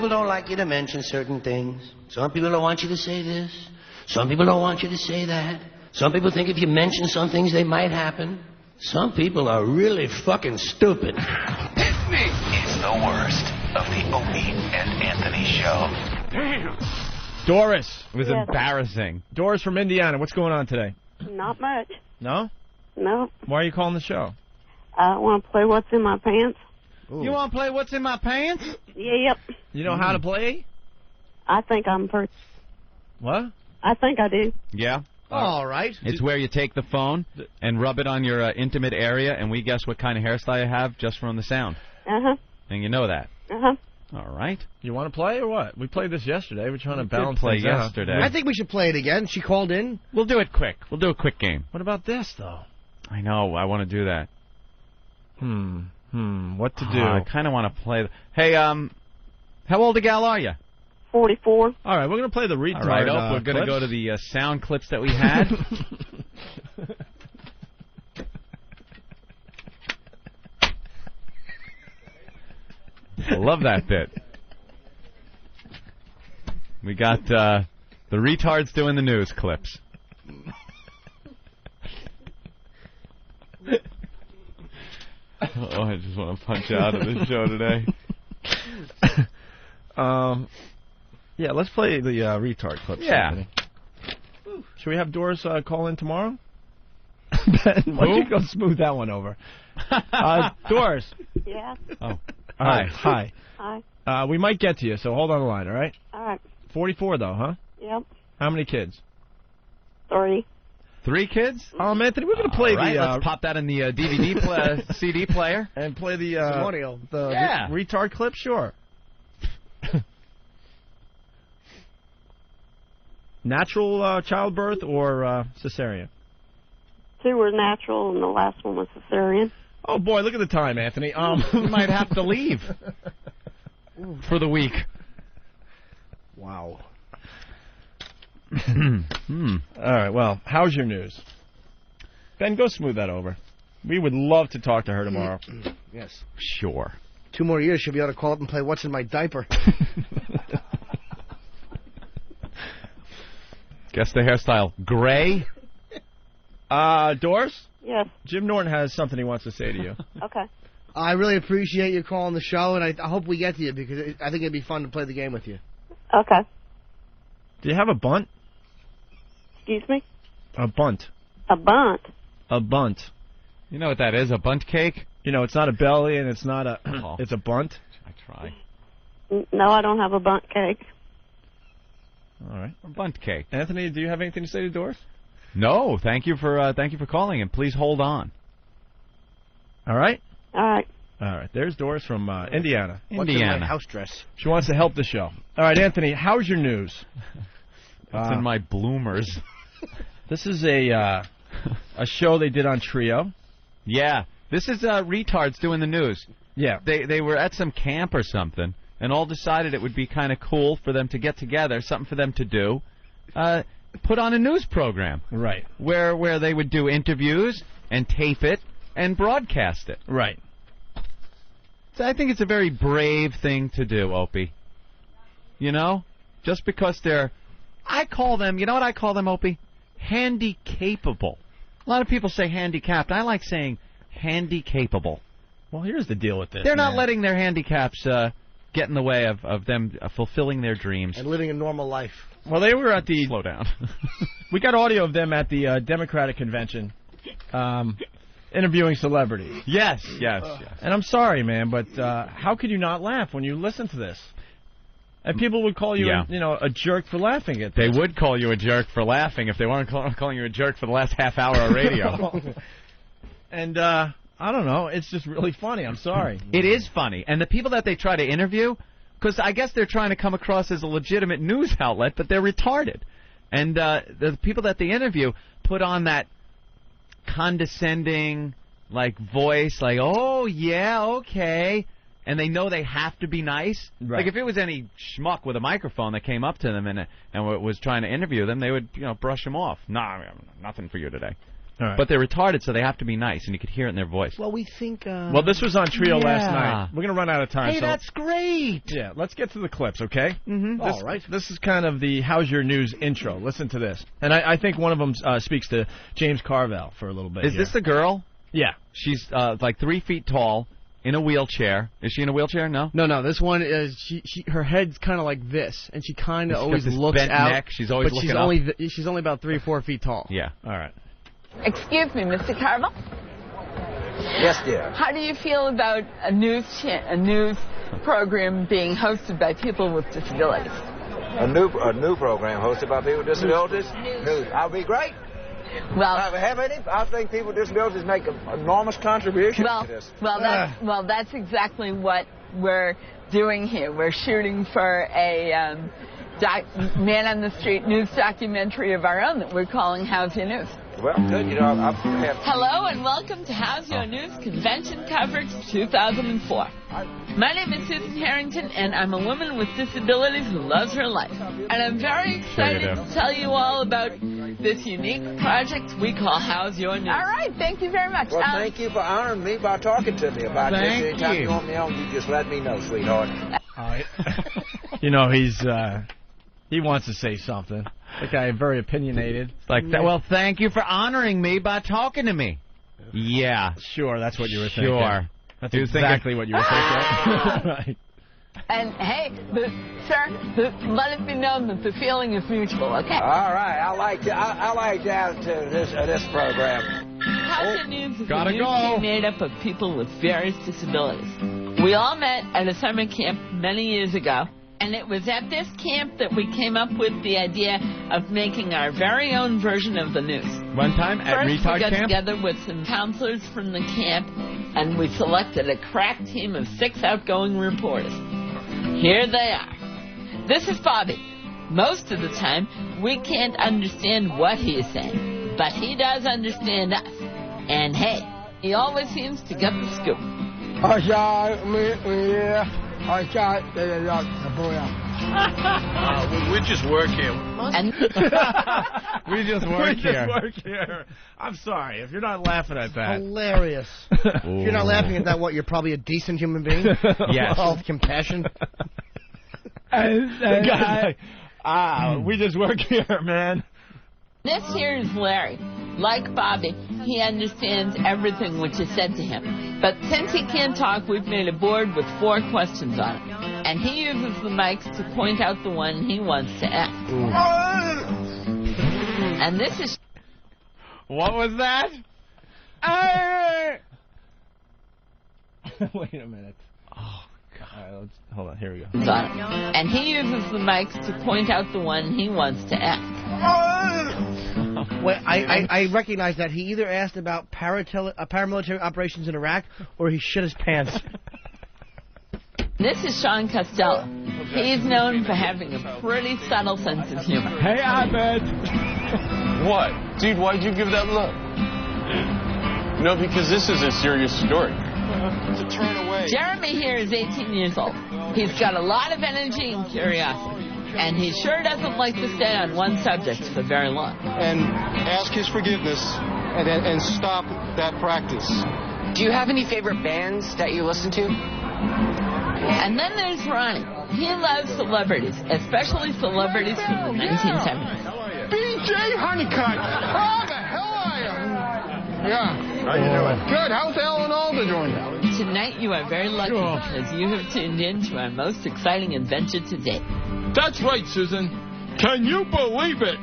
people don't like you to mention certain things. Some people don't want you to say this. Some people don't want you to say that. Some people think if you mention some things, they might happen. Some people are really fucking stupid. It's the worst of the Opie and Anthony Show. Damn. Doris. It was embarrassing. Doris from Indiana. What's going on today? Not much. No? No. Why are you calling the show? I want to play What's in My Pants. Ooh. You want to play What's in My Pants? Yep. You know how to play? I think I'm first. What? I think I do. Yeah. All right. It's where you take the phone and rub it on your intimate area, and we guess what kind of hairstyle you have just from the sound. Uh-huh. And you know that. Uh-huh. All right. You want to play or what? We played this yesterday. We're trying to balance play things out. yesterday. I think we should play it again. She called in. We'll do it quick. We'll do a quick game. What about this, though? I know. I want to do that. What to do? I kind of want to play. Hey, how old a gal are you? 44. All right, we're going to play the retard. All right, we're going to go to the sound clips that we had. I love that bit. We got the retards doing the news clips. Oh, I just want to punch out of this show today. Yeah, let's play the retard clips. Yeah. Anthony. Should we have Doris call in tomorrow? Ben, why don't you go smooth that one over? Doris. Yeah. Oh. Hi. Hi. We might get to you, so hold on the line, all right? All right. 44, though, huh? Yep. How many kids? 3. 3 kids? Anthony, we're going to play right, let's pop that in the DVD CD player. And play the Yeah. retard clip? Sure. Natural childbirth or cesarean? 2 were natural, and the last one was cesarean. Oh, boy, look at the time, Anthony. We might have to leave for the week. Wow. All right, well, how's your news? Ben, go smooth that over. We would love to talk to her tomorrow. Yes. Sure. 2 more years, she'll be able to call up and play What's in My Diaper. Guess the hairstyle. Gray? Doris? Yes. Jim Norton has something he wants to say to you. Okay. I really appreciate you calling the show, and I hope we get to you, because I think it'd be fun to play the game with you. Okay. Do you have a bunt? Excuse me? A bunt. A bunt? A bunt. You know what that is? A bunt cake? You know, it's not a belly and it's not a... It's a bunt. I try. No, I don't have a bunt cake. All right. A bunt cake. Anthony, do you have anything to say to Doris? No. Thank you for calling, and please hold on. All right? All right. All right. There's Doris from Indiana. What's in my house dress? She wants to help the show. All right, Anthony, how's your news? What's in my bloomers? This is a show they did on Trio. Yeah. This is retards doing the news. Yeah. They were at some camp or something, and all decided it would be kind of cool for them to get together, something for them to do, put on a news program. Right. Where they would do interviews and tape it and broadcast it. Right. So I think it's a very brave thing to do, Opie. You know? Just because I call them, you know what I call them, Opie? Handy-capable. A lot of people say handicapped. I like saying handy-capable. Well, here's the deal with this. They're not letting their handicaps get in the way of them fulfilling their dreams. And living a normal life. Well, they were at the... Slow down. We got audio of them at the Democratic convention interviewing celebrities. Yes. And I'm sorry, man, but how could you not laugh when you listen to this? And people would call you, a jerk for laughing at this. They would call you a jerk for laughing if they weren't calling you a jerk for the last half hour of radio. And I don't know. It's just really funny. I'm sorry. It is funny. And the people that they try to interview, because I guess they're trying to come across as a legitimate news outlet, but they're retarded. And the people that they interview put on that condescending, voice, oh, yeah, okay. And they know they have to be nice. Right. Like, if it was any schmuck with a microphone that came up to them and was trying to interview them, they would, brush him off. Nah, nothing for you today. All right. But they're retarded, so they have to be nice, and you could hear it in their voice. Well, we think... Well, this was on Trio last Yeah. night. We're going to run out of time. Hey, so that's great. yeah, let's get to the clips, okay? Mm-hmm. All right. This is kind of the How's Your News intro. Listen to this. And I think one of them speaks to James Carvell for a little bit. Is this the girl? Yeah. She's like 3 feet tall, in a wheelchair. Is she in a wheelchair? No? No, this one is her head's kind of like this, and she kind of She's got always this looks bent out. neck. She's always but looking she's only about 3 or 4 feet tall. Yeah. All right. Excuse me, Mr. Carvell. Yes, dear. How do you feel about a news program being hosted by people with disabilities? A new program hosted by people with disabilities. News. I'll be great. Well, I think people with disabilities make an enormous contribution to this. That's exactly what we're doing here. We're shooting for a man on the street news documentary of our own that we're calling How's Your News. Well, good. You know, I've had... Hello and welcome to How's Your News Convention Coverage 2004. My name is Susan Harrington, and I'm a woman with disabilities who loves her life. And I'm very excited to tell you all about this unique project we call How's Your News. All right, thank you very much. Well, thank you for honoring me by talking to me about this. Anytime you want me on, you just let me know, sweetheart. All right. You know, he wants to say something. The guy very opinionated. Like that. Well, thank you for honoring me by talking to me. Yeah. Sure, that's what you were thinking. Sure. That's exactly what you were thinking. Right. And hey, let it be known that the feeling is mutual, okay? All right, I like the attitude of this program. How's Your News is Gotta a news go. team made up of people with various disabilities. We all met at a summer camp many years ago, and it was at this camp that we came up with the idea of making our very own version of the news. One time at First, we Retard got Camp? together with some counselors from the camp, and we selected a crack team of 6 outgoing reporters. Here they are. This is Bobby. Most of the time, we can't understand what he is saying, but he does understand us. And hey, he always seems to get the scoop. We just work here. And We just work here. Work here. I'm sorry if you're not laughing at that. Hilarious. If you're not laughing at that, what? You're probably a decent human being. Yes. All of compassion. The guy's like, we just work here, man. this here is Larry. Like Bobby, he understands everything which is said to him. But since he can't talk, we've made a board with 4 questions on it. And he uses the mics to point out the one he wants to ask. And this is... What was that? Wait a minute. Oh, God. All right, hold on. Here we go. on it. And he uses the mics to point out the one he wants to ask. Well, I recognize that he either asked about paramilitary operations in Iraq or he shit his pants. This is Sean Costello. He's known for having a pretty subtle sense of humor. Hey, Ahmed. What? Dude, why'd you give that look? No, because this is a serious story. To turn away. Jeremy here is 18 years old. He's got a lot of energy and curiosity. And he sure doesn't like to stay on one subject for very long. And ask his forgiveness and stop that practice. Do you have any favorite bands that you listen to? And then there's Ronnie. He loves celebrities, especially celebrities from the 1970s. B.J. Honeycutt! How the hell are you? Yeah. How you doing? Good. How's Alan Alda doing? Tonight you are very lucky because you have tuned in to our most exciting adventure to date. That's right, Susan. Can you believe it?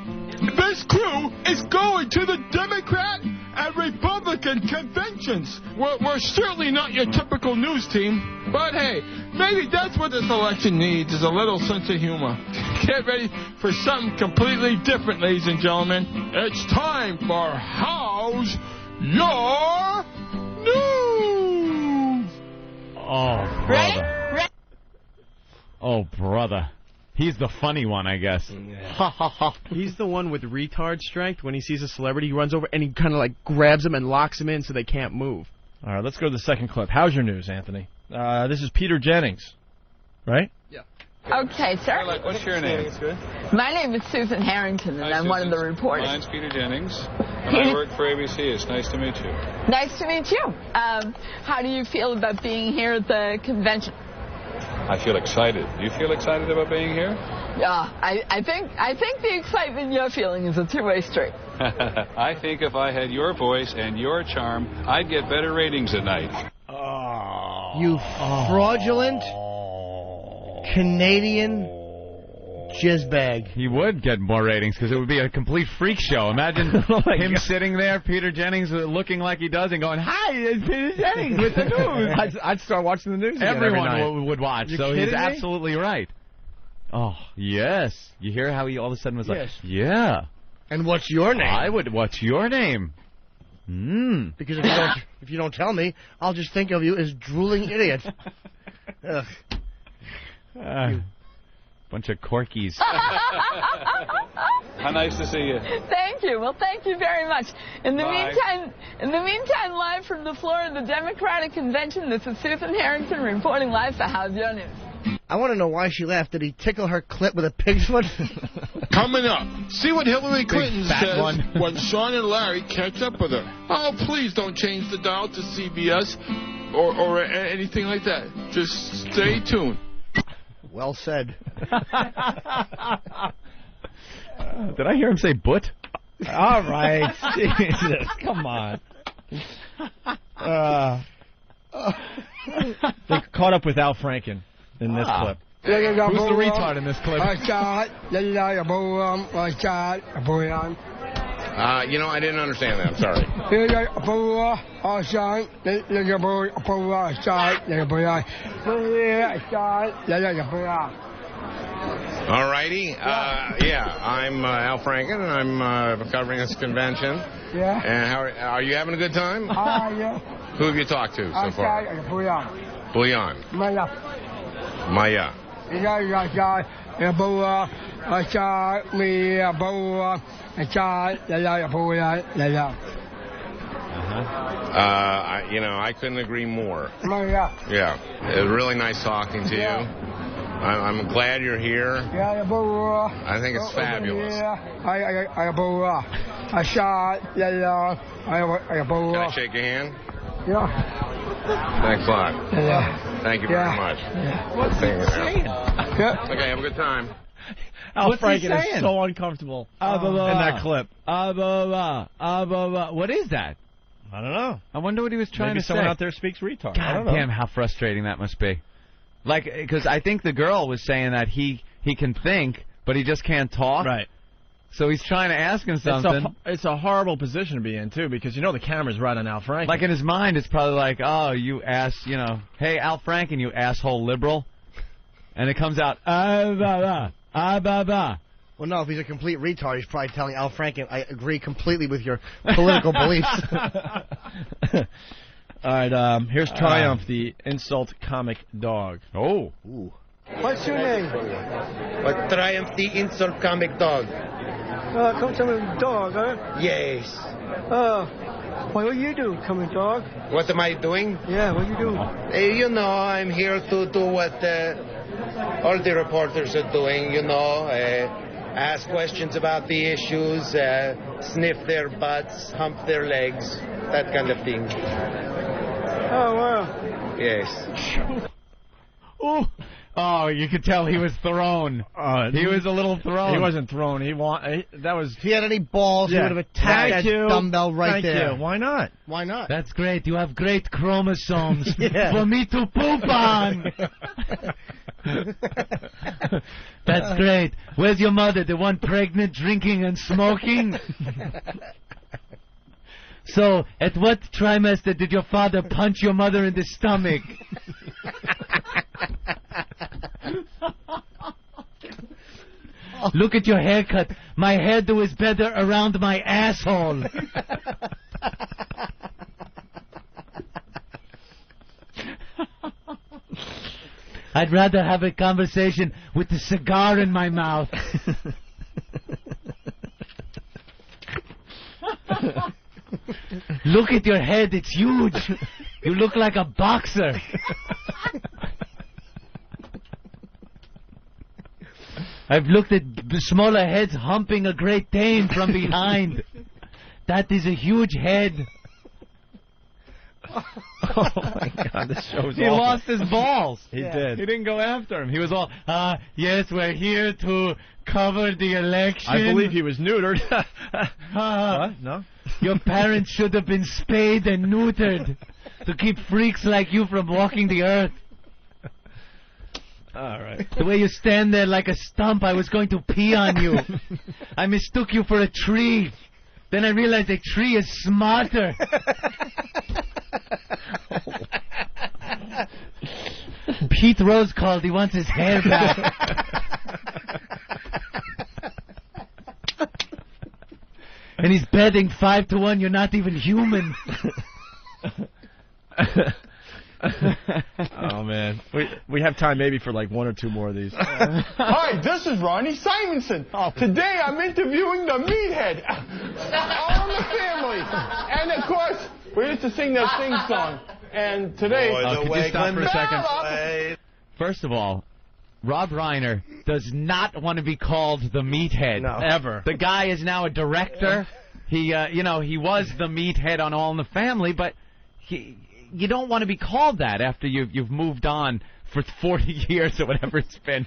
This crew is going to the Democrat and Republican conventions. We're certainly not your typical news team, but hey, maybe that's what this election needs, is a little sense of humor. Get ready for something completely different, ladies and gentlemen. It's time for How's Your News? Oh, brother. Right? Oh, brother. He's the funny one, I guess. Ha, ha, ha. He's the one with retard strength. When he sees a celebrity, he runs over and he kind of like grabs him and locks him in so they can't move. All right, let's go to the second clip. How's your news, Anthony? This is Peter Jennings, right? Yeah. Okay, sir. What's your name? My name is Susan Harrington, and I'm one of the reporters. Mine's Peter Jennings, and I work for ABC. It's nice to meet you. Nice to meet you. How do you feel about being here at the convention? I feel excited. Do you feel excited about being here? I think the excitement you're feeling is a two-way street. I think if I had your voice and your charm, I'd get better ratings at night. You fraudulent Canadian jizzbag. He would get more ratings because it would be a complete freak show. Imagine him sitting there, Peter Jennings, looking like he does, and going, "Hi, it's Peter Jennings with the news." I'd start watching the news again every night. Everyone would watch. So he's absolutely right. Oh, yes. You hear how he all of a sudden was like, yeah. And what's your name? What's your name? Because if you don't tell me, I'll just think of you as drooling idiot. Ugh. Bunch of corkies. How nice to see you. Thank you. Well, thank you very much. In the meantime, live from the floor of the Democratic Convention, this is Susan Harrington reporting live for How's Your News. I want to know why she left. Did he tickle her clit with a pig's foot? Coming up, see what Hillary Clinton says when Sean and Larry catch up with her. Oh, please don't change the dial to CBS or anything like that. Just stay tuned. Well said. Did I hear him say "but"? All right, Jesus, come on. They caught up with Al Franken in this clip. Who's the retard in this clip? You know, I didn't understand that. I'm sorry. All righty. Yeah, I'm Al Franken, and I'm covering this convention. Yeah. And how are you having a good time? Yeah. Who have you talked to so far? Bouillon. Maya. You know, I couldn't agree more. Yeah. It was really nice talking to you. I'm glad you're here. I think it's fabulous. Can I shake your hand? Yeah. Thanks a lot. Thank you very much. What's he saying? Okay, have a good time. Al Franken is so uncomfortable in that clip. What is that? I don't know. I wonder what he was trying Maybe to say. someone out there speaks retard. God damn, how frustrating that must be. Like, because I think the girl was saying that he can think, but he just can't talk. Right. So he's trying to ask him something. It's a horrible position to be in, too, because you know the camera's right on Al Franken. Like, in his mind, it's probably like, oh, you ass, you know, hey, Al Franken, you asshole liberal. And it comes out, Well, no, if he's a complete retard, he's probably telling Al Franken, I agree completely with your political beliefs. All right, here's Triumph, the insult comic dog. Oh. Ooh. What's your name? Triumph, the insult comic dog. Come tell me, dog, huh? Yes. What do you do, coming dog? What am I doing? Yeah, what do you do? You know, I'm here to do what all the reporters are doing, you know, ask questions about the issues, sniff their butts, hump their legs, that kind of thing. Oh, wow. Yes. Oh, you could tell he was thrown. He was a little thrown. He wasn't thrown. He if he had any balls, he would have attacked that dumbbell right there. Thank you. Why not? Why not? That's great. You have great chromosomes for me to poop on. That's great. Where's your mother? The one pregnant, drinking, and smoking? So, at what trimester did your father punch your mother in the stomach? Look at your haircut. My hairdo is better around my asshole. I'd rather have a conversation with a cigar in my mouth. Look at your head. It's huge. You look like a boxer. I've looked at smaller heads humping a Great Dane from behind. That is a huge head. Oh my God, this show's He awful. lost his balls. He did. He didn't go after him. He was all, yes, we're here to cover the election. I believe he was neutered. What? No? Your parents should have been spayed and neutered to keep freaks like you from walking the earth. All right. The way you stand there like a stump, I was going to pee on you. I mistook you for a tree. Then I realized a tree is smarter. Pete Rose called. He wants his hair back. And he's betting 5-1 you're not even human. Oh, man. We have time maybe for like one or two more of these. Hi, this is Ronnie Simonson. Today I'm interviewing the meathead. All in the family. And of course, we used to sing that sing song. And today... Could you stop for a second? First of all, Rob Reiner does not want to be called the meathead. No. Ever. The guy is now a director. He, he was the meathead on All in the Family, but you don't want to be called that after you've moved on for 40 years or whatever it's been.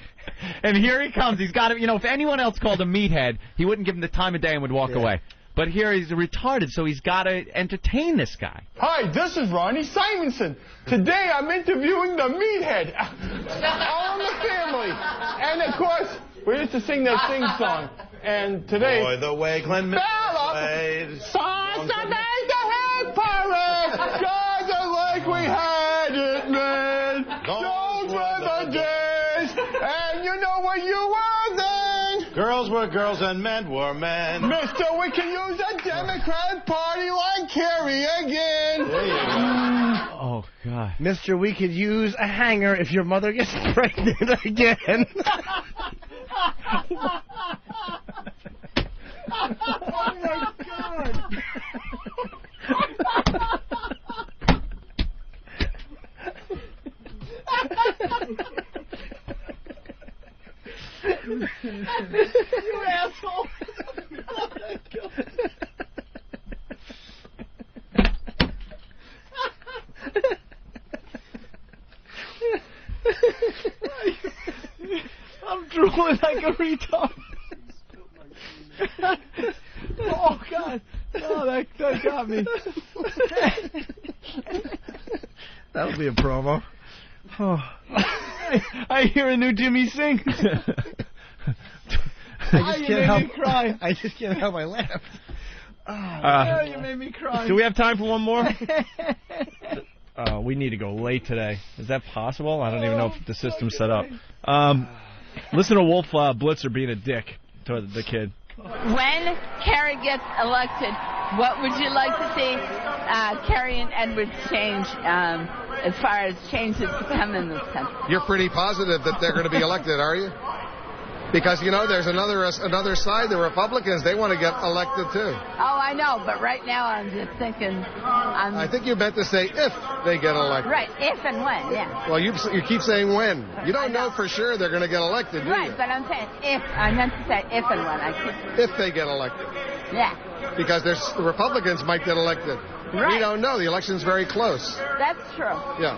And here he comes. He's got to, if anyone else called him meathead, he wouldn't give him the time of day and would walk away. But here he's retarded, so he's got to entertain this guy. Hi, this is Ronnie Simonson. Today I'm interviewing the meathead. All in the family. And of course, we used to sing that sing song. And today... Boy, the way Glenn Miller played. Sauce to make the head pirate. God, like we had it, man. Those were the days. And you know what you were then. Girls were girls and men were men. Mister, we can use a Democrat Party like Kerry again. Oh, God. Mister, we could use a hanger if your mother gets pregnant again. Oh, my God. You asshole. I'm drooling like a retard. Oh, God. Oh, that got me. That'll be a promo. Oh. I hear a new Jimmy sing. I just can't help my laugh. You made me cry. Do we have time for one more? We need to go late today. Is that possible? I don't even know if the system's set up. Listen to Wolf Blitzer being a dick to the kid. When Kerry gets elected, what would you like to see Kerry and Edwards change as far as changes to come in this country? You're pretty positive that they're going to be elected, are you? Because, there's another side, the Republicans, they want to get elected, too. Oh, I know, but right now I'm just thinking... I think you meant to say if they get elected. Right, if and when, yeah. Well, you keep saying when. You don't know for sure they're going to get elected, do you? Right, but I'm saying if. I meant to say if and when. If they get elected. Yeah. Because the Republicans might get elected. Right. We don't know. The election's very close. That's true. Yeah.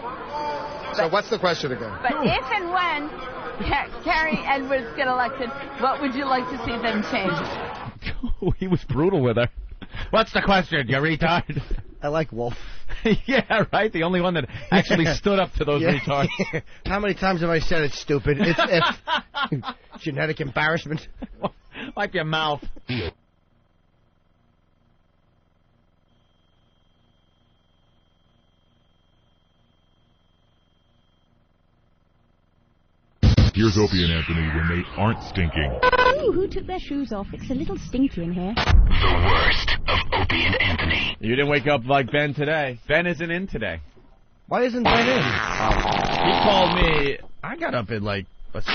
So what's the question again? But if and when Kerry Edwards get elected, what would you like to see them change? He was brutal with her. What's the question, you retard? I like Wolf. Yeah, right? The only one that actually stood up to those retards. How many times have I said it's stupid? It's if. Genetic embarrassment. Wipe your mouth. Here's Opie and Anthony when they aren't stinking. Ooh, who took their shoes off? It's a little stinky in here. The worst of Opie and Anthony. You didn't wake up like Ben today. Ben isn't in today. Why isn't Ben in? He called me. I got up at I was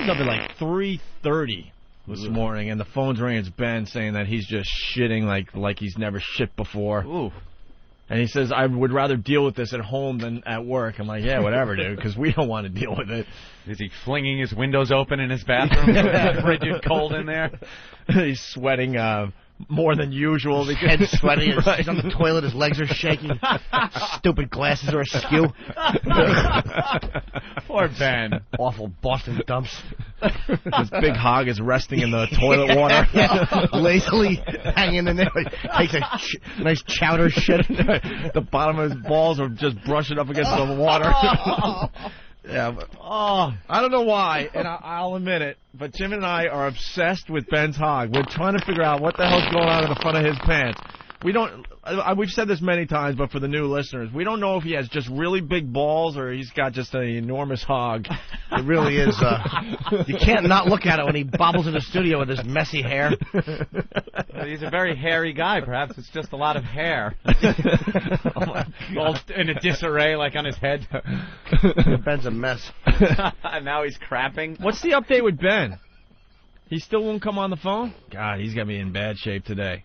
up at 3:30 this morning, and the phone's ringing. It's Ben saying that he's just shitting like he's never shit before. Ooh. And he says, I would rather deal with this at home than at work. I'm like, yeah, whatever, dude, because we don't want to deal with it. Is he flinging his windows open in his bathroom? It's frigid cold in there. He's sweating more than usual. His head's sweating. He's on the toilet. His legs are shaking. Stupid glasses are askew. Poor Ben. Awful Boston dumps. His big hog is resting in the toilet water. Lazily hanging in there. Takes a nice chowder shit. The bottom of his balls are just brushing up against the water. Yeah, but, I don't know why, and I'll admit it, but Jim and I are obsessed with Ben's hog. We're trying to figure out what the hell's going on in the front of his pants. We don't. We've said this many times, but for the new listeners, we don't know if he has just really big balls or he's got just an enormous hog. It really is. You can't not look at it when he bobbles in the studio with his messy hair. Well, he's a very hairy guy. Perhaps it's just a lot of hair. All in a disarray, like on his head. Ben's a mess. And now he's crapping. What's the update with Ben? He still won't come on the phone? God, he's got me in bad shape today.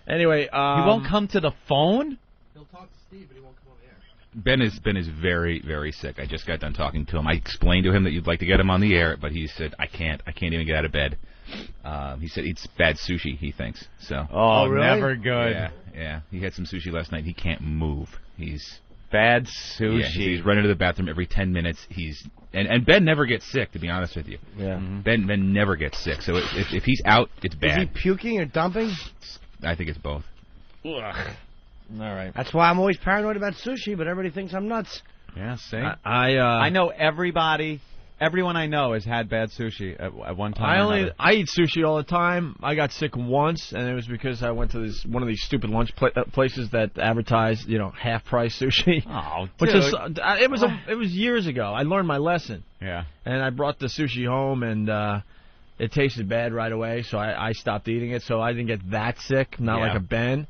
Anyway, he won't come to the phone? He'll talk to Steve, but he won't come on the air. Ben is very, very sick. I just got done talking to him. I explained to him that you'd like to get him on the air, but he said, I can't even get out of bed. He said it's bad sushi, he thinks. So. Oh, really? Never good. Yeah. He had some sushi last night. He can't move. He's bad sushi. Yeah, he's running to the bathroom every 10 minutes. And Ben never gets sick, to be honest with you. Yeah. Mm-hmm. Ben never gets sick. So if he's out, it's bad. Is he puking or dumping? I think it's both. Ugh. All right. That's why I'm always paranoid about sushi, but everybody thinks I'm nuts. Yeah, see? I know everyone I know has had bad sushi at one time. I eat sushi all the time. I got sick once, and it was because I went to one of these stupid lunch places that advertise, half price sushi. Oh, dude. Which is it was years ago. I learned my lesson. Yeah. And I brought the sushi home, and it tasted bad right away, so I stopped eating it. So I didn't get that sick, not like a Ben.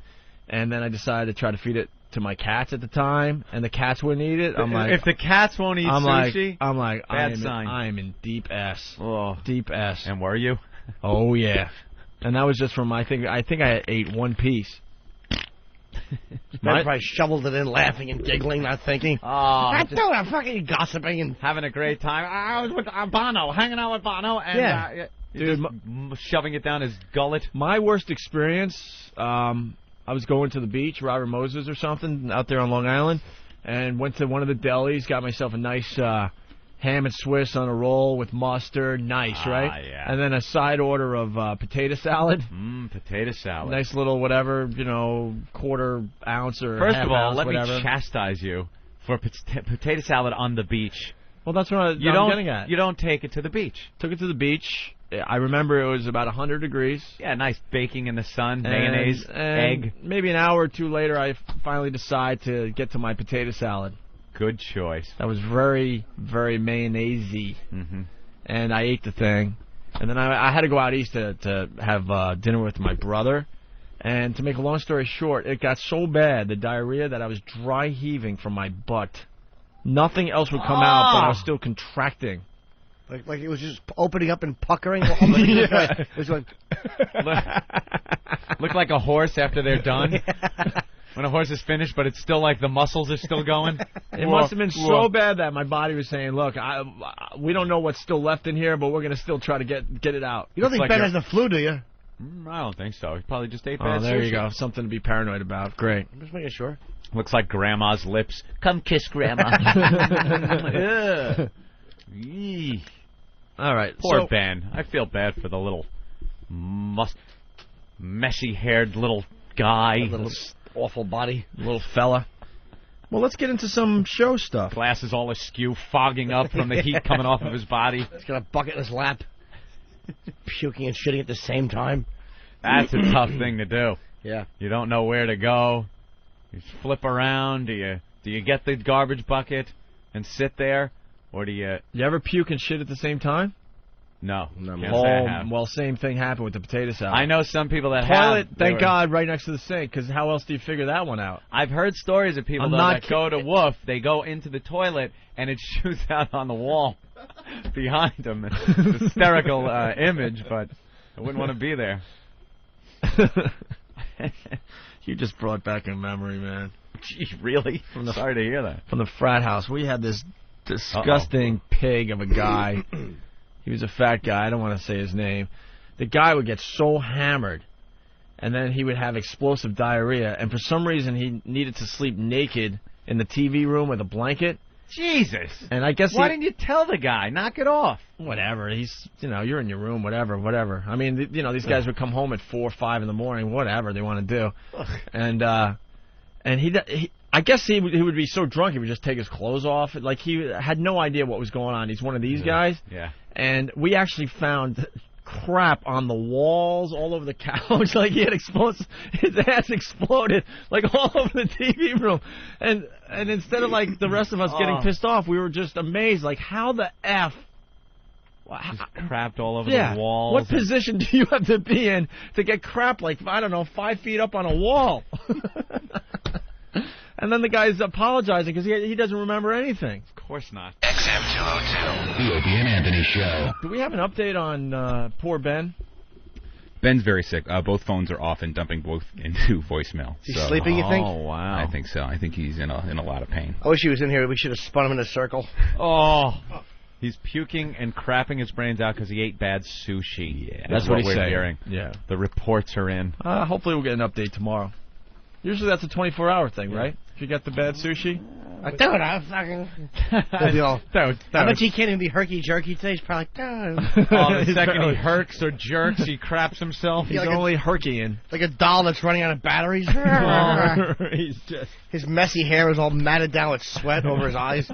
And then I decided to try to feed it to my cats at the time, and the cats wouldn't eat it. I'm like, if the cats won't eat sushi, I'm like, bad sign. I am in deep S. Oh, deep S. And were you? Oh yeah. And that was just from I think I ate one piece. Ben probably shoveled it in, laughing and giggling, not thinking. Oh, I'm fucking gossiping and having a great time. I was with Bono, hanging out with Bono, and dude, shoving it down his gullet. My worst experience. I was going to the beach, Robert Moses or something, out there on Long Island, and went to one of the delis, got myself a nice ham and Swiss on a roll with mustard. Nice, right? Yeah. And then a side order of potato salad. Potato salad. Nice little whatever, quarter ounce or First half of all, ounce, let whatever. me chastise you for potato salad on the beach. Well, that's what I'm getting at. You don't take it to the beach. Took it to the beach. I remember it was about 100 degrees. Yeah, nice baking in the sun, mayonnaise, egg. Maybe an hour or two later, I finally decide to get to my potato salad. Good choice. That was very, very mayonnaise-y. Mm-hmm. And I ate the thing. And then I had to go out east to have dinner with my brother. And to make a long story short, it got so bad, the diarrhea, that I was dry heaving from my butt. Nothing else would come out, but I was still contracting. Like it was just opening up and puckering. It was like look like a horse after they're done. When a horse is finished, but it's still like the muscles are still going. It must have been so bad that my body was saying, "Look, we don't know what's still left in here, but we're gonna still try to get it out." You don't think Ben has the flu, do you? I don't think so. He probably just ate bad sushi. Oh, there sushi. you go. Something to be paranoid about. Great. I'm just making sure. Looks like Grandma's lips. Come kiss Grandma. All right. Poor Ben. I feel bad for the little messy-haired little guy. Little awful body. Little fella. Well, let's get into some show stuff. Glasses all askew, fogging up from the heat coming off of his body. He's got a bucket in his lap. Puking and shitting at the same time. That's a tough thing to do. Yeah. You don't know where to go. You flip around. Do you get the garbage bucket and sit there? Or do you... You ever puke and shit at the same time? No. Well, same thing happened with the potato salad. I know some people that Toilet, thank God, right next to the sink, because how else do you figure that one out? I've heard stories of people that go to woof, they go into the toilet, and it shoots out on the wall behind them. It's a hysterical image, but I wouldn't want to be there. You just brought back a memory, man. Gee, really? Sorry to hear that. From the frat house. We had this disgusting pig of a guy. He was a fat guy. I don't want to say his name. The guy would get so hammered, and then he would have explosive diarrhea, and for some reason he needed to sleep naked in the TV room with a blanket. Jesus. And I guess why didn't you tell the guy? Knock it off. Whatever. He's, you're in your room, whatever. I mean, these guys would come home at 4 or 5 in the morning, whatever they want to do. And he I guess he would be so drunk he would just take his clothes off. Like, he had no idea what was going on. He's one of these guys. Yeah. And we actually found crap on the walls, all over the couch. Like, he had his ass exploded, like, all over the TV room. And instead of, like, the rest of us getting pissed off, we were just amazed. Like, how the F... Just crapped all over the walls. What position do you have to be in to get crap, like, I don't know, 5 feet up on a wall? And then the guy's apologizing because he doesn't remember anything. Of course not. XM202. The Opie and Anthony Show. Do we have an update on poor Ben? Ben's very sick. Both phones are off and dumping both into voicemail. Is he sleeping, you think? Oh, wow. I think so. I think he's in a lot of pain. I wish he was in here. We should have spun him in a circle. Oh. He's puking and crapping his brains out because he ate bad sushi. Yeah, that's what we're saying. Hearing. Yeah. The reports are in. Hopefully we'll get an update tomorrow. Usually that's a 24-hour thing, right? If you get the bad sushi. Dude, I'm fucking... I bet he can't even be herky-jerky today. He's probably like, the second he herks or jerks, he craps himself. He's only herkying. Like a doll that's running out of batteries. He's just... His messy hair is all matted down with sweat over his eyes.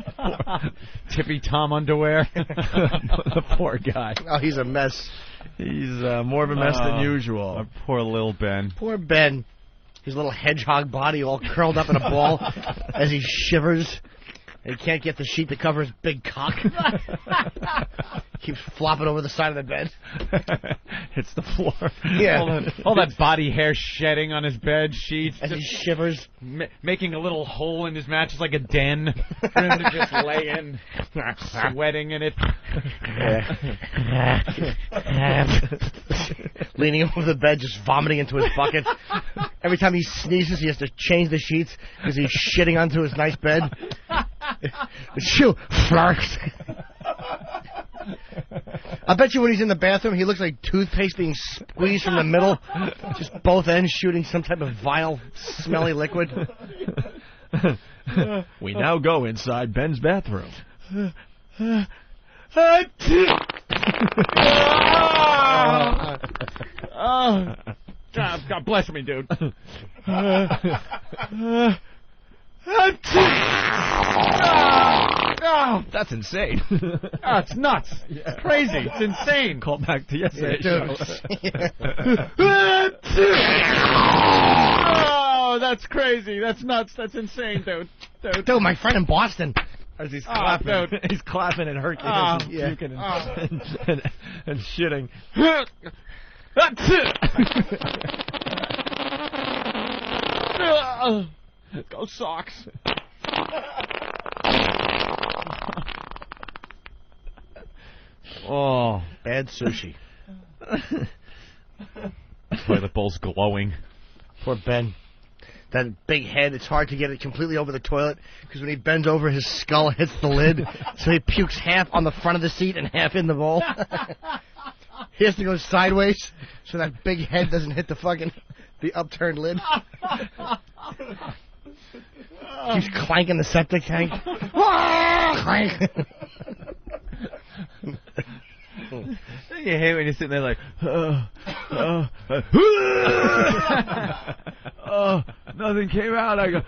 Tippy Tom underwear. The poor guy. Oh, he's a mess. He's more of a mess than usual. Our poor little Ben. Poor Ben. His little hedgehog body all curled up in a ball as he shivers. And he can't get the sheet to cover his big cock. Keeps flopping over the side of the bed. Hits the floor. Yeah. All that body hair shedding on his bed sheets. As he shivers. Making a little hole in his mattress like a den for him to just lay in, sweating in it. Leaning over the bed, just vomiting into his bucket. Every time he sneezes, he has to change the sheets because he's shitting onto his nice bed. Shoo! Flarks. I bet you when he's in the bathroom, he looks like toothpaste being squeezed from the middle. Just both ends shooting some type of vile, smelly liquid. We now go inside Ben's bathroom. God bless me, dude. That's insane. It's nuts. It's crazy. It's insane. Call back to yesterday's show. Oh, that's crazy. That's nuts. That's insane, dude. Dude, my friend in Boston. As he's clapping, he's clapping and herking and puking and shitting. Go Sox. Oh, bad sushi. Toilet bowl's glowing. Poor Ben. That big head, it's hard to get it completely over the toilet because when he bends over, his skull hits the lid, so he pukes half on the front of the seat and half in the bowl. He has to go sideways so that big head doesn't hit the upturned lid. Keeps clanking the septic tank. Clank. You hate when you're sitting there like, nothing came out. I go,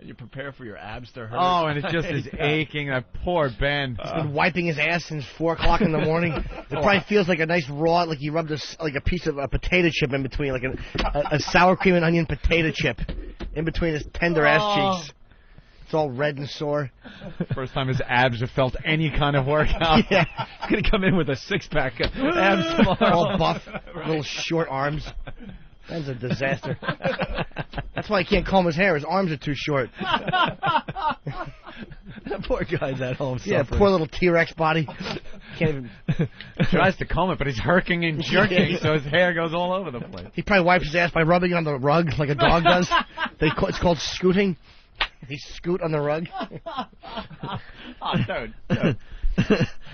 and you prepare for your abs to hurt. Oh, and it just is aching. That poor Ben. He's been wiping his ass since 4 o'clock in the morning. It probably feels like a nice raw, like he rubbed a piece of a potato chip in between, like a sour cream and onion potato chip in between his tender ass cheeks. It's all red and sore. First time his abs have felt any kind of workout. Yeah. He's going to come in with a six-pack of abs tomorrow. All buff, little short arms. That's a disaster. That's why he can't comb his hair. His arms are too short. That poor guy's at home suffering. Yeah, poor little T-Rex body. can't even. Tries to comb it, but he's herking and jerking, so his hair goes all over the place. He probably wipes his ass by rubbing on the rug like a dog does. It's called scooting. He scoot on the rug. Oh, dude.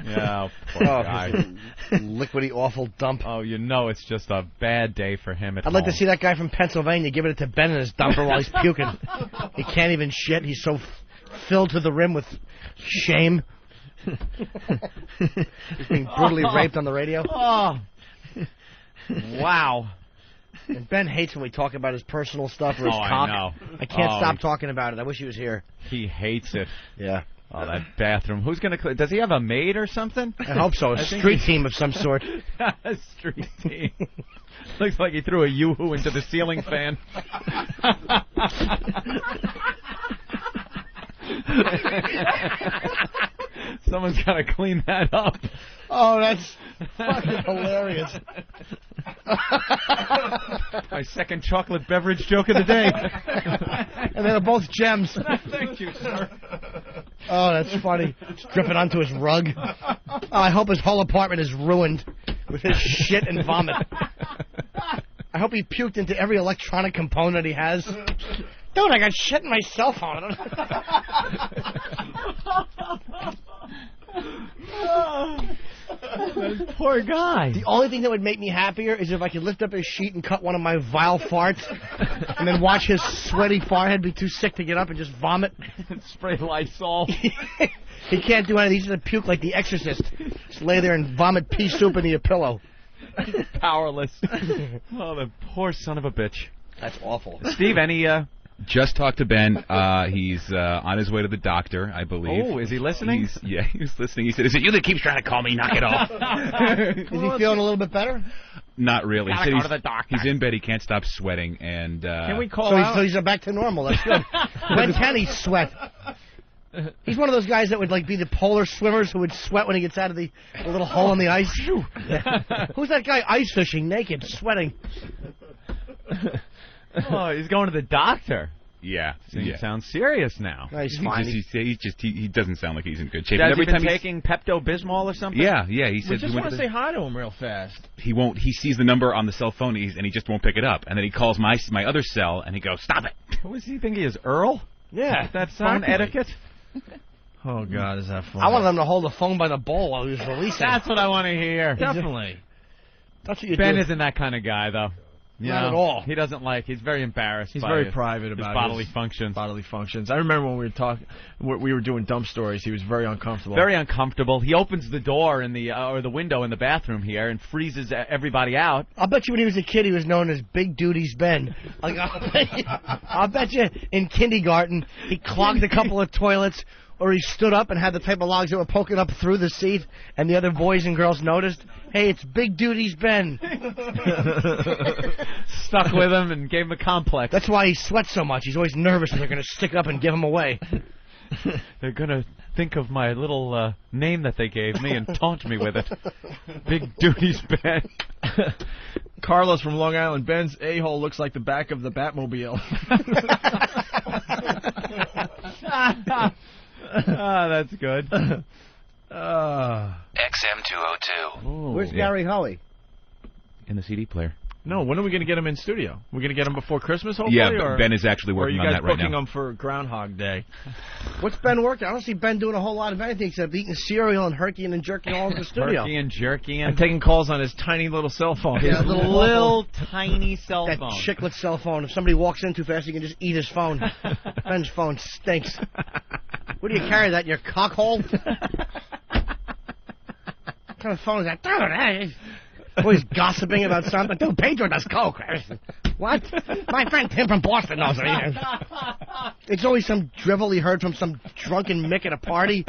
Yeah, poor guy. Liquidy, awful dump. Oh, you know it's just a bad day for him at I'd like to see that guy from Pennsylvania giving it to Ben in his dumper while he's puking. He can't even shit. He's so filled to the rim with shame. He's being brutally raped on the radio. Oh. Wow. And Ben hates when we talk about his personal stuff or his cock. I know. I can't stop talking about it. I wish he was here. He hates it. Yeah. Oh, that bathroom. Who's going to clean? Does he have a maid or something? I hope so. A street team of some sort. A street team. Looks like he threw a yoo-hoo into the ceiling fan. Someone's got to clean that up. Oh, that's fucking hilarious. My second chocolate beverage joke of the day. And they're both gems. Thank you, sir. Oh, that's funny. It's dripping onto his rug. Oh, I hope his whole apartment is ruined with his shit and vomit. I hope he puked into every electronic component he has. Dude, I got shit in my cell phone. That poor guy. The only thing that would make me happier is if I could lift up his sheet and cut one of my vile farts and then watch his sweaty forehead be too sick to get up and just vomit. Spray Lysol. He can't do anything. He's going to puke like The Exorcist. Just lay there and vomit pea soup into your pillow. Powerless. Oh, the poor son of a bitch. That's awful. Steve, any... Just talked to Ben. He's on his way to the doctor, I believe. Oh, is he listening? He was listening. He said, "Is it you that keeps trying to call me? Knock it off." Is he feeling a little bit better? Not really. Gotta go to the doctor. He's in bed. He can't stop sweating. And can we call so he's back to normal. That's good. When can he sweat? He's one of those guys that would like be the polar swimmers who would sweat when he gets out of the little hole in the ice. Who's that guy ice fishing naked, sweating? Oh, he's going to the doctor. Yeah. He sounds serious now. No, he's fine. He doesn't sound like he's in good shape. Has Every he been time taking Pepto-Bismol or something? Yeah. He said We just want to say hi to him real fast. he won't. He sees the number on the cell phone and he just won't pick it up. And then he calls my other cell and he goes, "Stop it." Who does he think he is, Earl? Yeah. That phone etiquette? Oh, God, is that fun? I wanted him to hold the phone by the bowl while he was releasing. That's what I want to hear. Definitely. That's what you Ben do. isn't that kind of guy, though. Not at all. He doesn't like. He's very embarrassed. He's by very his, private his about bodily his functions. Bodily functions. I remember when we were doing dumb stories. He was very uncomfortable. Very uncomfortable. He opens the door in the or the window in the bathroom here and freezes everybody out. I'll bet you when he was a kid, he was known as Big Duties Ben. Like, I'll bet you in kindergarten, he clogged a couple of toilets, or he stood up and had the type of logs that were poking up through the seat, and the other boys and girls noticed, hey, it's Big Duties Ben. Stuck with him and gave him a complex. That's why he sweats so much. He's always nervous that they're going to stick it up and give him away. They're going to think of my little name that they gave me and taunt me with it. Big Duties Ben. Carlos from Long Island. Ben's a-hole looks like the back of the Batmobile. That's good. XM202. Where's Gary Hoey? in the CD player. No, when are we going to get him in studio? We're going to get him before Christmas, hopefully? Yeah, or, Ben is actually working on that right now. Or are you guys booking him for Groundhog Day? What's Ben working? I don't see Ben doing a whole lot of anything except eating cereal and herking and jerking all over the studio. Herky and jerky and taking calls on his tiny little cell phone. Yeah, His little tiny cell that phone. That chiclet cell phone. If somebody walks in too fast, you can just eat his phone. Ben's phone stinks. What do you carry that in your cock hole? What kind of phone is that? Always gossiping about something. Dude, Pedro does coke. What? My friend Tim from Boston knows it. It's always some drivel he heard from some drunken Mick at a party.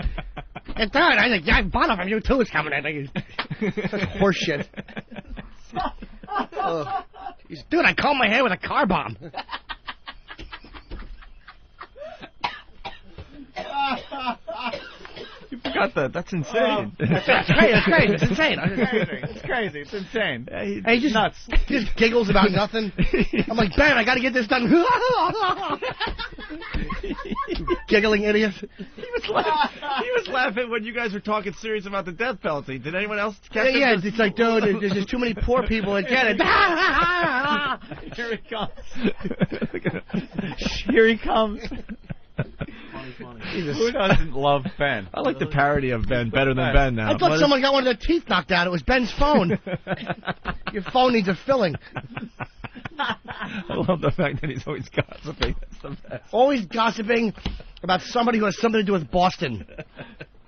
And third, I think Bono from U2 is coming in. Such horse shit. Dude, I combed my hair with a car bomb. You forgot that. That's insane. That's crazy. It's insane. It's crazy. It's insane. He just nuts. He just giggles about nothing. I'm like, Ben, I got to get this done. Giggling idiot. He He was laughing when you guys were talking serious about the death penalty. Did anyone else catch it? Yeah, it's like, dude, there's just too many poor people that get it. Here he comes. Here he comes. Who doesn't love Ben? I like the parody of Ben better than Ben now. I thought someone got one of their teeth knocked out. It was Ben's phone. Your phone needs a filling. I love the fact that he's always gossiping. That's the best. Always gossiping about somebody who has something to do with Boston.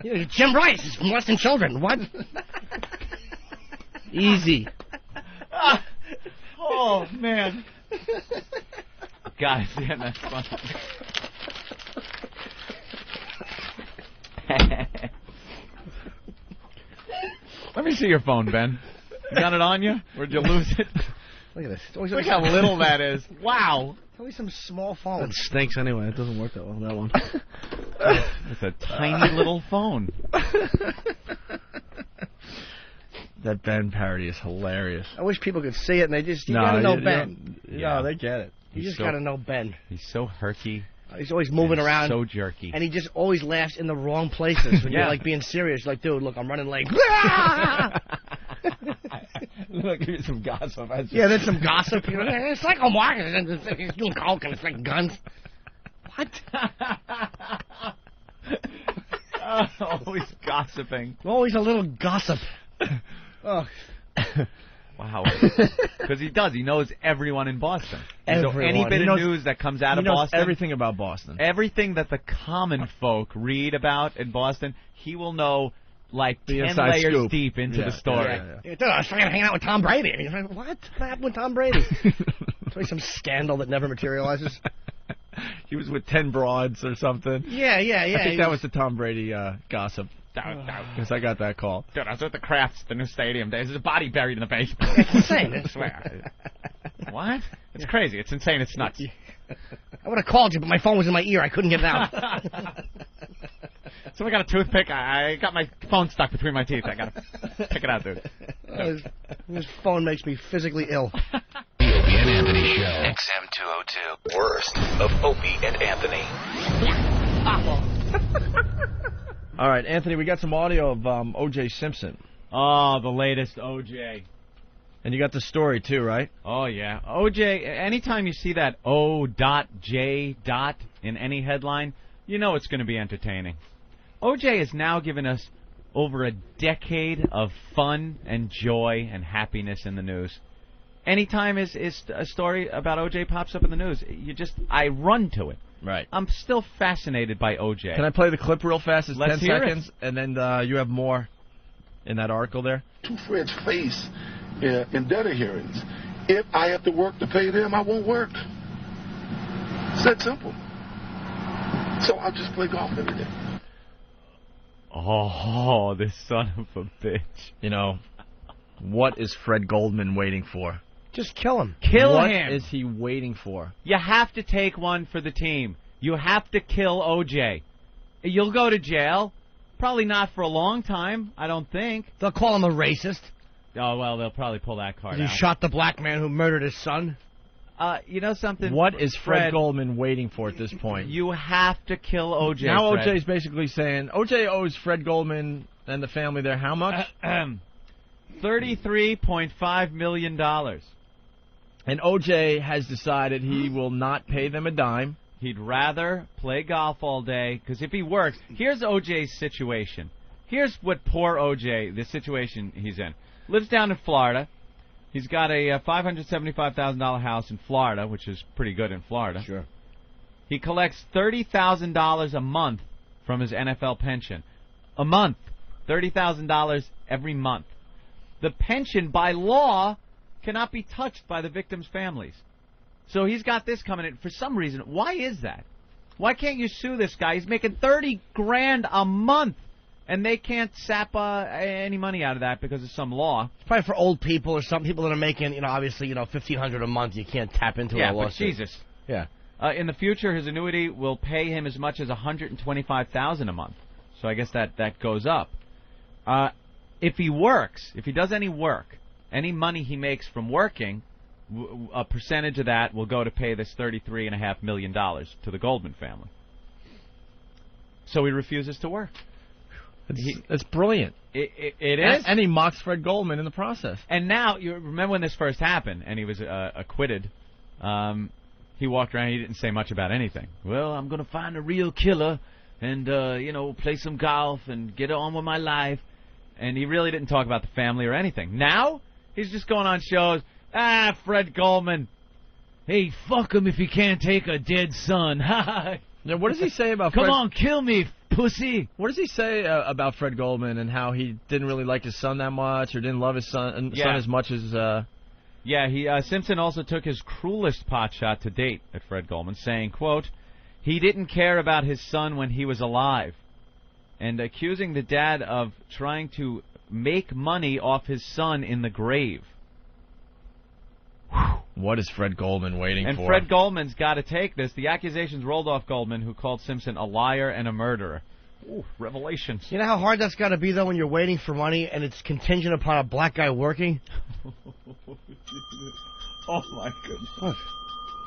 You know, Jim Rice is from Western Children. What? Easy. Oh, man. Guys, yeah, that's funny. Let me see your phone, Ben. You got it on you? Or did you lose it? Look at this. Look how little that is. Wow. It's always some small phone. That stinks anyway. It doesn't work that well, that one. It's a tiny little phone. That Ben parody is hilarious. I wish people could see it, and they just, you gotta know Ben. No, they get it. You just gotta know Ben. He's so herky. He's always moving around. So jerky. And he just always laughs in the wrong places. When you're like being serious, like, dude, look, I'm running late. Look, give me some gossip. Yeah, there's some gossip. It's like a market. He's doing coke and it's like guns. What? Always gossiping. Always a little gossip. Oh. Wow. Because he does. He knows everyone in Boston. So Everyone. any bit of news that comes out of Boston. Everything about Boston. Everything that the common folk read about in Boston, he will know like The 10 inside layers scoop. deep into the story. Dude, I was fucking hanging out with Tom Brady. And he's like, what happened with Tom Brady? It's like some scandal that never materializes. He was with 10 broads or something. Yeah. I think that was the Tom Brady gossip. Because I got that call. Dude, I was at the Crafts, the new stadium. There's a body buried in the basement. It's insane. I swear. What? It's crazy. It's insane. It's nuts. I would have called you, but my phone was in my ear. I couldn't get it out. Someone got a toothpick. I got my phone stuck between my teeth. I got to pick it out, dude. This phone makes me physically ill. The Opie and Anthony Show. XM202. Worst of Opie and Anthony. All right, Anthony, we got some audio of O.J. Simpson. Oh, the latest OJ. And you got the story, too, right? Oh, yeah. OJ, anytime you see that O.J. in any headline, you know it's going to be entertaining. OJ has now given us over a decade of fun and joy and happiness in the news. Anytime is a story about OJ pops up in the news, I run to it. Right. I'm still fascinated by OJ. Can I play the clip real fast? It's Let's 10 hear seconds, and then you have more in that article there. To Fred's face in debtor hearings. If I have to work to pay them, I won't work. It's that simple. So I'll just play golf every day. Oh, this son of a bitch. You know, what is Fred Goldman waiting for? Just kill him. Kill him. What is he waiting for? You have to take one for the team. You have to kill OJ. You'll go to jail. Probably not for a long time, I don't think. They'll call him a racist. Oh, well, they'll probably pull that card He out. shot the black man who murdered his son. You know something? What is Fred Goldman waiting for at this point? You have to kill OJ. Now Fred. OJ's basically saying, OJ owes Fred Goldman and the family there how much? $33.5 million. And OJ has decided he will not pay them a dime. He'd rather play golf all day, because if he works, here's OJ's situation. Here's what poor OJ, the situation he's in. Lives down in Florida. He's got a $575,000 house in Florida, which is pretty good in Florida. Sure. He collects $30,000 a month from his NFL pension. A month. $30,000 every month. The pension, by law, cannot be touched by the victims' families. So he's got this coming in. For some reason, why is that? Why can't you sue this guy? He's making $30,000 a month, and they can't sap any money out of that because of some law. It's probably for old people or some people that are making, obviously, $1,500 a month. You can't tap into a lawsuit. But Jesus. Yeah. In the future, his annuity will pay him as much as $125,000 a month. So I guess that goes up. If he works, if he does any work, any money he makes from working, a percentage of that will go to pay this $33.5 million to the Goldman family. So he refuses to work. It's brilliant. It is. And he mocks Fred Goldman in the process. And now, you remember when this first happened and he was acquitted, he walked around, he didn't say much about anything. Well, I'm going to find a real killer and, play some golf and get on with my life. And he really didn't talk about the family or anything. Now, he's just going on shows, Fred Goldman. Hey, fuck him if he can't take a dead son. Now, what does he say about Come on, kill me, pussy. What does he say about Fred Goldman and how he didn't really like his son that much or didn't love his son as much as... Yeah, Simpson also took his cruelest pot shot to date at Fred Goldman, saying, quote, he didn't care about his son when he was alive, and accusing the dad of trying to make money off his son in the grave. What is Fred Goldman waiting for? And Fred Goldman's got to take this. The accusations rolled off Goldman, who called Simpson a liar and a murderer. Ooh, revelations. You know how hard that's got to be, though, when you're waiting for money and it's contingent upon a black guy working? Oh, my goodness.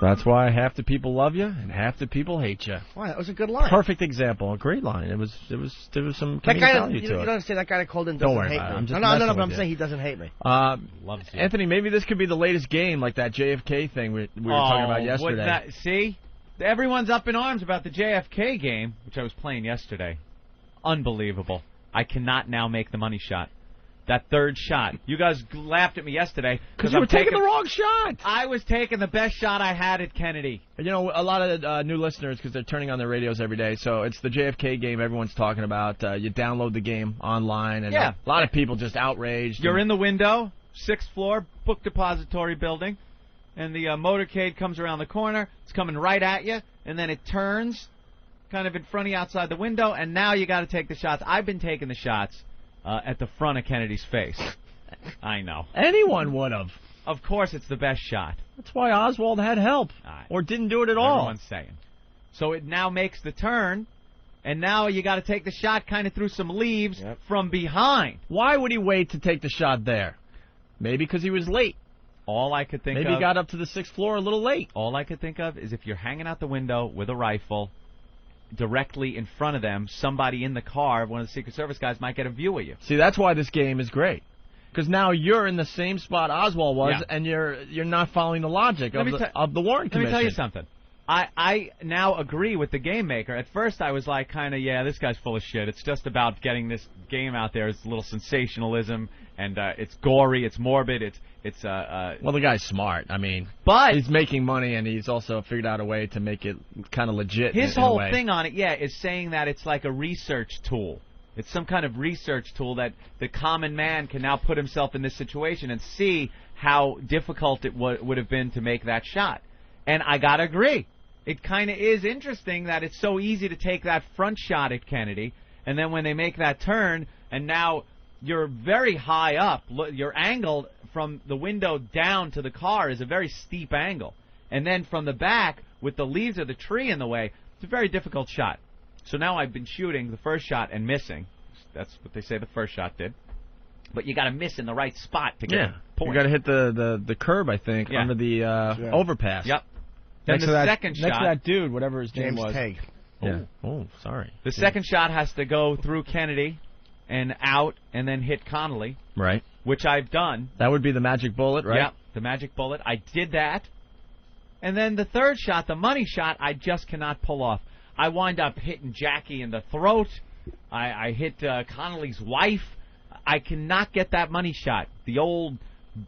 That's why half the people love you and half the people hate you. Wow, that was a good line. Perfect example. A great line. There was some that guy, value to it. You don't say that guy that called in don't doesn't worry hate about me. it. I'm just No, but I'm saying he doesn't hate me. Loves you. Anthony, maybe this could be the latest game, like that JFK thing we were talking about yesterday. See? Everyone's up in arms about the JFK game, which I was playing yesterday. Unbelievable. I cannot now make the money shot. That third shot. You guys laughed at me yesterday. Because you were taking the wrong shot. I was taking the best shot I had at Kennedy. You know, a lot of new listeners, because they're turning on their radios every day, so it's the JFK game everyone's talking about. You download the game online, and a lot of people just outraged. You're in the window, 6th floor, book depository building, and the motorcade comes around the corner. It's coming right at you, and then it turns kind of in front of you outside the window, and now you got to take the shots. I've been taking the shots at the front of Kennedy's face. I know. Anyone would have. Of course, it's the best shot. That's why Oswald had help, or didn't do it at all. Everyone's saying. So it now makes the turn, and now you got to take the shot kind of through some leaves from behind. Why would he wait to take the shot there? Maybe because he was late. All I could think of... Maybe he got up to the 6th floor a little late. All I could think of is if you're hanging out the window with a rifle... directly in front of them, somebody in the car, one of the Secret Service guys, might get a view of you. See, that's why this game is great. Because now you're in the same spot Oswald was, and you're not following the logic of the Warren Commission. Let me tell you something. I now agree with the game maker. At first I was like, kind of, this guy's full of shit. It's just about getting this game out there. It's a little sensationalism, and it's gory, it's morbid, it's well, the guy's smart. I mean, but he's making money, and he's also figured out a way to make it kind of legit. His whole thing on it, is saying that it's like a research tool. It's some kind of research tool that the common man can now put himself in this situation and see how difficult it would have been to make that shot. And I gotta agree. It kind of is interesting that it's so easy to take that front shot at Kennedy, and then when they make that turn, and now you're very high up, you're angled from the window down to the car is a very steep angle. And then from the back, with the leaves of the tree in the way, it's a very difficult shot. So now I've been shooting the first shot and missing. That's what they say the first shot did. But you got to miss in the right spot to get a point. You got to hit the curb, I think, under the overpass. Yep. Then next the second shot. Next to that dude, whatever his name was. James Tague. Yeah. Oh, sorry. The second shot has to go through Kennedy and out and then hit Connolly. Right. Which I've done. That would be the magic bullet, right? Yeah, the magic bullet. I did that. And then the third shot, the money shot, I just cannot pull off. I wind up hitting Jackie in the throat. I hit Connolly's wife. I cannot get that money shot, the old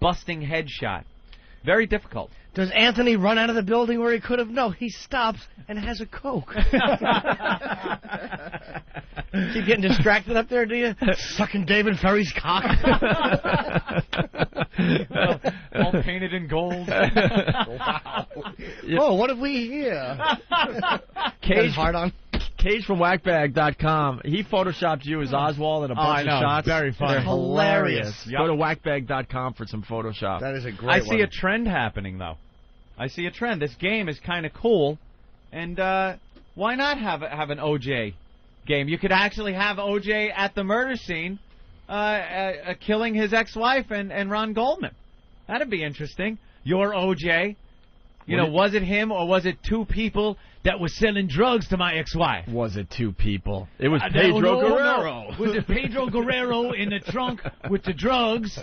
busting head shot. Very difficult. Does Anthony run out of the building where he could have? No, he stops and has a Coke. Keep getting distracted up there, do you? Sucking David Ferry's cock. all painted in gold. Wow. Oh, what have we here? Cage from Whackbag.com. He photoshopped you as Oswald in a bunch of shots. Very funny. They're hilarious. Yep. Go to Whackbag.com for some Photoshop. That is a great one. I see a trend happening, though. I see a trend. This game is kind of cool, and why not have an OJ game? You could actually have OJ at the murder scene killing his ex-wife and Ron Goldman. That'd be interesting. You're OJ. You know, was it him or was it two people that were selling drugs to my ex-wife? Was it two people? It was I Pedro don't know, Guerrero. no. Was it Pedro Guerrero in the trunk with the drugs?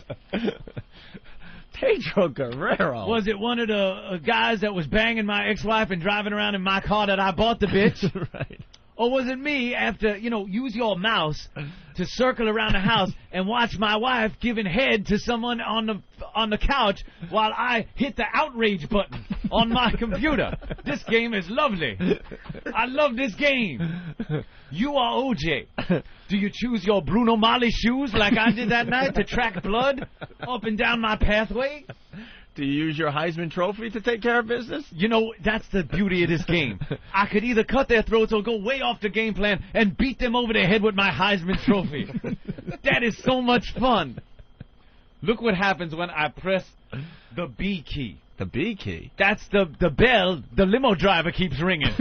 Pedro Guerrero. Was it one of the guys that was banging my ex-wife and driving around in my car that I bought the bitch? Right. Or was it me after, use your mouse to circle around the house and watch my wife giving head to someone on the couch while I hit the outrage button on my computer? This game is lovely. I love this game. You are OJ. Do you choose your Bruno Mali shoes like I did that night to track blood up and down my pathway? Do you use your Heisman Trophy to take care of business? That's the beauty of this game. I could either cut their throats or go way off the game plan and beat them over the head with my Heisman Trophy. That is so much fun. Look what happens when I press the B key. The B key? That's the bell the limo driver keeps ringing.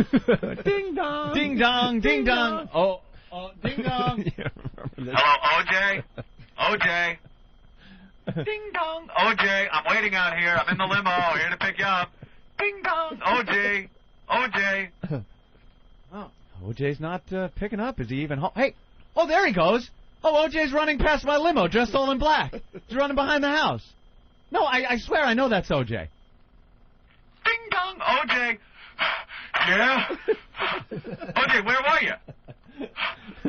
Ding dong. Ding dong, ding dong. Oh, ding dong. Hello, OJ? OJ? Ding dong. OJ, I'm waiting out here. I'm in the limo, here to pick you up. Ding dong. OJ. OJ. Oh, OJ's not picking up. Is he even home? Hey. Oh, there he goes. Oh, OJ's running past my limo, dressed all in black. He's running behind the house. No, I swear I know that's OJ. Ding dong. OJ. Yeah? OJ, where were you?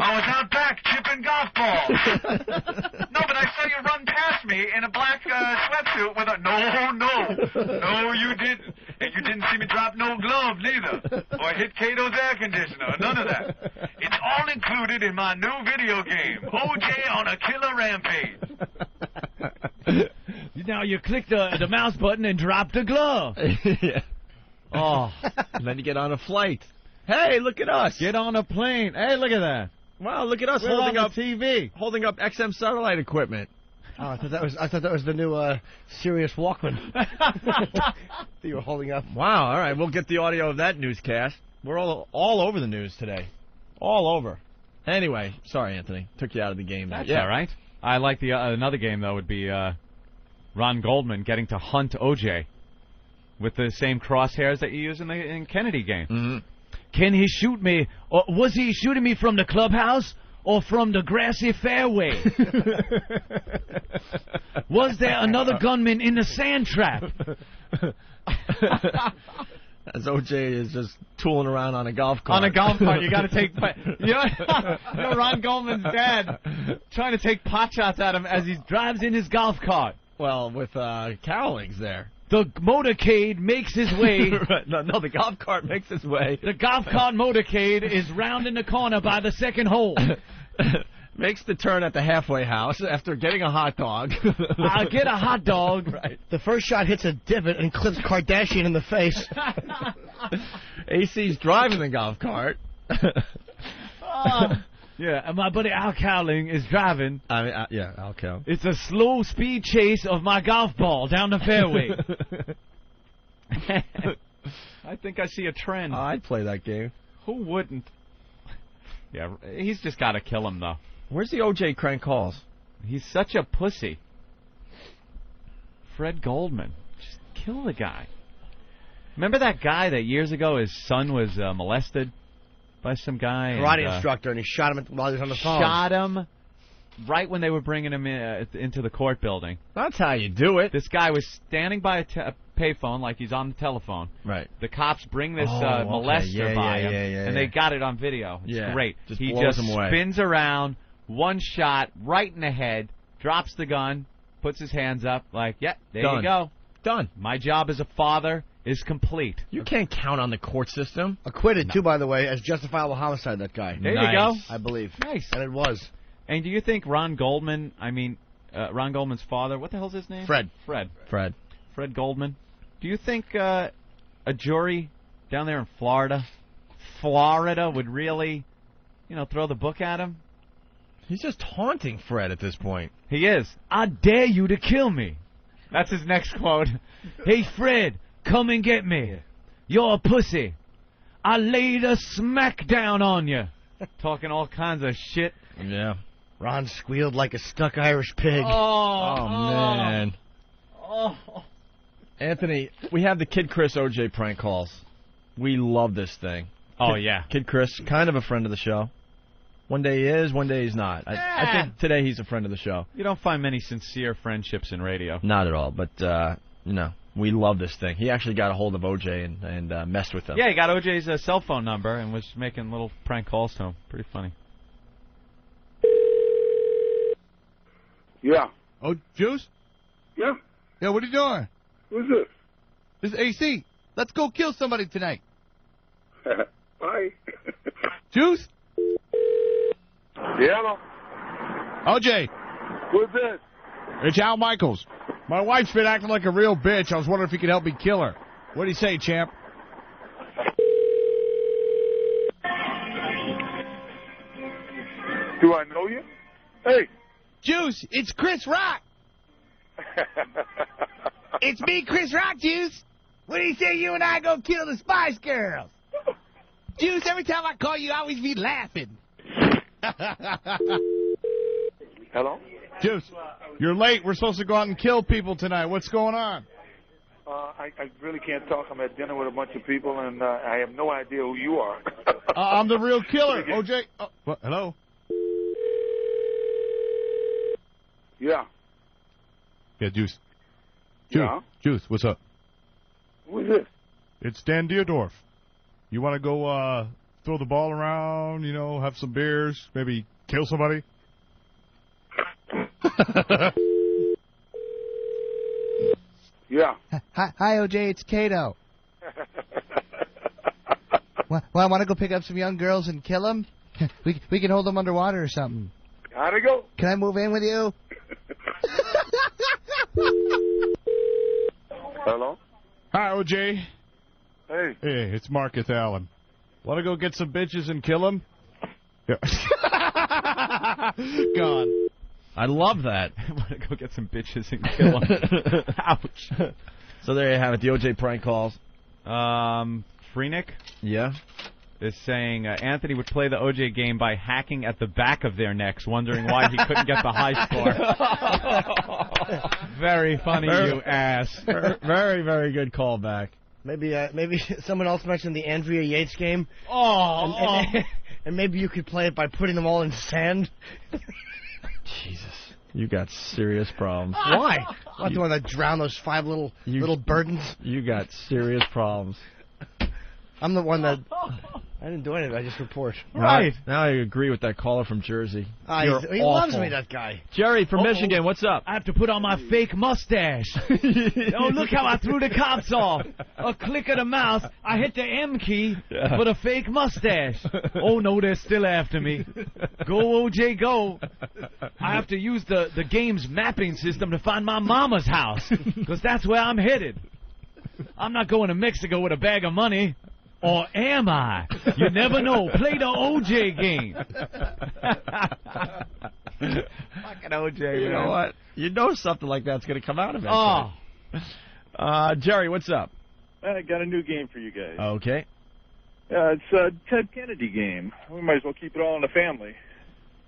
I was out back chipping golf balls. No, but I saw you run past me in a black sweatsuit with a... No, you didn't. And you didn't see me drop no glove, neither. Or hit Cato's air conditioner. None of that. It's all included in my new video game, OJ on a Killer Rampage. Now you click the mouse button and drop the glove. Yeah. Oh. And then you get on a flight. Hey, look at us. Get on a plane. Hey, look at that. Wow, look at us We're holding on up TV. Holding up XM satellite equipment. Oh, I thought that was the new Sirius Walkman. that you were holding up. Wow, all right, we'll get the audio of that newscast. We're all over the news today. All over. Anyway, sorry, Anthony. Took you out of the game. That's all right. I like the another game, though, would be Ron Goldman getting to hunt OJ with the same crosshairs that you use in Kennedy game. Mm-hmm. Can he shoot me? Or was he shooting me from the clubhouse or from the grassy fairway? Was there another gunman in the sand trap? As OJ is just tooling around on a golf cart. On a golf cart, you got to take... You know, Ron Goldman's dad trying to take pot shots at him as he drives in his golf cart. Well, with cowlings there. The motorcade makes his way. No, the golf cart makes its way. The golf cart motorcade is rounding the corner by the second hole. Makes the turn at the halfway house after getting a hot dog. I'll get a hot dog. Right. The first shot hits a divot and clips Kardashian in the face. AC's driving the golf cart. Yeah, and my buddy Al Cowling is driving. Yeah, Al Cow. It's a slow speed chase of my golf ball down the fairway. I think I see a trend. I'd play that game. Who wouldn't? Yeah, he's just got to kill him, though. Where's the OJ crank calls? He's such a pussy. Fred Goldman. Just kill the guy. Remember that guy that years ago his son was molested by some guy? Karate instructor, and he shot him while he was on the phone. Shot him right when they were bringing him into the court building. That's how you do it. This guy was standing by a payphone like he's on the telephone. Right. The cops bring this molester by him, and they got it on video. It's great. He just spins around, one shot, right in the head, drops the gun, puts his hands up, like, there you go. Done. My job as a father is complete. You can't count on the court system. Acquitted, too, by the way, as justifiable homicide, that guy. There you go. I believe. Nice. And it was. And do you think Ron Goldman, Ron Goldman's father, what the hell's his name? Fred. Fred Goldman. Do you think a jury down there in Florida would really, throw the book at him? He's just taunting Fred at this point. He is. I dare you to kill me. That's his next quote. Hey, Fred, come and get me. You're a pussy. I laid a smack down on you. Talking all kinds of shit. Yeah. Ron squealed like a stuck Irish pig. Oh man. Oh. Anthony, we have the Kid Chris OJ prank calls. We love this thing. Oh, yeah. Kid Chris, kind of a friend of the show. One day he is, one day he's not. I think today he's a friend of the show. You don't find many sincere friendships in radio. Not at all, but, we love this thing. He actually got a hold of OJ and messed with him. Yeah, he got OJ's cell phone number and was making little prank calls to him. Pretty funny. Yeah. Oh, Juice? Yeah. Yeah, what are you doing? Who's this? This is AC. Let's go kill somebody tonight. Bye. Juice? Yeah, hello. OJ. Who's this? It's Al Michaels. My wife's been acting like a real bitch. I was wondering if you could help me kill her. What do you say, champ? Do I know you? Hey. Juice, it's Chris Rock. It's me, Chris Rock, Juice. What do you say you and I go kill the Spice Girls? Juice, every time I call you, I always be laughing. Hello? Juice, you're late. We're supposed to go out and kill people tonight. What's going on? I really can't talk. I'm at dinner with a bunch of people, and I have no idea who you are. I'm the real killer. OJ. What? Hello? Yeah. Yeah, Juice. Yeah? Juice, what's up? Who's this? It's Dan Dierdorf. You want to go throw the ball around, have some beers, maybe kill somebody? Yeah. Hi, OJ, it's Kato. Well, I want to go pick up some young girls and kill them. We can hold them underwater or something. How'd it go? Can I move in with you? Hello? Hi, OJ. Hey. Hey, it's Marcus Allen. Want to go get some bitches and kill them? Yeah. Gone. I love that. Want to go get some bitches and kill them. Ouch. So there you have it, the OJ prank calls. Freenik? Yeah? Is saying Anthony would play the OJ game by hacking at the back of their necks, wondering why he couldn't get the high score. Very funny, you ass. Very, very good callback. Maybe someone else mentioned the Andrea Yates game. Oh, and maybe you could play it by putting them all in sand. Jesus. You got serious problems. Why? I'm not the one that drowned those 5 little burdens. You got serious problems. I'm the one that... I didn't do anything. I just report. Right. Now I agree with that caller from Jersey. He loves me, that guy. Jerry from Michigan, what's up? I have to put on my fake mustache. Oh, look how I threw the cops off. A click of the mouse, I hit the M key for the fake mustache. Oh, no, they're still after me. Go, OJ, go. I have to use the game's mapping system to find my mama's house, because that's where I'm headed. I'm not going to Mexico with a bag of money. Or am I? You never know. Play the OJ game. Fucking OJ, You know what? You know something like that's going to come out eventually. Oh. Jerry, what's up? I got a new game for you guys. Okay. It's a Ted Kennedy game. We might as well keep it all in the family.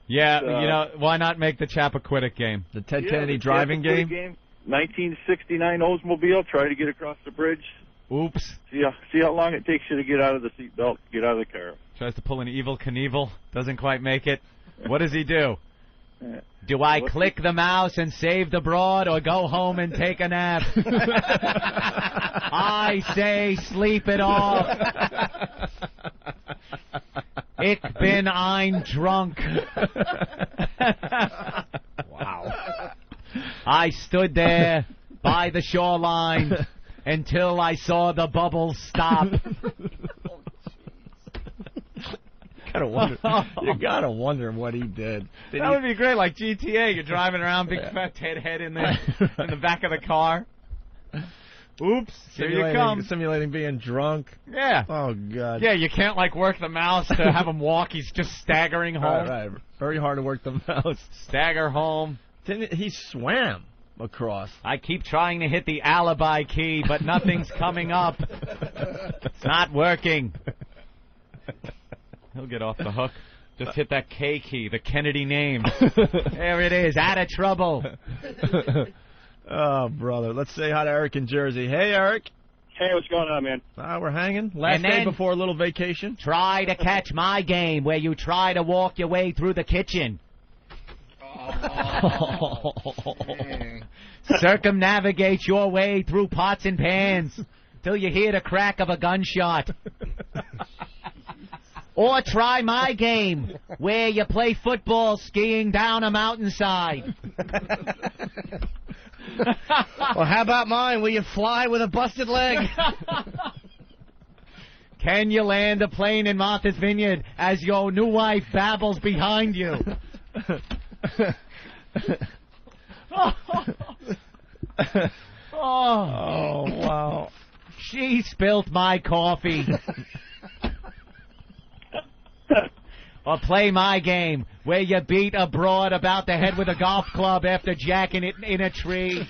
Yeah, why not make the Chappaquiddick game? The Ted Kennedy driving game? 1969 Oldsmobile. Try to get across the bridge. Oops. See how long it takes you to get out of the seatbelt, get out of the car. Tries to pull an Evel Knievel. Doesn't quite make it. What does he do? Do I click the mouse and save the broad or go home and take a nap? I say sleep it off. Ich bin ein drunk. Wow. I stood there by the shoreline until I saw the bubbles stop. You gotta wonder what he did. That would be great, like GTA. You're driving around, big fat Ted head in the back of the car. Oops, here you come. Simulating being drunk. Yeah. Oh, God. Yeah, you can't, work the mouse to have him walk. He's just staggering home. Right. Very hard to work the mouse. Stagger home. He swam across. I keep trying to hit the alibi key, but nothing's coming up. It's not working. He'll get off the hook. Just hit that K key, the Kennedy name. There it is, out of trouble. Oh, brother. Let's say hi to Eric in Jersey. Hey, Eric. Hey, what's going on, man? We're hanging. Last day before a little vacation. Try to catch my game where you try to walk your way through the kitchen. Circumnavigate your way through pots and pans till you hear the crack of a gunshot. Or try my game where you play football skiing down a mountainside. Well, how about mine where you fly with a busted leg? Can you land a plane in Martha's Vineyard as your new wife babbles behind you? Oh, wow. She spilt my coffee. Or play my game, where you beat a broad about the head with a golf club after jacking it in a tree.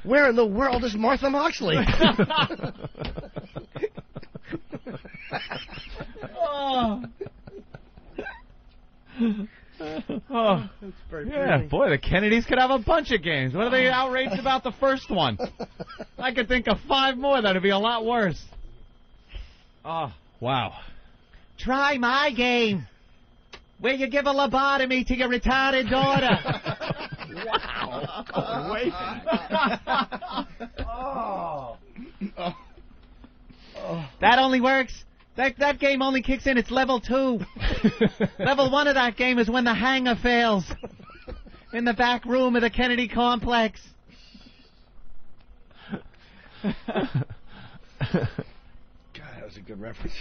Where in the world is Martha Moxley? Oh, that's very yeah, pretty. boy, the Kennedys could have a bunch of games. What are they outraged about the first one? I could think of 5 more that'd be a lot worse. Oh, wow. Try my game, where you give a lobotomy to your retarded daughter. Wow. Oh, wait. That only works. That game only kicks in. It's level 2. Level 1 of that game is when the hanger fails in the back room of the Kennedy complex. God, that was a good reference.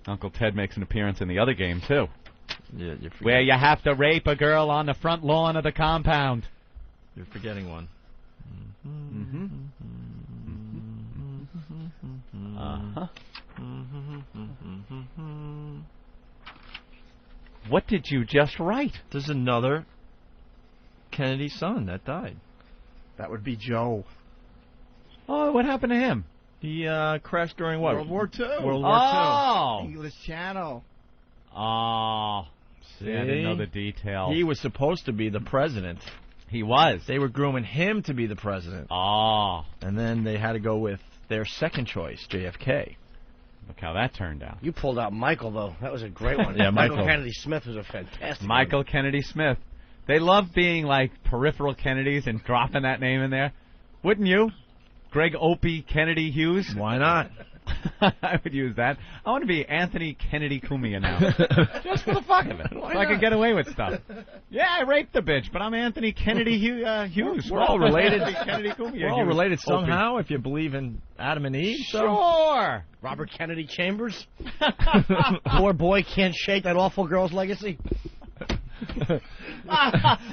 Uncle Ted makes an appearance in the other game, too. Yeah, Where you have to rape a girl on the front lawn of the compound. You're forgetting one. Mm-hmm. Uh-huh. What did you just write? There's another Kennedy son that died. That would be Joe. Oh, what happened to him? He crashed during what? World War II. World War Oh. English Channel. Oh. See, I didn't know the details. He was supposed to be the president. He was. They were grooming him to be the president. Oh. And then they had to go with their second choice, JFK. Look how that turned out. You pulled out Michael, though. That was a great one. Yeah, Michael Michael. Kennedy Smith was a fantastic Michael one. Kennedy Smith. They love being like peripheral Kennedys and dropping that name in there. Wouldn't you? Greg Opie Kennedy Hughes? Why not? I would use that. I want to be Anthony Kennedy Cumia now. Just for the fuck of it. So I can get away with stuff. Yeah, I raped the bitch, but I'm Anthony Kennedy Hughes. We're all related. Kennedy Cumia. We're all related somehow if you believe in Adam and Eve. So. Sure. Robert Kennedy Chambers. Poor boy can't shake that awful girl's legacy.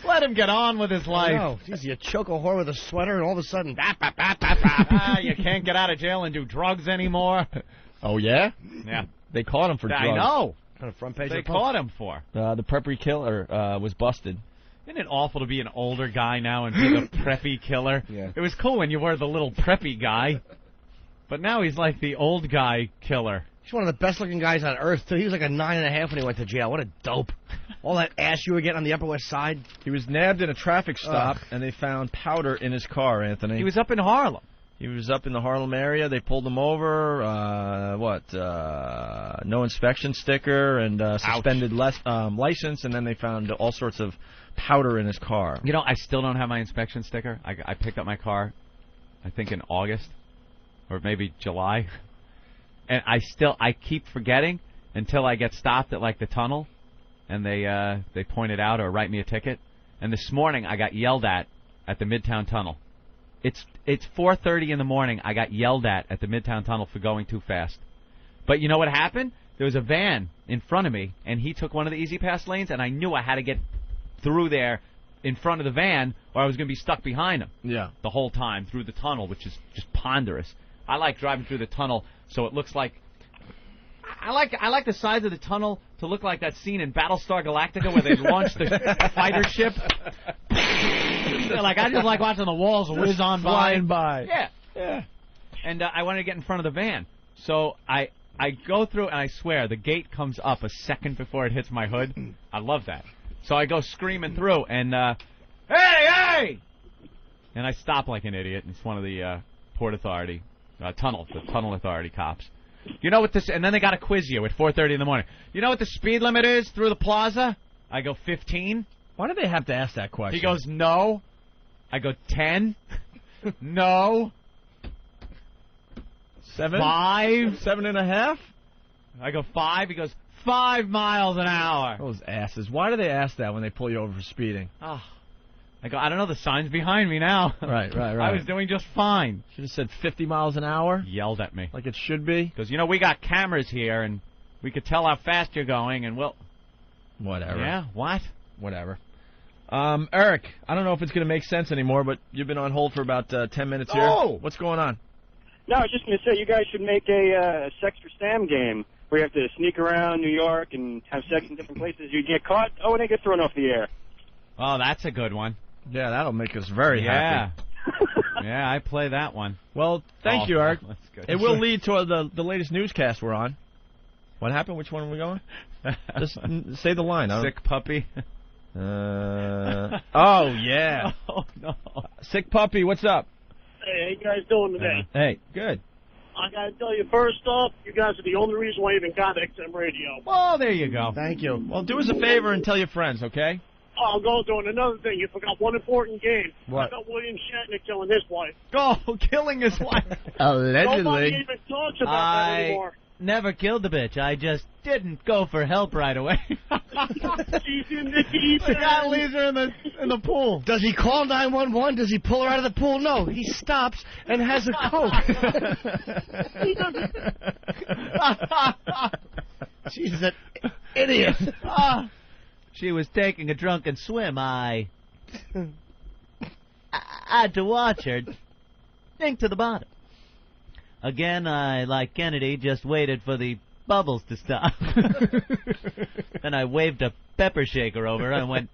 Let him get on with his life. No, geez, you choke a whore with a sweater, and all of a sudden, You can't get out of jail and do drugs anymore. Oh, yeah? Yeah. They caught him for drugs. I know. On the front page They of the Post. caught him for. The preppy killer was busted. Isn't it awful to be an older guy now and be the preppy killer? Yeah. It was cool when you were the little preppy guy, but now he's like the old guy killer. He's one of the best-looking guys on earth, too. He was like a 9.5 when he went to jail. What a dope. All that ass you were getting on the Upper West Side. He was nabbed in a traffic stop, and they found powder in his car, Anthony. He was up in Harlem. He was up in the Harlem area. They pulled him over. No inspection sticker and suspended license, and then they found all sorts of powder in his car. You know, I still don't have my inspection sticker. I picked up my car, I think in August, or maybe July. And I keep forgetting until I get stopped at like the tunnel, and they point it out or write me a ticket. And this morning I got yelled at the Midtown Tunnel. It's 4:30 in the morning. I got yelled at the Midtown Tunnel for going too fast. But you know what happened? There was a van in front of me, and he took one of the Easy Pass lanes, and I knew I had to get through there in front of the van, or I was going to be stuck behind him. Yeah. The whole time through the tunnel, which is just ponderous. I like driving through the tunnel so it looks like. I like the sides of the tunnel to look like that scene in Battlestar Galactica where they launched the fighter ship. Like I just like watching the walls whiz on by. Flying by. Yeah. And I wanted to get in front of the van, so I I go through, and I swear, the gate comes up a second before it hits my hood. I love that. So I go screaming through, and, hey! And I stop like an idiot. It's one of the Port Authority, the Tunnel Authority cops. You know what this, and then they got to quiz you at 4:30 in the morning. You know what the speed limit is through the plaza? I go 15. Why do they have to ask that question? He goes, no. I go 10. No. 7? 5. 7.5? I go 5. He goes, 5 miles an hour. Those asses. Why do they ask that when they pull you over for speeding? Oh. I go, I don't know, the sign's behind me now. Right. I was doing just fine. Should have said 50 miles an hour. Yelled at me. Like it should be. Because, you know, we got cameras here, and we could tell how fast you're going, and we'll... Whatever. Yeah, what? Whatever. Eric, I don't know if it's going to make sense anymore, but you've been on hold for about 10 minutes here. Oh! What's going on? No, I was just going to say, you guys should make a Sex for Sam game where you have to sneak around New York and have sex in different places. You get caught, and they get thrown off the air. Oh, that's a good one. Yeah, that'll make us very happy. Yeah, I play that one. Well, thank you, Eric. That's good. It will lead to the latest newscast we're on. What happened? Which one are we going? Just say the line. Sick puppy. Oh, yeah. Oh, no. Sick puppy, what's up? Hey, how you guys doing today? Hey, good. I got to tell you, first off, you guys are the only reason why I even got XM Radio. Oh, there you go. Thank you. Well, do us a favor and tell your friends, okay? Oh, I'll go doing another thing. You forgot one important game. What? I got William Shatner killing his wife. Oh, killing his wife. Allegedly. Nobody even talks about that anymore. Never killed the bitch. I just didn't go for help right away. She's in the deep The guy leaves her in the pool. Does he call 911? Does he pull her out of the pool? No, he stops and has a Coke. She's an idiot. She was taking a drunken swim. I had to watch her sink to the bottom. Again, I, like Kennedy, just waited for the bubbles to stop. Then I waved a pepper shaker over her and went...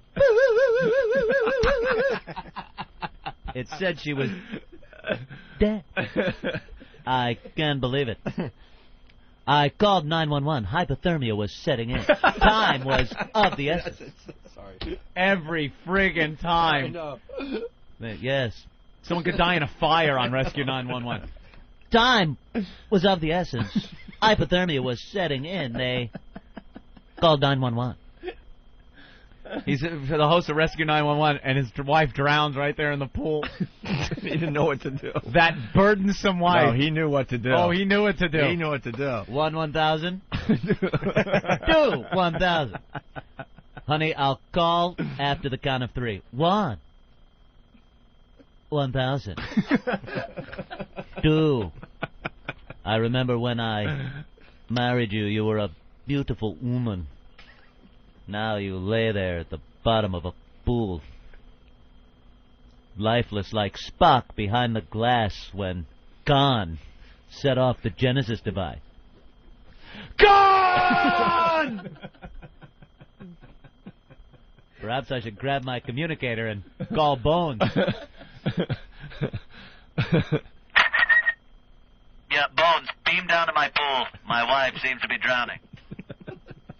It said she was dead. I can't believe it. I called 911. Hypothermia was setting in. Time was of the essence. Sorry. Every friggin' time. I know. Yes. Someone could die in a fire on Rescue 911. Time was of the essence. Hypothermia was setting in. They called 911. He's the host of Rescue 911, and his wife drowns right there in the pool. He didn't know what to do. That burdensome wife. No, he knew what to do. Oh, he knew what to do. He knew what to do. 1,000. 1,000. Honey, I'll call after the count of 3. 1. 1,000. 2. I remember when I married you, you were a beautiful woman. Now you lay there at the bottom of a pool, lifeless like Spock behind the glass when Khan set off the Genesis device. Gone! Perhaps I should grab my communicator and call Bones. Yeah, Bones, beam down to my pool. My wife seems to be drowning.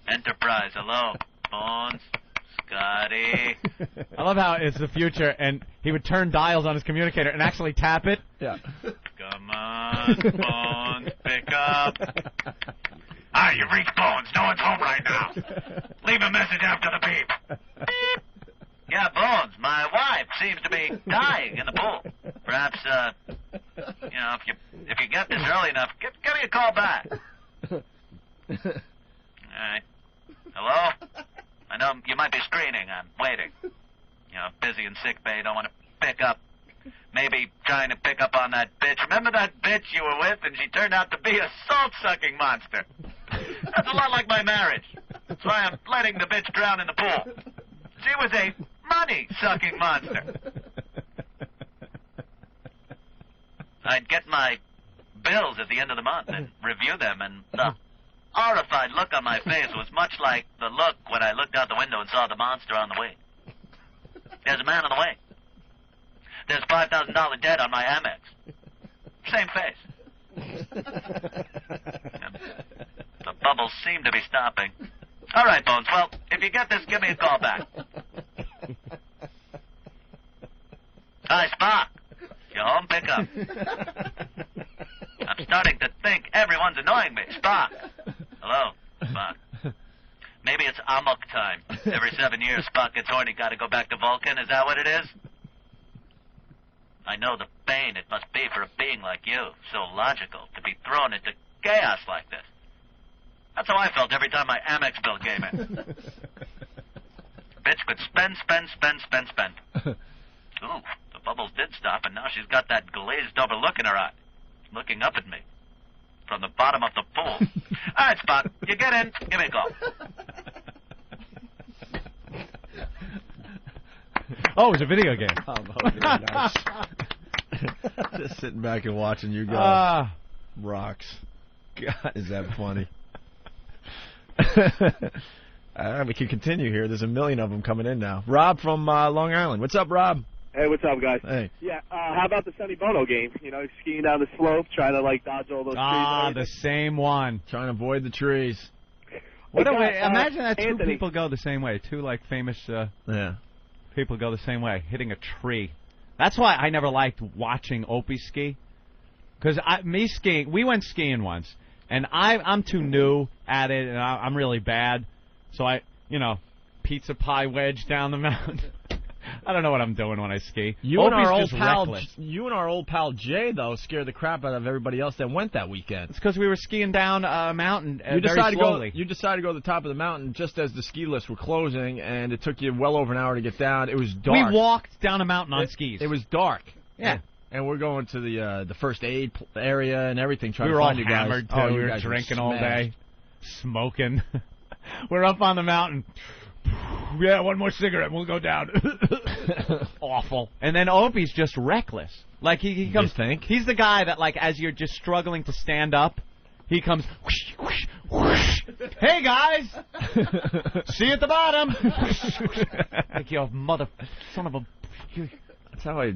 Enterprise, hello. Bones, Scotty. I love how it's the future, and he would turn dials on his communicator and actually tap it. Yeah. Come on, Bones, pick up. Ah, you reached Bones. No one's home right now. Leave a message after the beep. Yeah, Bones, my wife seems to be dying in the pool. Perhaps, if you get this early enough, give me a call back. All right. Hello? I know you might be screening. I'm waiting. Busy in sick bay. Don't want to pick up. Maybe trying to pick up on that bitch. Remember that bitch you were with and she turned out to be a salt-sucking monster? That's a lot like my marriage. That's why I'm letting the bitch drown in the pool. She was a money-sucking monster. I'd get my bills at the end of the month and review them, and the horrified look on my face was much like the look when I looked out the window and saw the monster on the way. There's a man on the way. There's $5,000 debt on my Amex. Same face. bubbles seem to be stopping. All right, Bones. Well, if you get this, give me a call back. Hi, Spock. You home? Pick up. I'm starting to think everyone's annoying me. Spock. Hello, Spock. Maybe it's amok time. Every 7 years, Spock gets horny, gotta go back to Vulcan. Is that what it is? I know the pain it must be for a being like you, so logical, to be thrown into chaos like this. That's how I felt every time my Amex bill came in. Bitch could spend. Ooh, the bubbles did stop, and now she's got that glazed-over look in her eye, looking up at me from the bottom of the pool. All right, Spock, you get in. Give me a call. Oh, it was a video game. Oh, very nice. Just sitting back and watching you go. Rocks. God, is that funny? We can continue here. There's a million of them coming in now. Rob from Long Island. What's up, Rob? Hey, what's up, guys? Hey. Yeah, how about the Sonny Bono game? You know, skiing down the slope, trying to, like, dodge all those trees. And the same one. Trying to avoid the trees. What a way. Imagine that two people go the same way. Two, like, famous people go the same way, hitting a tree. That's why I never liked watching Opie ski. Because me skiing, we went skiing once, and I'm too new at it, and I'm really bad. So pizza pie wedge down the mountain. I don't know what I'm doing when I ski. You Opie's and our old pal Jay, though, scared the crap out of everybody else that went that weekend. It's because we were skiing down a mountain you very slowly. You decided to go to the top of the mountain just as the ski lifts were closing, and it took you well over an hour to get down. It was dark. We walked down a mountain on skis. It was dark. Yeah. And we're going to the first aid area and everything, trying to find you guys. Hammered, too. Oh, we were drinking all day, smoking. We're up on the mountain. Yeah, one more cigarette, we'll go down. Awful. And then Opie's just reckless. Like he comes. You think? He's the guy that, like, as you're just struggling to stand up, he comes. Whoosh, whoosh, whoosh. Hey guys, see you at the bottom. Like, you mother son of a. That's how I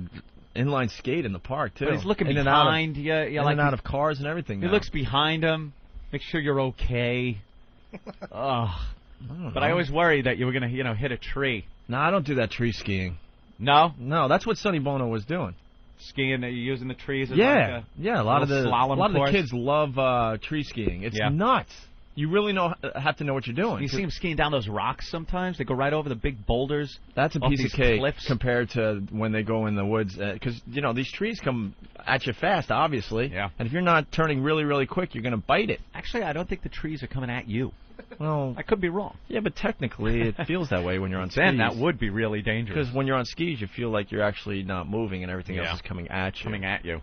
inline skate in the park too. But he's looking in behind you. In and out of cars and everything. He looks behind him. Make sure you're okay. Ugh. But I always worry that you were going to, hit a tree. No, I don't do that tree skiing. No? No, that's what Sonny Bono was doing. Skiing, using the trees as a lot of slalom the kids love tree skiing. It's nuts. You really have to know what you're doing. You see them skiing down those rocks sometimes. They go right over the big boulders. That's a piece of cake cliffs. Compared to when they go in the woods. Because, these trees come at you fast, obviously. Yeah. And if you're not turning really, really quick, you're going to bite it. Actually, I don't think the trees are coming at you. Well, I could be wrong. Yeah, but technically it feels that way when you're on skis. Then that would be really dangerous. Because when you're on skis, you feel like you're actually not moving and everything else is coming at you.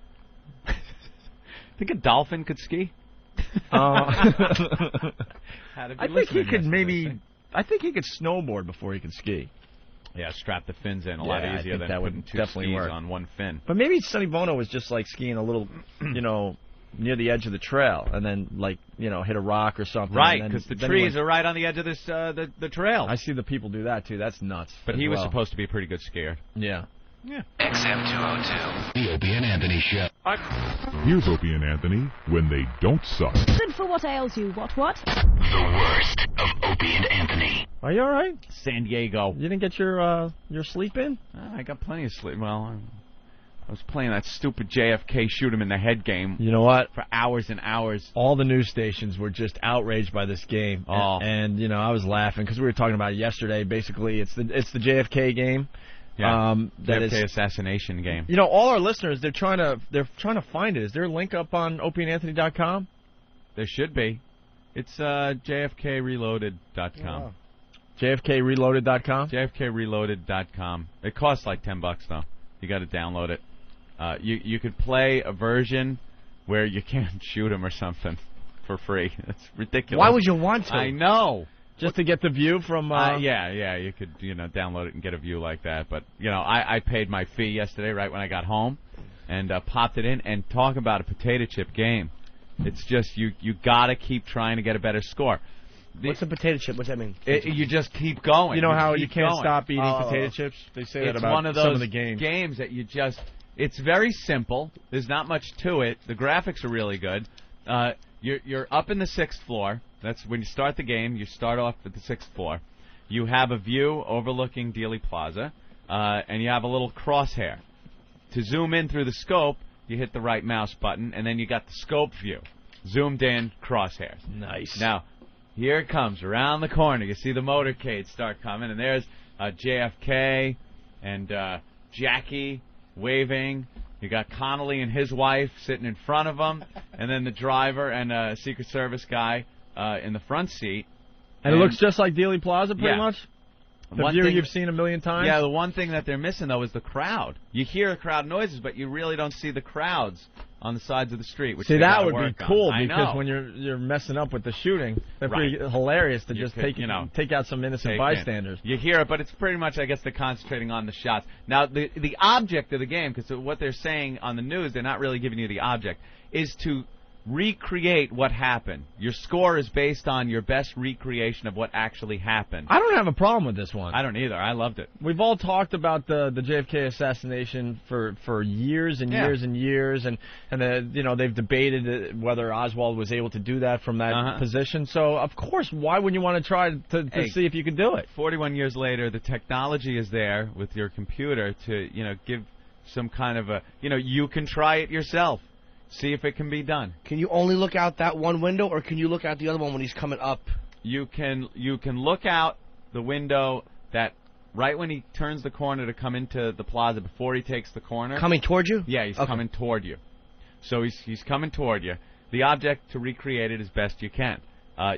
Think a dolphin could ski? I think he could I think he could snowboard before he could ski. Yeah, strap the fins in a lot easier than putting two skis on one fin. But maybe Sonny Bono was just like skiing a little, near the edge of the trail, and then hit a rock or something. Right, because the trees are right on the edge of this the trail. I see the people do that too. That's nuts. But he was supposed to be a pretty good skier. Yeah. Yeah. XM202, the Opie and Anthony Show. Here's Opie and Anthony when they don't suck. Good for what ails you. What? The worst of Opie and Anthony. Are you all right? San Diego. You didn't get your sleep in? I got plenty of sleep. Well, I was playing that stupid JFK shoot him in the head game. You know what? For hours and hours. All the news stations were just outraged by this game. Oh. And I was laughing because we were talking about it yesterday. Basically, it's the JFK game. Yeah. JFK assassination game. All our listeners, they're trying to find it. Is there a link up on opieandanthony.com? There should be. It's JFKreloaded.com. Oh. JFKreloaded.com? JFKreloaded.com. It costs like $10 though. You got to download it. You could play a version where you can't shoot him or something for free. It's ridiculous. Why would you want to? I know. Just to get the view from... Yeah, you could, download it and get a view like that. But, I paid my fee yesterday right when I got home and popped it in. And talk about a potato chip game. It's just, you got to keep trying to get a better score. What's a potato chip? What's that mean? You just keep going. You know how you can't going. Stop eating potato chips? They say that about one of those some of the games. Games that you just... It's very simple. There's not much to it. The graphics are really good. You're up in the 6th floor. That's when you start the game. You start off at the 6th floor. You have a view overlooking Dealey Plaza, and you have a little crosshair. To zoom in through the scope, you hit the right mouse button, and then you got the scope view. Zoomed in, crosshairs. Nice. Now, here it comes, around the corner. You see the motorcade start coming, and there's JFK and Jackie waving. You got Connolly and his wife sitting in front of him, and then the driver and a Secret Service guy in the front seat. And it looks just like Dealey Plaza, pretty much? The One view thing- you've seen a million times? Yeah, the one thing that they're missing, though, is the crowd. You hear crowd noises, but you really don't see the crowds on the sides of the street. Which See, they that gotta would be work on. cool, I because know. when you're messing up with the shooting, that'd Right. be hilarious to You just could, take out some innocent take bystanders. in. You hear it, but it's pretty much, I guess, they're concentrating on the shots. Now, the object of the game, because what they're saying on the news, they're not really giving you the object, is to recreate what happened. Your score is based on your best recreation of what actually happened. I don't have a problem with this one. I don't either. I loved it. We've all talked about the JFK assassination for years and Yeah. years and years, and they've debated whether Oswald was able to do that from that position. So of course, why wouldn't you want to try to Hey, see if you could do it? 41 years later, the technology is there with your computer to give some kind of a you can try it yourself. See if it can be done. Can you only look out that one window, or can you look out the other one when he's coming up? You can look out the window that right when he turns the corner to come into the plaza before he takes the corner. Coming toward you? Yeah, he's coming toward you. So he's coming toward you. The object to recreate it as best you can.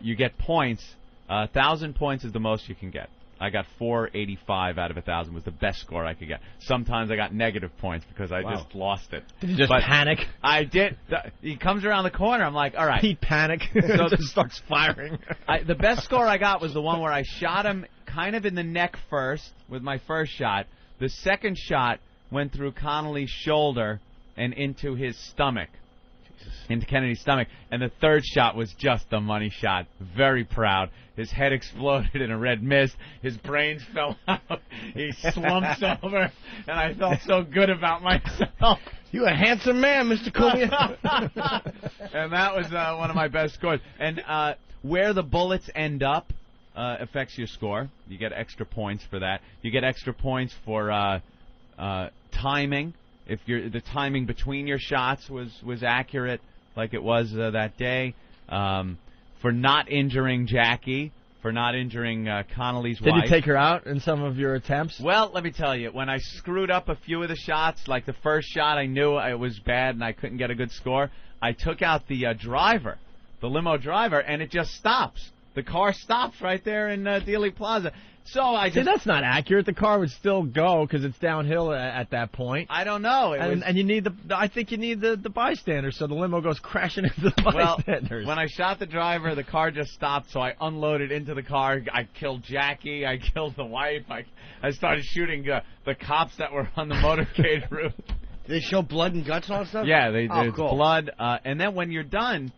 You get points. 1,000 points is the most you can get. I got 485 out of 1,000 was the best score I could get. Sometimes I got negative points because I just lost it. Did you just panic? I did. He comes around the corner. I'm like, all right. He panic. So just starts firing. The best score I got was the one where I shot him kind of in the neck first with my first shot. The second shot went through Connolly's shoulder and into his stomach. Into Kennedy's stomach, and the third shot was just the money shot. Very proud. His head exploded in a red mist. His brains fell out. He slumps over, and I felt so good about myself. You a handsome man, Mr. Comey. And that was one of my best scores. And where the bullets end up affects your score. You get extra points for that. You get extra points for timing. If the timing between your shots was accurate, like it was that day, for not injuring Jackie, for not injuring Connolly's wife. Did you take her out in some of your attempts? Well, let me tell you, when I screwed up a few of the shots, like the first shot, I knew it was bad and I couldn't get a good score. I took out the driver, the limo driver, and it just stops. The car stops right there in Dealey Plaza. So I just... See, that's not accurate. The car would still go because it's downhill at that point. I don't know. And you need I think you need the bystanders, so the limo goes crashing into the bystanders. When I shot the driver, the car just stopped, so I unloaded into the car. I killed Jackie. I killed the wife. I started shooting the cops that were on the motorcade route. Did they show blood and guts and all that stuff? Yeah, there's cool. blood. And then when you're done,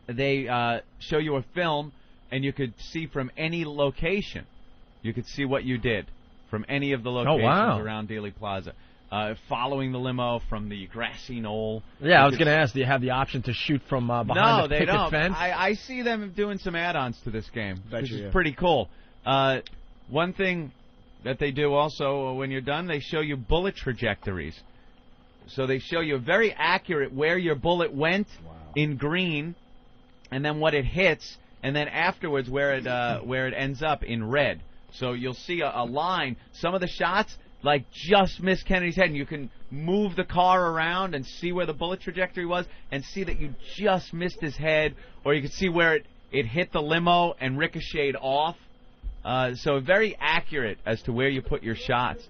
they show you a film, and you could see from any location. You could see what you did from any of the locations around Dealey Plaza. Following the limo from the grassy knoll. Yeah, I was going to ask, do you have the option to shoot from behind the picket don't. fence? I see them doing some add-ons to this game. This yeah. is pretty cool. One thing that they do also when you're done, they show you bullet trajectories. So they show you very accurate where your bullet went in green, and then what it hits, and then afterwards where it ends up in red. So you'll see a line. Some of the shots, like, just miss Kennedy's head, and you can move the car around and see where the bullet trajectory was and see that you just missed his head, or you can see where it hit the limo and ricocheted off. So very accurate as to where you put your shots.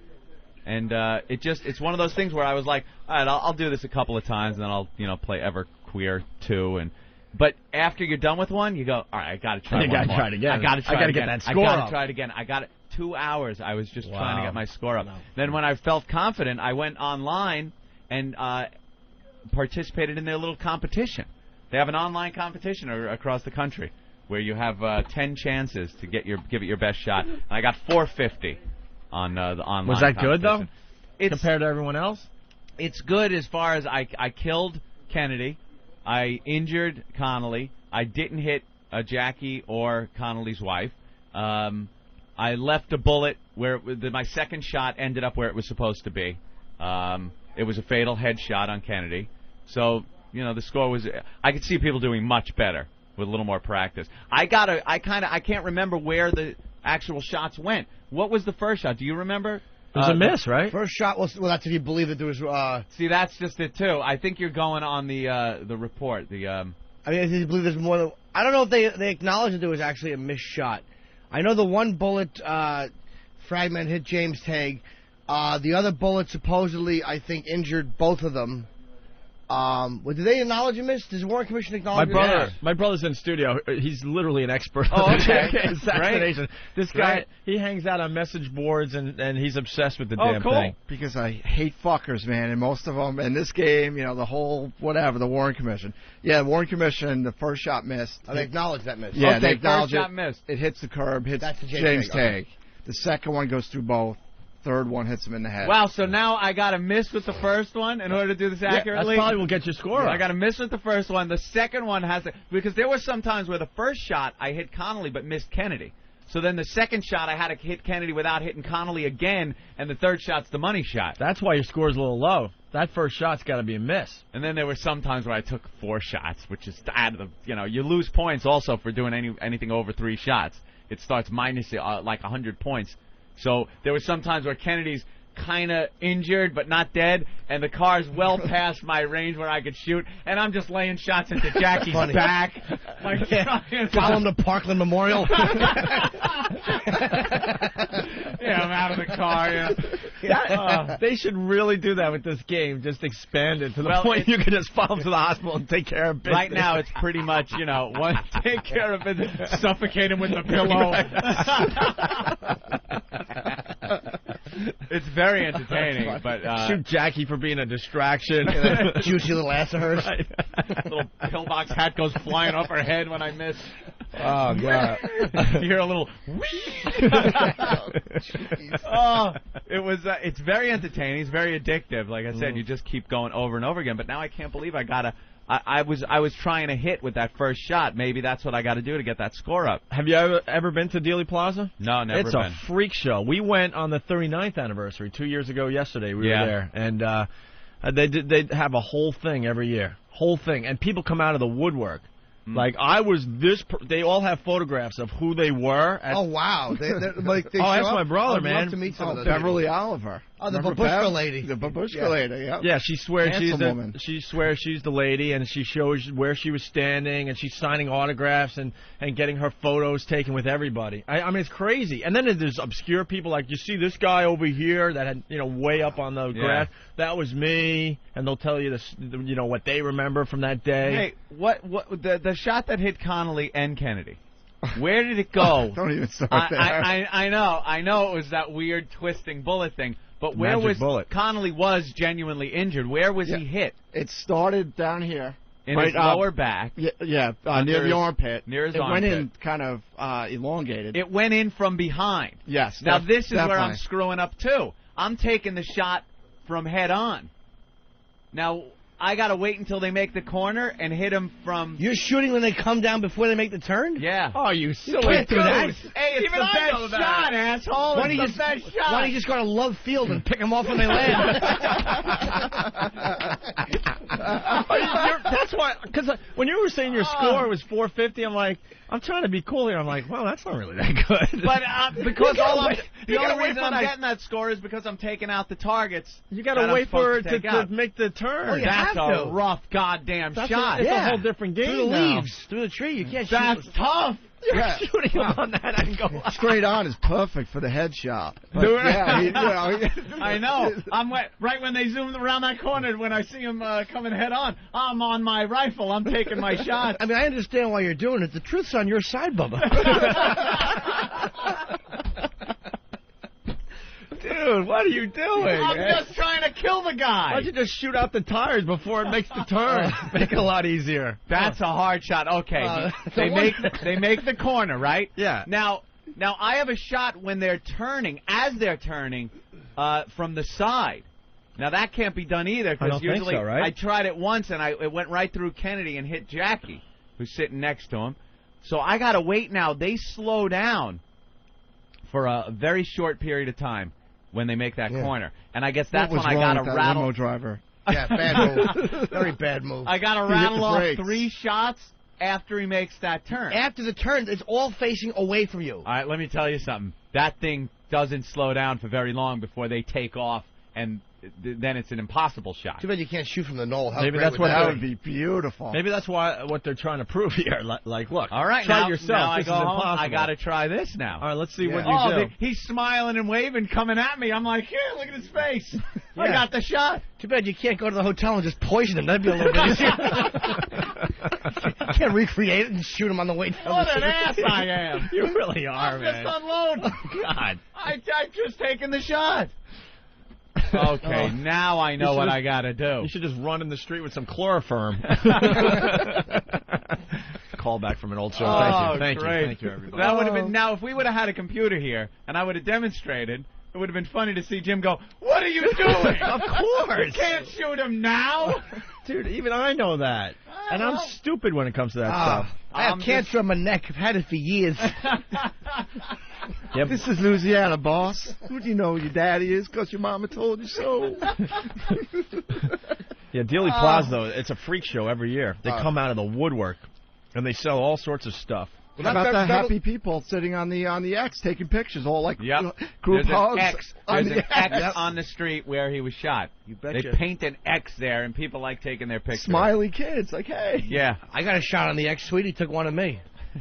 And it's one of those things where I was like, all right, I'll do this a couple of times, and then I'll play Everqueer 2, But after you're done with one, you go, all right, I got to try one more. You got to try it again. I got to try it again. Get that score I got up. to try it again. I got it 2 hours. I was just trying to get my score up. Then when I felt confident, I went online and participated in their little competition. They have an online competition across the country where you have 10 chances to give it your best shot. And I got 450 on the online. Was that good, though, It's, compared to everyone else? It's good as far as I killed Kennedy. I injured Connolly. I didn't hit Jackie or Connolly's wife. I left a bullet where my second shot ended up where it was supposed to be. It was a fatal headshot on Kennedy. So, the score was... I could see people doing much better with a little more practice. I can't remember where the actual shots went. What was the first shot? Do you remember? It was a miss, right? First shot was... Well, that's if you believe that there was... See, that's just it, too. I think you're going on the report. I mean, if you believe there's more than... I don't know if they acknowledged that there was actually a missed shot. I know the one bullet fragment hit James Tague. The other bullet supposedly, I think, injured both of them. Did they acknowledge a miss? Does the Warren Commission acknowledge My brother's in studio. He's literally an expert on assassination. This guy, he hangs out on message boards, and he's obsessed with the damn thing. Because I hate fuckers, man, and most of them in this game, the whole, whatever, the Warren Commission. Yeah, the Warren Commission, the first shot missed. Oh, they acknowledge that miss. Yeah, they acknowledge first shot missed. It hits the curb, hits That's James Tague. The second one goes through both. Third one hits him in the head. Wow, so now I got to miss with the first one in order to do this accurately? That's probably will get your score up. I got to miss with the first one. The second one has to... Because there were some times where the first shot I hit Connolly but missed Kennedy. So then the second shot I had to hit Kennedy without hitting Connolly again, and the third shot's the money shot. That's why your score's a little low. That first shot's got to be a miss. And then there were some times where I took 4 shots, which is out of the... you lose points also for doing anything over 3 shots. It starts minus like 100 points. So there were some times where Kennedy's kind of injured but not dead, and the car's well past my range where I could shoot, and I'm just laying shots into Jackie's back. Follow him to Parkland Memorial. I'm out of the car. They should really do that with this game. Just expand it to the point you can just follow him to the hospital and take care of business. Right now, it's pretty much, take care of it, suffocate him with the pillow. It's very entertaining, but shoot Jackie for being a distraction. Juicy little ass of hers. Right. Little pillbox hat goes flying off her head when I miss. Oh god! You hear a little. It's very entertaining. It's very addictive. Like I said, you just keep going over and over again. But now I can't believe I gotta. I was trying to hit with that first shot. Maybe that's what I got to do to get that score up. Have you ever been to Dealey Plaza? No, never been. It's a freak show. We went on the 39th anniversary 2 years ago yesterday. We were there, and they have a whole thing every year. Whole thing. And people come out of the woodwork. Like, I was this... they all have photographs of who they were. Oh, wow. They that's my brother, man. I'd love to meet some of those Beverly people. Oliver. Oh, the Babushka lady. The Babushka lady, yeah. Yeah, she swears she swears she's the lady, and she shows where she was standing, and she's signing autographs and getting her photos taken with everybody. I mean, it's crazy. And then there's obscure people, like, you see this guy over here that had, way up on the graph? That was me, and they'll tell you this, what they remember from that day. Hey, what the shot that hit Connolly and Kennedy? Where did it go? Don't even start there. I know it was that weird twisting bullet thing. But where Connolly was genuinely injured? Where was he hit? It started down here. In his lower back. Yeah, near the armpit. Near his armpit. It went in kind of elongated. It went in from behind. Yes. Now this is where I'm screwing up too. I'm taking the shot from head on. Now I got to wait until they make the corner and hit him from... You're shooting when they come down before they make the turn? Yeah. Oh, you silly can't do that. Hey, it's the best shot, asshole. Why don't you just go to Love Field and pick them off when they land? That's why... Because when you were saying your score was 450, I'm like... I'm trying to be cool here. I'm like, well, that's not really that good. But because the only reason I'm getting that score is because I'm taking out the targets. You got to wait for it to make the turn. Oh, that's a rough goddamn shot. It's a whole different game. Through the leaves, through the tree. You can't shoot. That's tough. You're shooting him on that angle. Straight on is perfect for the headshot. I know. I'm right when they zoom around that corner. When I see him coming head on, I'm on my rifle. I'm taking my shot. I mean, I understand why you're doing it. The truth's on your side, Bubba. Dude, what are you doing? I'm just trying to kill the guy. Why don't you just shoot out the tires before it makes the turn? Make it a lot easier. That's a hard shot. Okay, they make the corner, right? Yeah. Now I have a shot when they're turning, as they're turning, from the side. Now that can't be done either because usually so, right? I tried it once and it went right through Kennedy and hit Jackie, who's sitting next to him. So I got to wait now. They slow down for a very short period of time when they make that corner. And I guess that's when I got to rattle. Limo driver? Yeah, bad move. Very bad move. I got to rattle off 3 shots after he makes that turn. After the turn, it's all facing away from you. All right, let me tell you something. That thing doesn't slow down for very long before they take off, and then it's an impossible shot. Too bad you can't shoot from the knoll. Maybe that's what that would be beautiful. Maybe that's what they're trying to prove here. Like, look, all right, try now, yourself. Now this I go is home. impossible. I got to try this now. All right, let's see what you do. He's smiling and waving, coming at me. I'm like, here, look at his face. I got the shot. Too bad you can't go to the hotel and just poison him. That'd be a little bit easier. You can't recreate it and shoot him on the way down. What an ass I am. You really are, man. Just unload. Oh, God. I've just taken the shot. Okay, now I know what I got to do. You should just run in the street with some chloroform. Call back from an old show. Thank you, everybody. That would have been now. If we would have had a computer here and I would have demonstrated, it would have been funny to see Jim go, "What are you doing?" Of course, you can't shoot him now, dude. Even I know that, and I'm stupid when it comes to that stuff. I have cancer on my neck. I've had it for years. Yep. This is Louisiana, boss. Who do you know your daddy is? Because your mama told you so. Yeah, Dealey Plaza, though, it's a freak show every year. They come out of the woodwork, and they sell all sorts of stuff. What about the happy people sitting on the X taking pictures, all like group There's hugs? There's an X on the street where he was shot. You betcha. They paint an X there, and people like taking their pictures. Smiley kids, like, hey. Yeah. I got a shot on the X. Sweetie took one of me.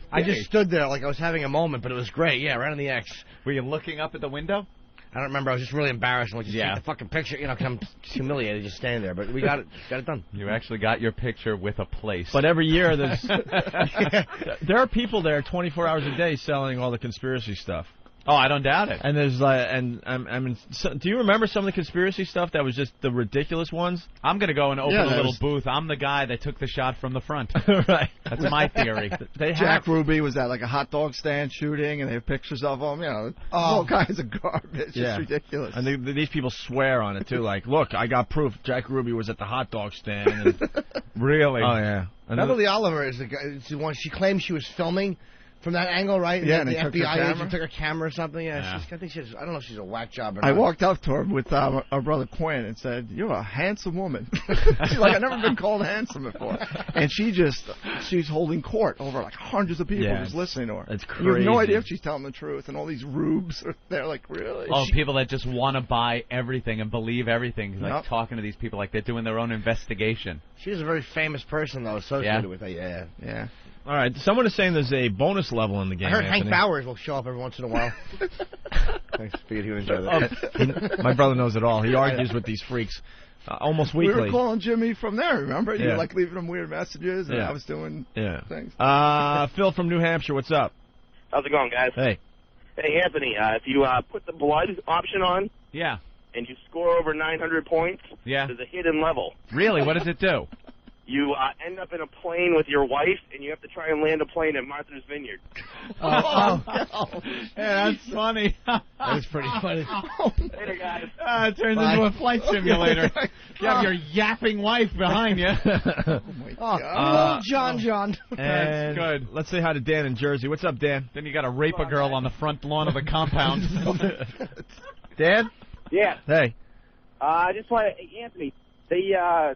I just stood there like I was having a moment, but it was great. Yeah, right on the X. Were you looking up at the window? I don't remember. I was just really embarrassed. Like, just take the fucking picture. You know, 'cause I'm humiliated just standing there. But we got it done. You actually got your picture with a place. But every year there's there are people there 24 hours a day selling all the conspiracy stuff. Oh, I don't doubt it. And there's I mean, do you remember some of the conspiracy stuff that was just the ridiculous ones? I'm gonna go and open a little booth. I'm the guy that took the shot from the front. Right. That's my theory. Jack Ruby was at like a hot dog stand shooting, and they have pictures of him. You know, all kinds of garbage. Yeah. It's ridiculous. And these people swear on it too. Like, look, I got proof. Jack Ruby was at the hot dog stand. And really? Oh yeah. Beverly Oliver is the guy. It's the one. She claims she was filming from that angle, right? Yeah, and the took her FBI camera. agent took her camera or something. Yeah, I think she's. I don't know if she's a whack job or not. I walked up to her with our brother Quinn and said, "You're a handsome woman." She's like, "I've never been called handsome before." And she's holding court over like hundreds of people just listening to her. It's crazy. You have no idea if she's telling the truth, and all these rubes are there. Like, really? Oh, people that just want to buy everything and believe everything. Like talking to these people like they're doing their own investigation. She's a very famous person though, associated with her. Yeah. All right, someone is saying there's a bonus level in the game. I heard Anthony. Hank Bowers will show up every once in a while. Thanks. Figured he would enjoy that. My brother knows it all. He argues with these freaks almost weekly. We were calling Jimmy from there, remember? You Yeah. were like leaving him weird messages, and I was doing things. Phil from New Hampshire, what's up? How's it going, guys? Hey. Hey, Anthony, if you put the blood option on and you score over 900 points, there's a hidden level. Really? What does it do? You end up in a plane with your wife, and you have to try and land a plane at Martha's Vineyard. Yeah, that's funny. That's pretty funny. Later, guys. It turns into a flight simulator. You have your yapping wife behind you. John. That's good. Let's say hi to Dan in Jersey. What's up, Dan? Then you got to rape a girl on the front lawn of a compound. Dan? Yeah. Hey. I just want to, Anthony, the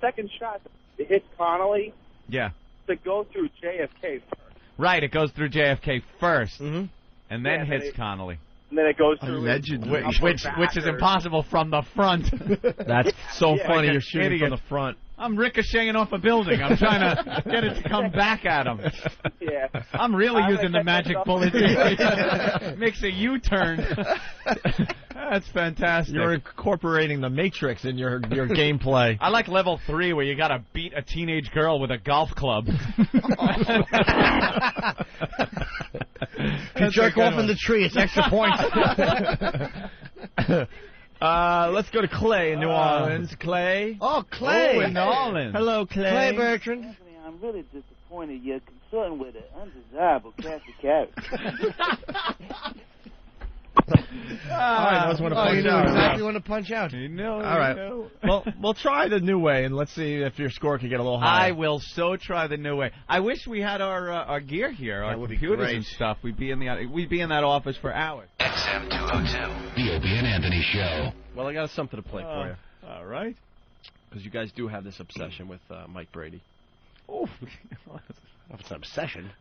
second shot that hits Connolly Yeah. to go through JFK first. Right, it goes through JFK first, Mm-hmm. and then hits Connolly. And then it goes through Which is impossible from the front. That's so funny. Like You're shooting idiot. from the front. I'm ricocheting off a building. I'm trying to get it to come back at him. Yeah. I'm really using the magic bullet. Makes a U-turn. That's fantastic. You're incorporating the Matrix in your gameplay. I like level 3 where you got to beat a teenage girl with a golf club. If you jerk off in the tree, it's extra points. Let's go to Clay in New Orleans. Clay. Oh, Clay. Oh, in New Orleans. Hello, Clay. Clay Bertrand. Anthony, I'm really disappointed you're consorting with an undesirable Catholic character. All right, knows when to punch you knew out. exactly when to punch out. All right. Well, we'll try the new way, and let's see if your score can get a little higher. I will so try the new way. I wish we had our gear here, our computers and stuff. We'd be in that office for hours. XM 202, the Opie and Anthony Show. Well, I got something to play for you. All right. Because you guys do have this obsession with Mike Brady. Oh, if it's an obsession.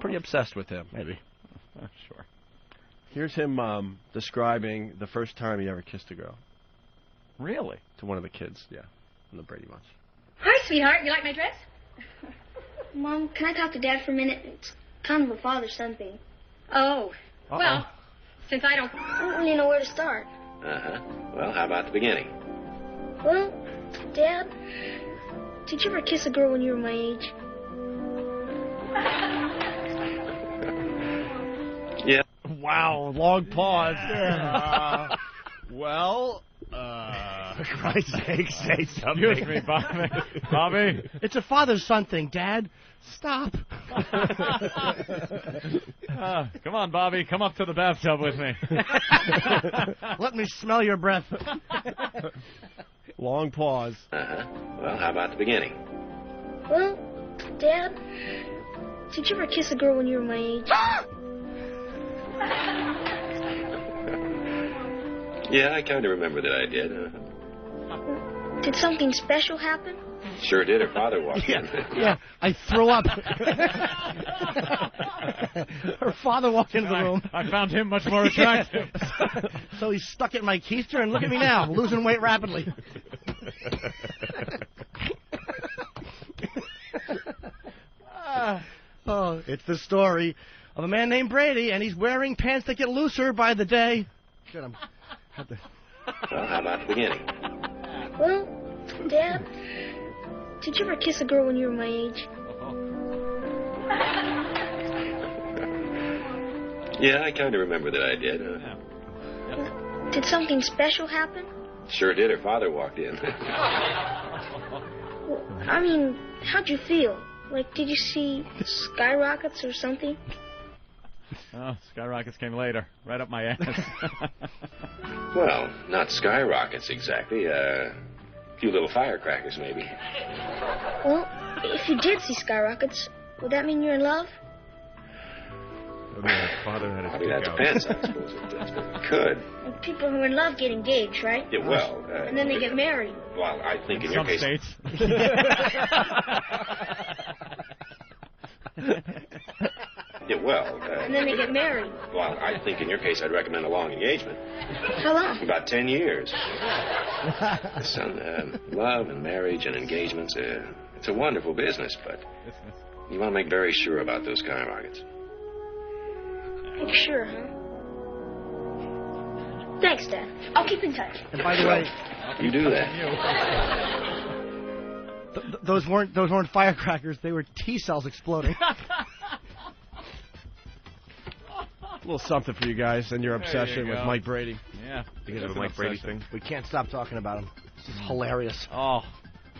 Pretty obsessed with him. Maybe. Sure. Here's him describing the first time he ever kissed a girl. Really? To one of the kids, yeah, in the Brady Bunch. Hi, sweetheart. You like my dress? Mom, can I talk to Dad for a minute? It's kind of a father-son thing. Oh. Well, since I don't really know where to start. Well, how about the beginning? Well, Dad, did you ever kiss a girl when you were my age? Yeah. Wow, long pause. For Christ's sake, say something. Excuse me, Bobby. Bobby? It's a father-son thing, Dad. Stop. Come on, Bobby. Come up to the bathtub with me. Let me smell your breath. Long pause. Well, how about the beginning? Well, Dad, did you ever kiss a girl when you were my age? Yeah, I kind of remember that I did. Did something special happen? Sure did. Her father walked in. Yeah, I threw up. Her father walked into the room. I found him much more attractive. So he stuck it in my keister, and look at me now, losing weight rapidly. It's the story of a man named Brady, and he's wearing pants that get looser by the day. Shit, Well, how about the beginning? Well, Dad, did you ever kiss a girl when you were my age? Yeah, I kind of remember that I did. Did something special happen? Sure did. Her father walked in. Well, I mean, how'd you feel? Like, did you see skyrockets or something? Oh, skyrockets came later. Right up my ass. Well, not skyrockets exactly. A few little firecrackers, maybe. Well, if you did see skyrockets, would that mean you're in love? Father had I mean, that depends, I suppose. It could. And people who are in love get engaged, right? Yeah, well... and then they get married. Well, I think in your Some case... states. Yeah, well... and then they get married. Well, I think in your case I'd recommend a long engagement. How long? About 10 years. Son, love and marriage and engagements, it's a wonderful business, but you want to make very sure about those skyrockets. Make sure, huh? Thanks, Dad. I'll keep in touch. And by the way... You do that. Those weren't firecrackers. They were T-cells exploding. A little something for you guys and your obsession with Mike Brady. Yeah. Because of the Mike Brady thing. We can't stop talking about him. This is hilarious. Oh,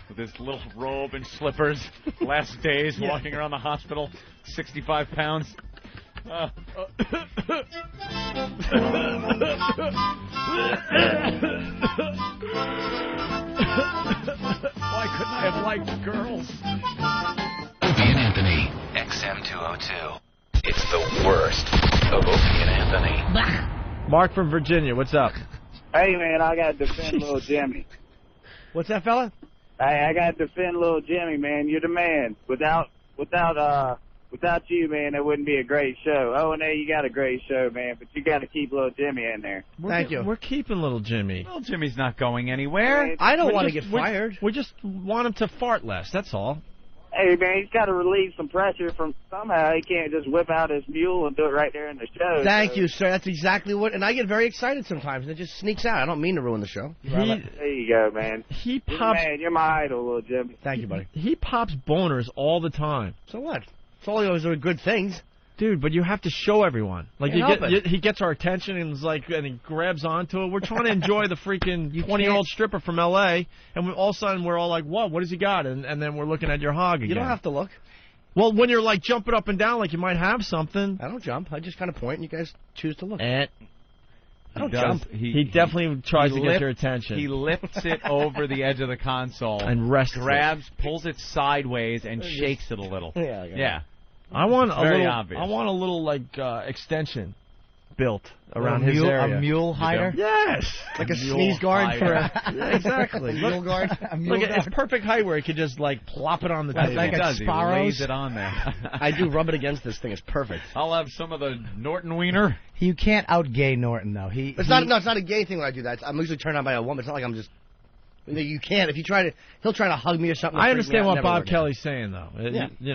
with his little robe and slippers, last days walking around the hospital, 65 pounds. Why couldn't I have liked girls? Opie and Anthony, XM 202. It's the worst of Opie and Anthony. Mark from Virginia, what's up? Hey, man, I got to defend little Jimmy. What's that, fella? Hey, I got to defend little Jimmy, man. You're the man. Without you, man, it wouldn't be a great show. O&A, you got a great show, man, but you got to keep little Jimmy in there. Thank you. We're keeping little Jimmy. Little Jimmy's not going anywhere. I don't want to get fired. We just want him to fart less, that's all. Hey, man, he's got to relieve some pressure from somehow. He can't just whip out his mule and do it right there in the show. Thank you, sir. That's exactly what... And I get very excited sometimes, and it just sneaks out. I don't mean to ruin the show. There you go, man. He You're pops... the man. You're my idol, little Jimmy. Thank you, buddy. He pops boners all the time. So what? It's all those are good things. Dude, but you have to show everyone. Like he gets our attention and he grabs onto it. We're trying to enjoy the freaking 20-year-old stripper from L.A. and all of a sudden we're all like, "What? What has he got?" And then we're looking at your hog again. You don't have to look. Well, when you're like jumping up and down like you might have something. I don't jump. I just kind of point and you guys choose to look. He definitely tries to get your attention. He lifts it over the edge of the console and rests grabs, pulls it sideways, and shakes it a little. Yeah. I want It's a very little. obvious. I want a little extension built around A his mule- area. a mule hider? Yes, Like a sneeze guard for a... Yeah, exactly. Mule guard? A mule Look, it's guard? perfect height where he could just plop it on the table. Like a He Sparrows? lays it on there. I do rub it against this thing. It's perfect. I'll have some of the Norton Wiener. You can't out-gay Norton, though. It's not a gay thing when I do that. I'm usually turned on by a woman. It's not like I'm just... You can't. If you try to... He'll try to hug me or something. I understand what Bob Kelly's saying, though.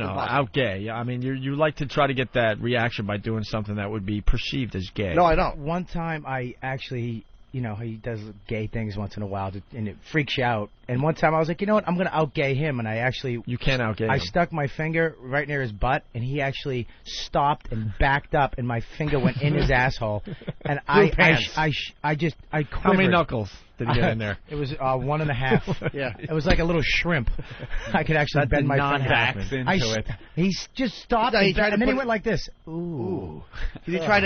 Out gay. I mean, you like to try to get that reaction by doing something that would be perceived as gay. No, I don't. One time I actually, he does gay things once in a while, and it freaks you out. And one time I was like, you know what, I'm going to out-gay him, and I actually... You can't out-gay him. I stuck my finger right near his butt, and he actually stopped and backed up, and my finger went in his asshole. And I quivered. How many knuckles did he get in there? It was 1.5. Yeah. It was like a little shrimp. I could actually That bend did my not finger. happen. He just stopped, No, he tried to and then he put- went like this. Ooh. He tried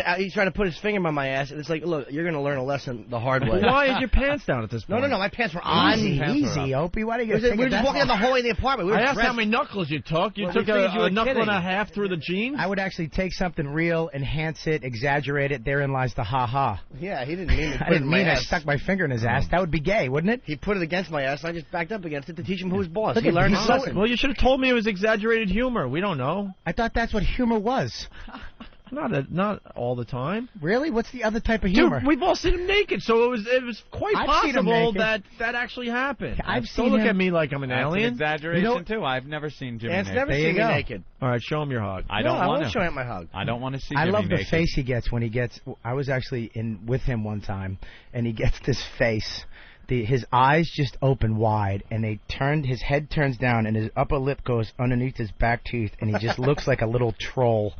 to put his finger on my ass, and it's like, look, you're going to learn a lesson the hard way. Why is your pants down at this point? No, my pants were on. Easy, Opie. Why do you We were just walking down the hallway in the apartment. We were I asked dressed. how many knuckles you took. You Well, took we figured you were a knuckle kidding. and a half through the jeans? I would actually take something real, enhance it, exaggerate it. Therein lies the ha-ha. Yeah, he didn't mean to I put it didn't in my mean I ass. stuck my finger in his ass. That would be gay, wouldn't it? He put it against my ass, and I just backed up against it to teach him who's boss. Look He at- learned he's his so- lesson. Well, you should have told me it was exaggerated humor. We don't know. I thought that's what humor was. Not all the time. Really? What's the other type of humor? Dude, we've all seen him naked, so it was quite I've seen him possible naked. that actually happened. I've Don't seen look him- at me like I'm an That's alien. an exaggeration, too. I've never seen Jimmy Ant's naked. never There you seen me go. naked. All right, show him your hug. I don't I want won't to. show him my hug. I don't want to see I Jimmy love the naked. face he gets when he gets. I was actually with him one time, and he gets this face. His eyes just open wide, and his head turns down, and his upper lip goes underneath his back tooth, and he just looks like a little troll,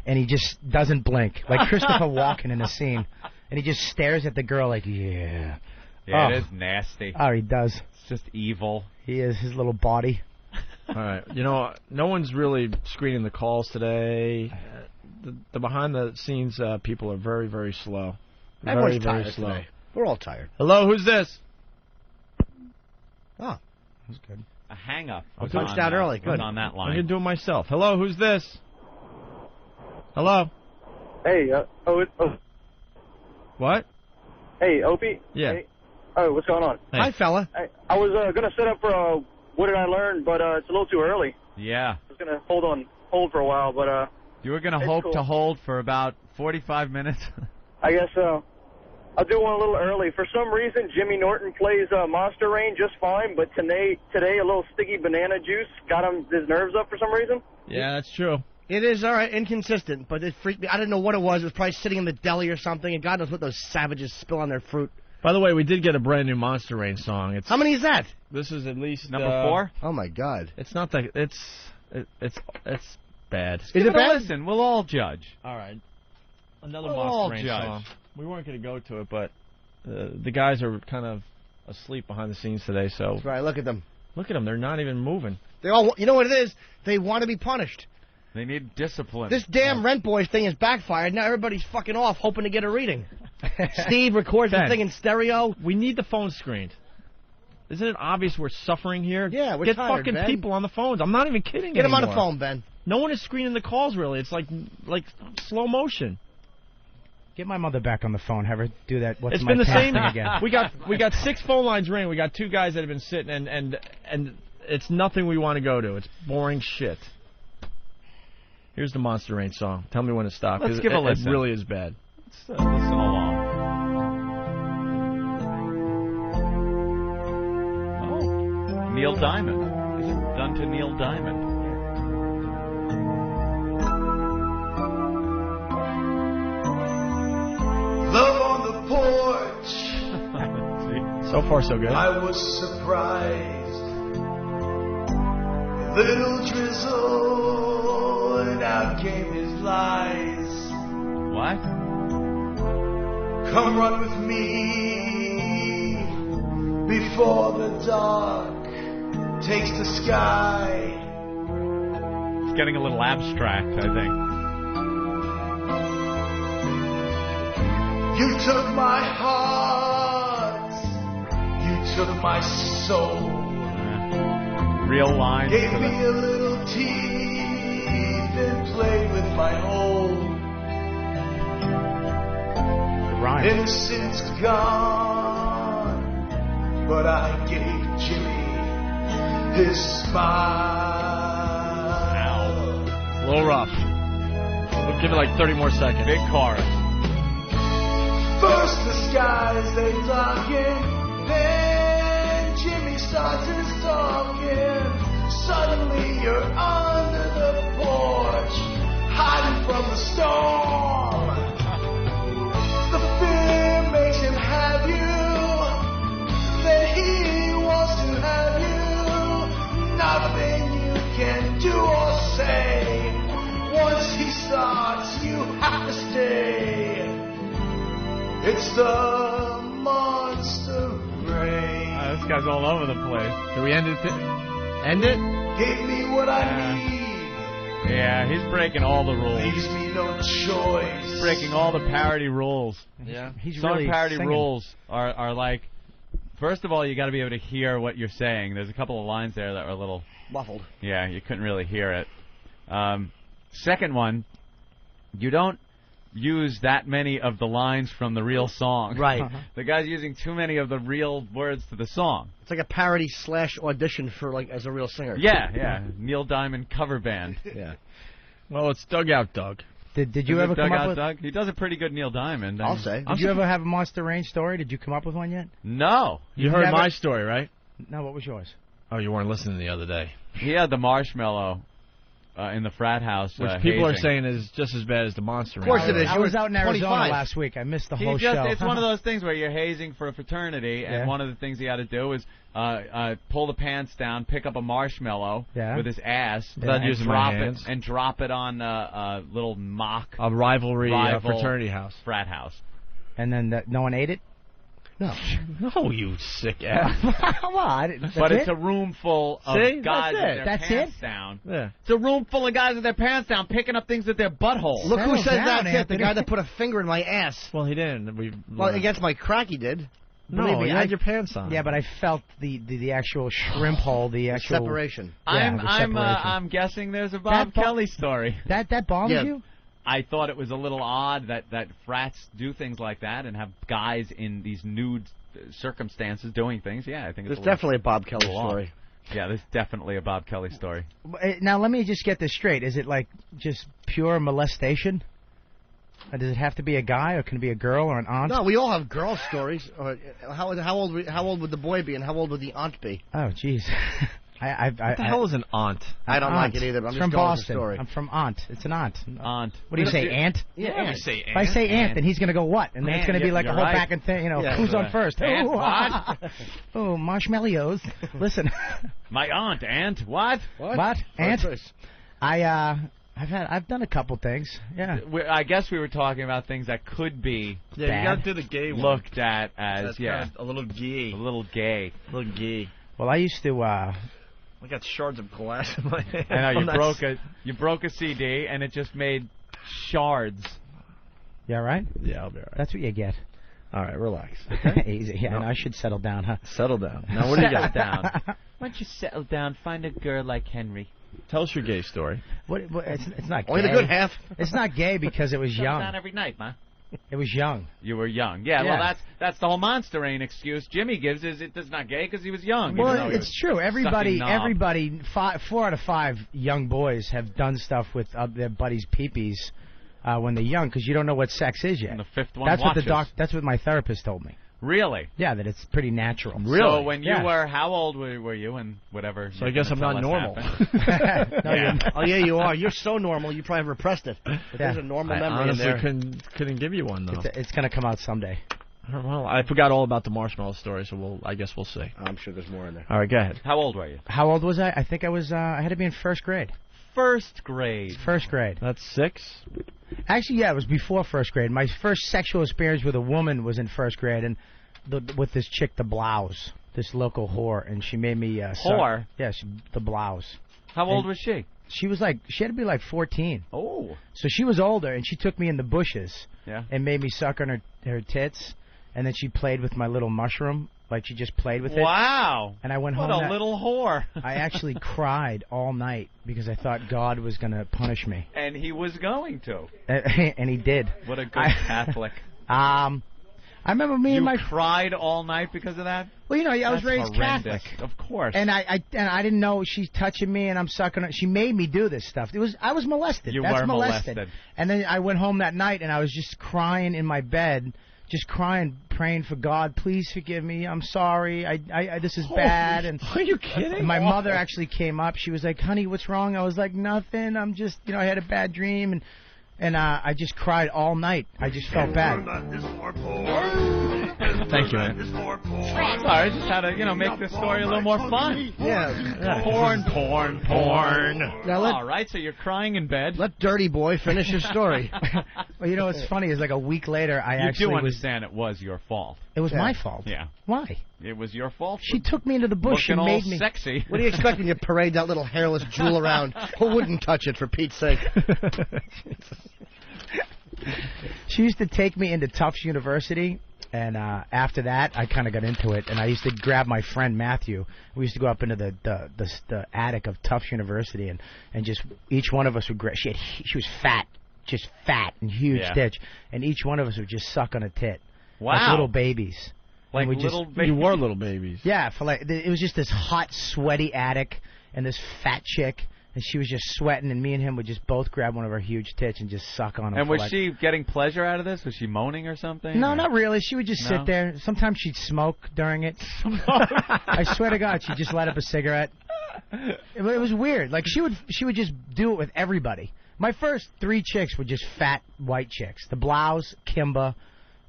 and he just doesn't blink, like Christopher Walken in a scene, and he just stares at the girl like, yeah. Yeah, Oh. it is nasty. Oh, he does. It's just evil. He is his little body. All right. No one's really screening the calls today. The behind-the-scenes people are very, very slow. Everyone's very, very tired slow. today. We're all tired. Hello, who's this? Oh, that's good. A hang-up. I punched out early. Was Good. on that I'm line. going to do it myself. Hello, who's this? Hello? Hey, What? hey, Opie. Yeah. Hey. Oh, what's going on? Hey. Hi, fella. I was going to set up for What Did I Learn, but it's a little too early. Yeah. I was going to hold for a while, but You were going to It's hope cool. to hold for about 45 minutes. I guess so. I'll do one a little early. For some reason, Jimmy Norton plays Monster Rain just fine, but today a little sticky banana juice got his nerves up for some reason. Yeah, that's true. It is, all right, inconsistent, but it freaked me. I didn't know what it was. It was probably sitting in the deli or something, and God knows what those savages spill on their fruit. By the way, we did get a brand new Monster Rain song. How many is that? This is at least Number 4? Oh, my God. It's not that. It's bad. Give Is it bad? Listen, we'll all judge. All right. Another We'll all Monster Rain judge. song. We weren't going to go to it, but the guys are kind of asleep behind the scenes today. So That's right, look at them. look at them; they're not even moving. They all, you know what it is? They want to be punished. They need discipline. This damn Rent Boys thing has backfired. Now everybody's fucking off hoping to get a reading. Steve records the Ben. thing in stereo. We need the phone screened. Isn't it obvious we're suffering here? Yeah, we're Get tired, fucking Ben. people on the phones. I'm not even kidding. Get them on the anymore. phone, Ben. No one is screening the calls really. It's like slow motion. Get my mother back on the phone. Have her do that. What's It's my been the pants same. thing again? We got 6 phone lines ringing. We got 2 guys that have been sitting and it's nothing we want to go to. It's boring shit. Here's the Monster Rain song. Tell me when to stop. Let's 'cause give a it listen. really is bad. Let's listen along. Oh, Neil Diamond. Is it done to Neil Diamond? Love on the porch. So far, so good. I was surprised. A little drizzle, and out came his lies. What? Come run with me before the dark takes the sky. It's getting a little abstract, I think. You took my heart. You took my soul. Real lines. Gave me a little teeth and played with my old. Innocence gone, but I gave Jimmy his smile. A little rough. We'll give it like 30 more seconds. Big chorus. First the skies they darken, then Jimmy starts his talking. Suddenly you're under the porch, hiding from the storm. The fear makes him have you, then he wants to have you. Nothing you can do or say. Once he starts, you have to stay. It's the monster rain. This guy's all over the place. Do we end it? End it? Give me what I need. Yeah, he's breaking all the rules. Leaves me no choice. He's breaking all the parody rules. Yeah. Some really parody singing. rules are like, first of all, you got to be able to hear what you're saying. There's a couple of lines there that were a little muffled. Yeah, you couldn't really hear it. Second one, you don't use that many of the lines from the real song. Right. The guy's using too many of the real words to the song. It's like a parody / audition for like as a real singer. Yeah. Neil Diamond cover band. Yeah. Well, it's Dugout Doug. Did you ever come up with? Doug? He does a pretty good Neil Diamond. I'll say. Did you ever have a Monster Range story? Did you come up with one yet? No. You heard my story, right? No, what was yours? Oh, you weren't listening the other day. He had the marshmallow in the frat house. Which people are hazing. saying is just as bad as the Monster Range. Of course it is. I was out in Arizona last week. I missed the whole show. It's one of those things where you're hazing for a fraternity, and one of the things he had to do is pull the pants down, pick up a marshmallow with his ass, Without using my hands. and drop it on a little mock a rivalry fraternity house, frat house. And then no one ate it? No. No, you sick ass. Come on. But it's a room full of guys with their pants down. Yeah. It's a room full of guys with their pants down, picking up things with their butthole. Look who says that's it. The guy that put a finger in my ass. Well, he didn't. Well, against my crack, he did. No, Believe me, you had your pants on. Yeah, but I felt the actual shrimp hole, the actual separation. I'm guessing there's a Bob Kelly story. That bombs you? I thought it was a little odd that frats do things like that and have guys in these nude circumstances doing things. Yeah, I think it's definitely a Bob Kelly story. Yeah, there's definitely a Bob Kelly story. Now, let me just get this straight. Is it like just pure molestation? Does it have to be a guy, or can it be a girl or an aunt? No, we all have girl stories. How old would the boy be, and how old would the aunt be? Oh, jeez. What the hell is an aunt? I don't like it either, but I'm just from going Boston. with the story. I'm from Aunt. It's an aunt. Aunt. What do you say, aunt? Yeah, aunt. Say if I say aunt, then he's going to go what? And then it's going to be like a whole back and thing, who's on first? Aunt, what? Oh, marshmallows. Listen. My aunt, aunt, what? What? Aunt? I've done a couple things. Yeah. I guess we were talking about things that could be you got to do the gay one. Looked at as kind of a little gay. A little gay. A little gay. Well, I used to I got shards of glass in my hand. I know you broke a CD and it just made shards. Yeah, right? Yeah, I'll be all right. That's what you get. All right, relax. Okay? Easy. Yeah, no. I should settle down, huh? Settle down. Now, what do you got? Down. Why don't you settle down? Find a girl like Henry. Tell us your gay story. What it's not gay. Only the good half. It's not gay because it was young. Down every night, ma. It was young. You were young. Yeah, well, that's the whole Monster Rain excuse Jimmy gives is it's not gay because he was young. Well, it's true. Everybody, 4 out of 5 young boys have done stuff with their buddies' peepees when they're young because you don't know what sex is yet. And the fifth one watches. That's what my therapist told me. Really? Yeah, that it's pretty natural. Really? So when you were, how old were you and whatever? So I guess I'm not normal. Oh, yeah, you are. You're so normal, you probably repressed it. But there's a normal memory in there. I honestly couldn't give you one, though. It's going to come out someday. Well, I forgot all about the marshmallow story, so I guess we'll see. I'm sure there's more in there. All right, go ahead. How old were you? How old was I? I think I was, I had to be in first grade. First grade? First grade. That's 6? Actually, yeah, it was before first grade. My first sexual experience with a woman was in first grade, and with this chick, the Blouse, this local whore, and she made me... Whore? The Blouse. How old was she? She had to be like 14. Oh. So she was older, and she took me in the bushes. Yeah. And made me suck on her tits, and then she played with my little mushroom. Like, she just played with it. Wow. And I went home. What a little whore. I actually cried all night because I thought God was going to punish me. And he was going to. And he did. What a good Catholic. I remember me and my... You cried all night because of that? Well, you know, I was raised horrendous. Catholic. Of course. And I didn't know she's touching me and I'm sucking her. She made me do this stuff. I was molested. You That's were molested. And then I went home that night and I was just crying in my bed, just crying, praying for God, please forgive me. I'm sorry. This is bad. And are you kidding? And my mother actually came up. She was like, honey, what's wrong? I was like, nothing. I'm just, I had a bad dream. And I just cried all night. I just felt bad. Thank you, man. Sorry, I just had to, make this story a little more fun. Yeah. Porn. Now All right, so you're crying in bed. Let Dirty Boy finish his story. Well, what's funny is like a week later, You do understand it was your fault. It was my fault. Yeah. Why? It was your fault. She took me into the bush and made me sexy. What are you expecting? You parade that little hairless jewel around? Who wouldn't touch it, for Pete's sake? She used to take me into Tufts University, and after that, I kind of got into it. And I used to grab my friend Matthew. We used to go up into the attic of Tufts University, and just each one of us would grab. She was fat, just fat and huge tits, and each one of us would just suck on a tit. Wow. Like little babies. Like little babies? You were little babies. Yeah, it was just this hot, sweaty attic, and this fat chick, and she was just sweating, and me and him would just both grab one of her huge tits and just suck on them. And was she getting pleasure out of this? Was she moaning or something? No, not really. She would just sit there. Sometimes she'd smoke during it. I swear to God, she'd just light up a cigarette. It was weird. Like, she would just do it with everybody. My first 3 chicks were just fat white chicks. The Blouse, Kimba,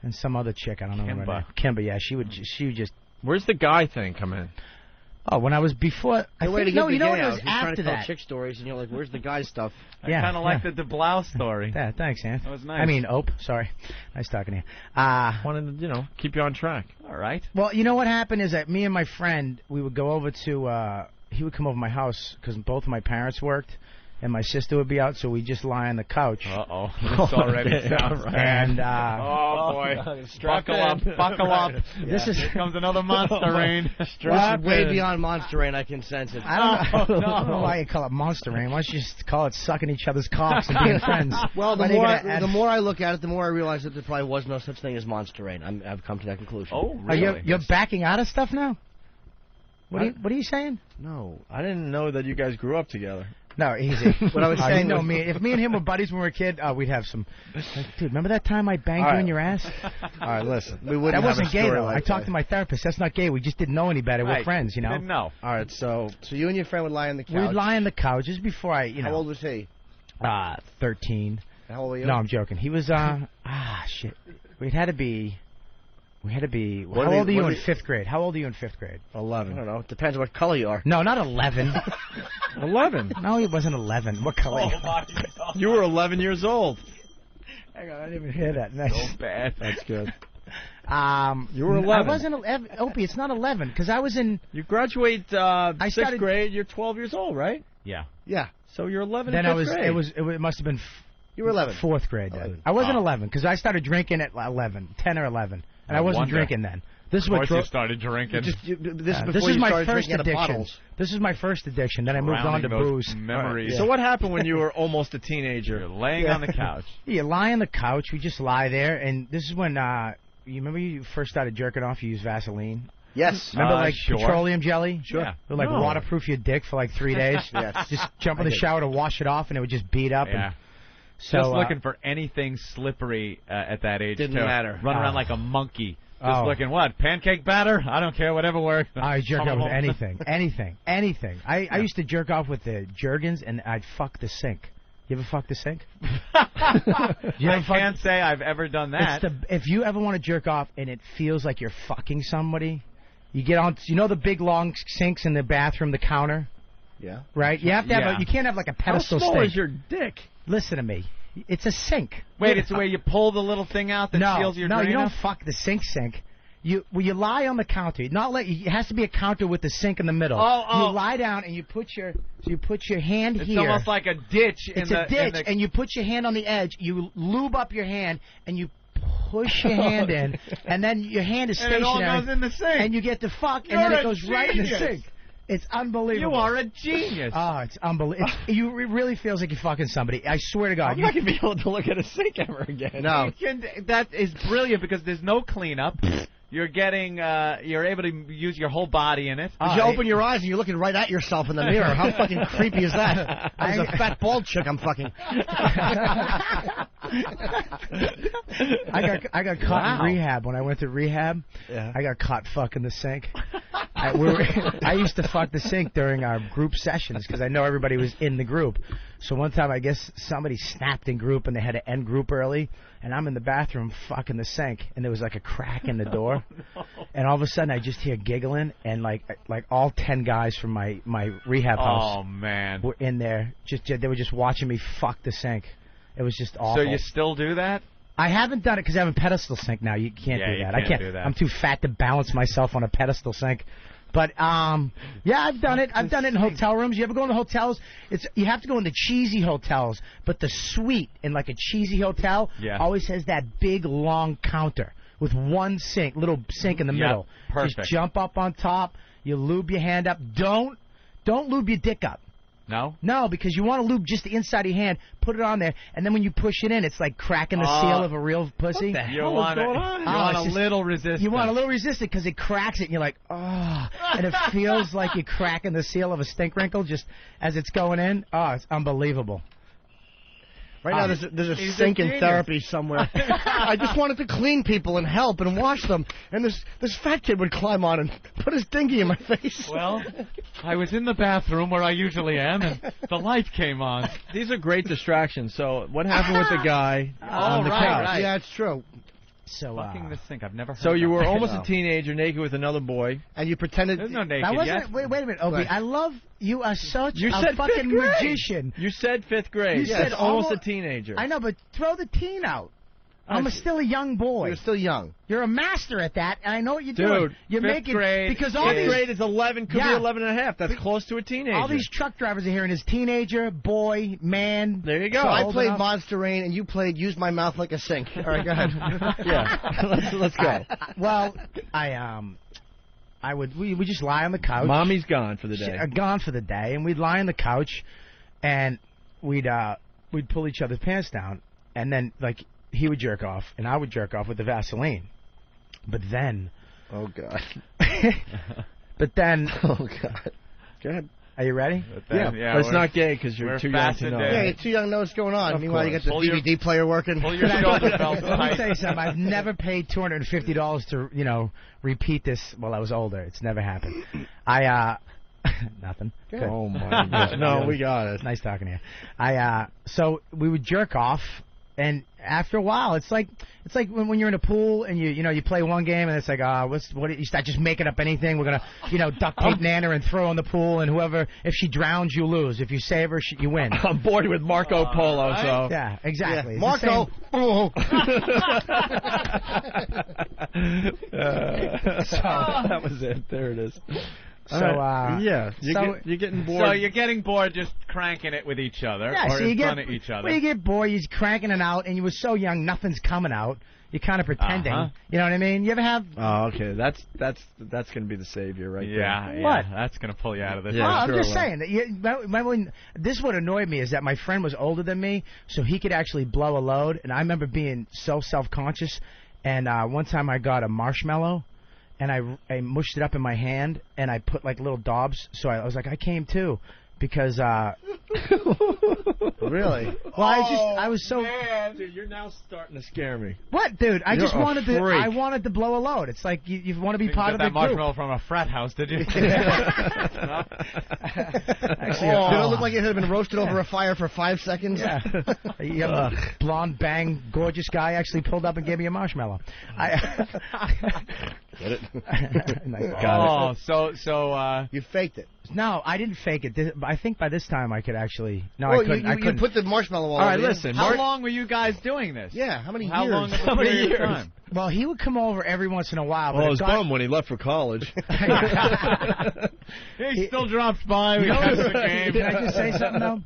and some other chick. I don't know her name. Kimba, yeah. She would just... Where's the guy thing come in? Oh, when I was before... You know what it was after trying to tell that. chick stories, and you're like, where's the guy stuff? I kind of liked the blouse story. Yeah, thanks, Ant. That was nice. I mean, Ope, sorry. Nice talking to you. Wanted to, keep you on track. All right. Well, you know what happened is that me and my friend, we would go over to... he would come over to my house because both of my parents worked. And my sister would be out, so we'd just lie on the couch. Uh-oh. It's already sounds bad. And, oh, boy. Buckle up. Yeah. Here comes another Monster Rain. Way beyond Monster Rain, I can sense it. I don't know why you call it Monster Rain. Why don't you just call it sucking each other's cocks and being friends? Well, the more I look at it, the more I realize that there probably was no such thing as Monster Rain. I've come to that conclusion. Oh, really? You're backing out of stuff now? What are you saying? No, I didn't know that you guys grew up together. No, easy. What I was saying was... if me and him were buddies when we were a kid, we'd have some... Like, dude, remember that time I banged you in your ass? All right, listen. That wasn't gay, though. I talked to my therapist. That's not gay. We just didn't know any better. We're friends, Didn't know. All right, so you and your friend would lie on the couch? We'd lie on the couch just before I, How old was he? 13. How old were you? No, I'm joking. He was, shit. We had to be... How old are you in 5th grade? 11. I don't know. It depends what color you are. No, not 11. 11? No, he wasn't 11. What color? You were 11 years old. Hang on, I didn't even hear that. So bad. That's good. You were 11. I wasn't 11. Opie, it's not 11 because I was in. You graduate 6th grade. You're 12 years old, right? Yeah. Yeah. So you're 11. Then in 5th grade. It must have been. You were 11. 4th grade then. I wasn't 11 because I started drinking at 10 or 11, and I wasn't drinking then. This is what you started drinking. This is my first addiction. This is my first addiction. Then I moved on to booze. Memories. Right. So what happened when you were almost a teenager? You're laying on the couch. You lie on the couch. We just lie there, and this is when you remember you first started jerking off. You used Vaseline. Yes. Remember sure. petroleum jelly? Sure. Yeah. It would waterproof your dick for 3 days. Yes. Just jump in the shower to wash it off, and it would just beat up. Yeah. And, so, just looking for anything slippery at that age. Didn't matter. Run around like a monkey. Just looking what? Pancake batter? I don't care. Whatever works. I jerk off with anything. Anything. I used to jerk off with the Jergens, and I'd fuck the sink. You ever fuck the sink? I can't say I've ever done that. If you ever want to jerk off and it feels like you're fucking somebody, you get on. You know the big long sinks in the bathroom, the counter. Yeah. Right. You have to have. You can't have like a pedestal. How small sink. is your dick? Listen to me. It's a sink. Wait, it's where you pull the little thing out that seals your No, drain you don't up? fuck the sink. You lie on the counter. It has to be a counter with the sink in the middle. You lie down and you put your hand it's here. It's almost like a ditch. It's a ditch, and you put your hand on the edge. You lube up your hand, and you push your hand in, and then your hand is stationary. And it all goes in the sink. And you get to fuck, and then it goes right in the sink. It's unbelievable. You are a genius. Oh, it's unbelievable. It really feels like you're fucking somebody. I swear to God. I'm not going to be able to look at a sink ever again. No. That is brilliant because there's no cleanup. You're able to use your whole body in it. You open your eyes and you're looking right at yourself in the mirror. How fucking creepy is that? There's a fat bald chick I'm fucking. I got caught in rehab when I went to rehab. Yeah. I got caught fucking the sink. I used to fuck the sink during our group sessions because I know everybody was in the group. So one time I guess somebody snapped in group and they had to end group early, and I'm in the bathroom fucking the sink, and there was like a crack in the door, and all of a sudden I just hear giggling, and like all 10 guys from my rehab house were in there. They were just watching me fuck the sink. It was just awful. So you still do that? I haven't done it because I have a pedestal sink now. You can't do that. I can't do that. I'm too fat to balance myself on a pedestal sink. But yeah, I've done it. I've done it in hotel rooms. You ever go in the hotels? You have to go in the cheesy hotels, but the suite in like a cheesy hotel always has that big long counter with one sink, little sink in the middle. Perfect. Just jump up on top. You lube your hand up. Don't lube your dick up. No? No, because you want to lube just the inside of your hand, put it on there, and then when you push it in, it's like cracking the seal of a real pussy. What the hell is going on? You want a little resistance. You want a little resistance because it cracks it, and you're like, oh, and it feels like you're cracking the seal of a stink wrinkle just as it's going in. Oh, it's unbelievable. Right now, there's a sink in therapy somewhere. I just wanted to clean people and help and wash them, and this fat kid would climb on and put his dinky in my face. Well, I was in the bathroom where I usually am, and the light came on. These are great distractions. So what happened with the guy on the couch? Right. Yeah, it's true. So fucking the sink. I've never heard So you were almost No. a teenager, naked with another boy, and you pretended. There's no naked That wasn't. yet. Wait a minute, Opie. Right. I love you. Are such You a said fucking fifth grade. magician. You said 5th grade. You said almost a teenager. I know, but throw the teen out. I'm still a young boy. You're still young. You're a master at that, and I know what you're Dude, doing. You're 5th making grade, because all 5th these grade is 11, could be 11 and a half. That's close to a teenager. all these truck drivers are hearing is teenager, boy, man. There you go. So I old played enough. Monster Rain, and you played Use My Mouth Like a Sink. All right, go ahead. Yeah, let's go. We just lie on the couch. Mommy's gone for the day. Gone for the day, and we'd lie on the couch, and we'd pull each other's pants down, and then like he would jerk off, and I would jerk off with the Vaseline, but then, Oh God. but then, Oh God. Go ahead. are you ready? But it's not gay because you're we're too young to know. fascinated. Yeah, you're too young to know what's going on. Of Meanwhile, you course. got the Pull your- DVD player working. Pull your shoulder belt Let me tight. tell you something. I've never paid $250 to repeat this while I was older. It's never happened. Nothing. Good. Oh my God! No, we got it. Nice talking to you. So we would jerk off, and after a while, it's like when you're in a pool and you play one game and it's like what you start just making up anything. We're gonna duct tape Nana and throw in the pool, and whoever, if she drowns, you lose. If you save her, you win. I'm bored with Marco Polo, right. so Yeah, exactly. Yeah. It's the Marco. that was it. There it is. So, yeah, so- you're getting bored. So you're getting bored just cranking it with each other Yeah, or so in you front get, of each other. Well, you get bored, you're cranking it out, and you were so young, nothing's coming out. You're kind of pretending. Uh-huh. You know what I mean? You ever have... Oh, okay. That's gonna be the savior, right Yeah, there. What? that's going to pull you out of this. Yeah, Oh, I'm sure just it will. saying. That this what annoyed me is that my friend was older than me, so he could actually blow a load, and I remember being so self-conscious, and one time I got a marshmallow, and I mushed it up in my hand, and I put like little daubs, so I was like, I came too. Because Really? well, I was so Dude, you're now starting to scare me. what, dude? I You're just a wanted to. freak. I wanted to blow a load. It's like you want to be You part got of the that group. marshmallow from a frat house, did you? Actually, Did it look like it had been roasted over a fire for 5 seconds? Yeah. A blonde, bang, gorgeous guy actually pulled up and gave me a marshmallow. Get it? Nice. So you faked it. No, I didn't fake it. I think by this time I could actually. No, well, I couldn't. You put the marshmallow all right, over listen. How long were you guys doing this? Yeah, how many years? How many years? Time? Well, he would come over every once in a while. Well, I was bummed when he left for college. He still drops by. We catch the game. Can I just say something though?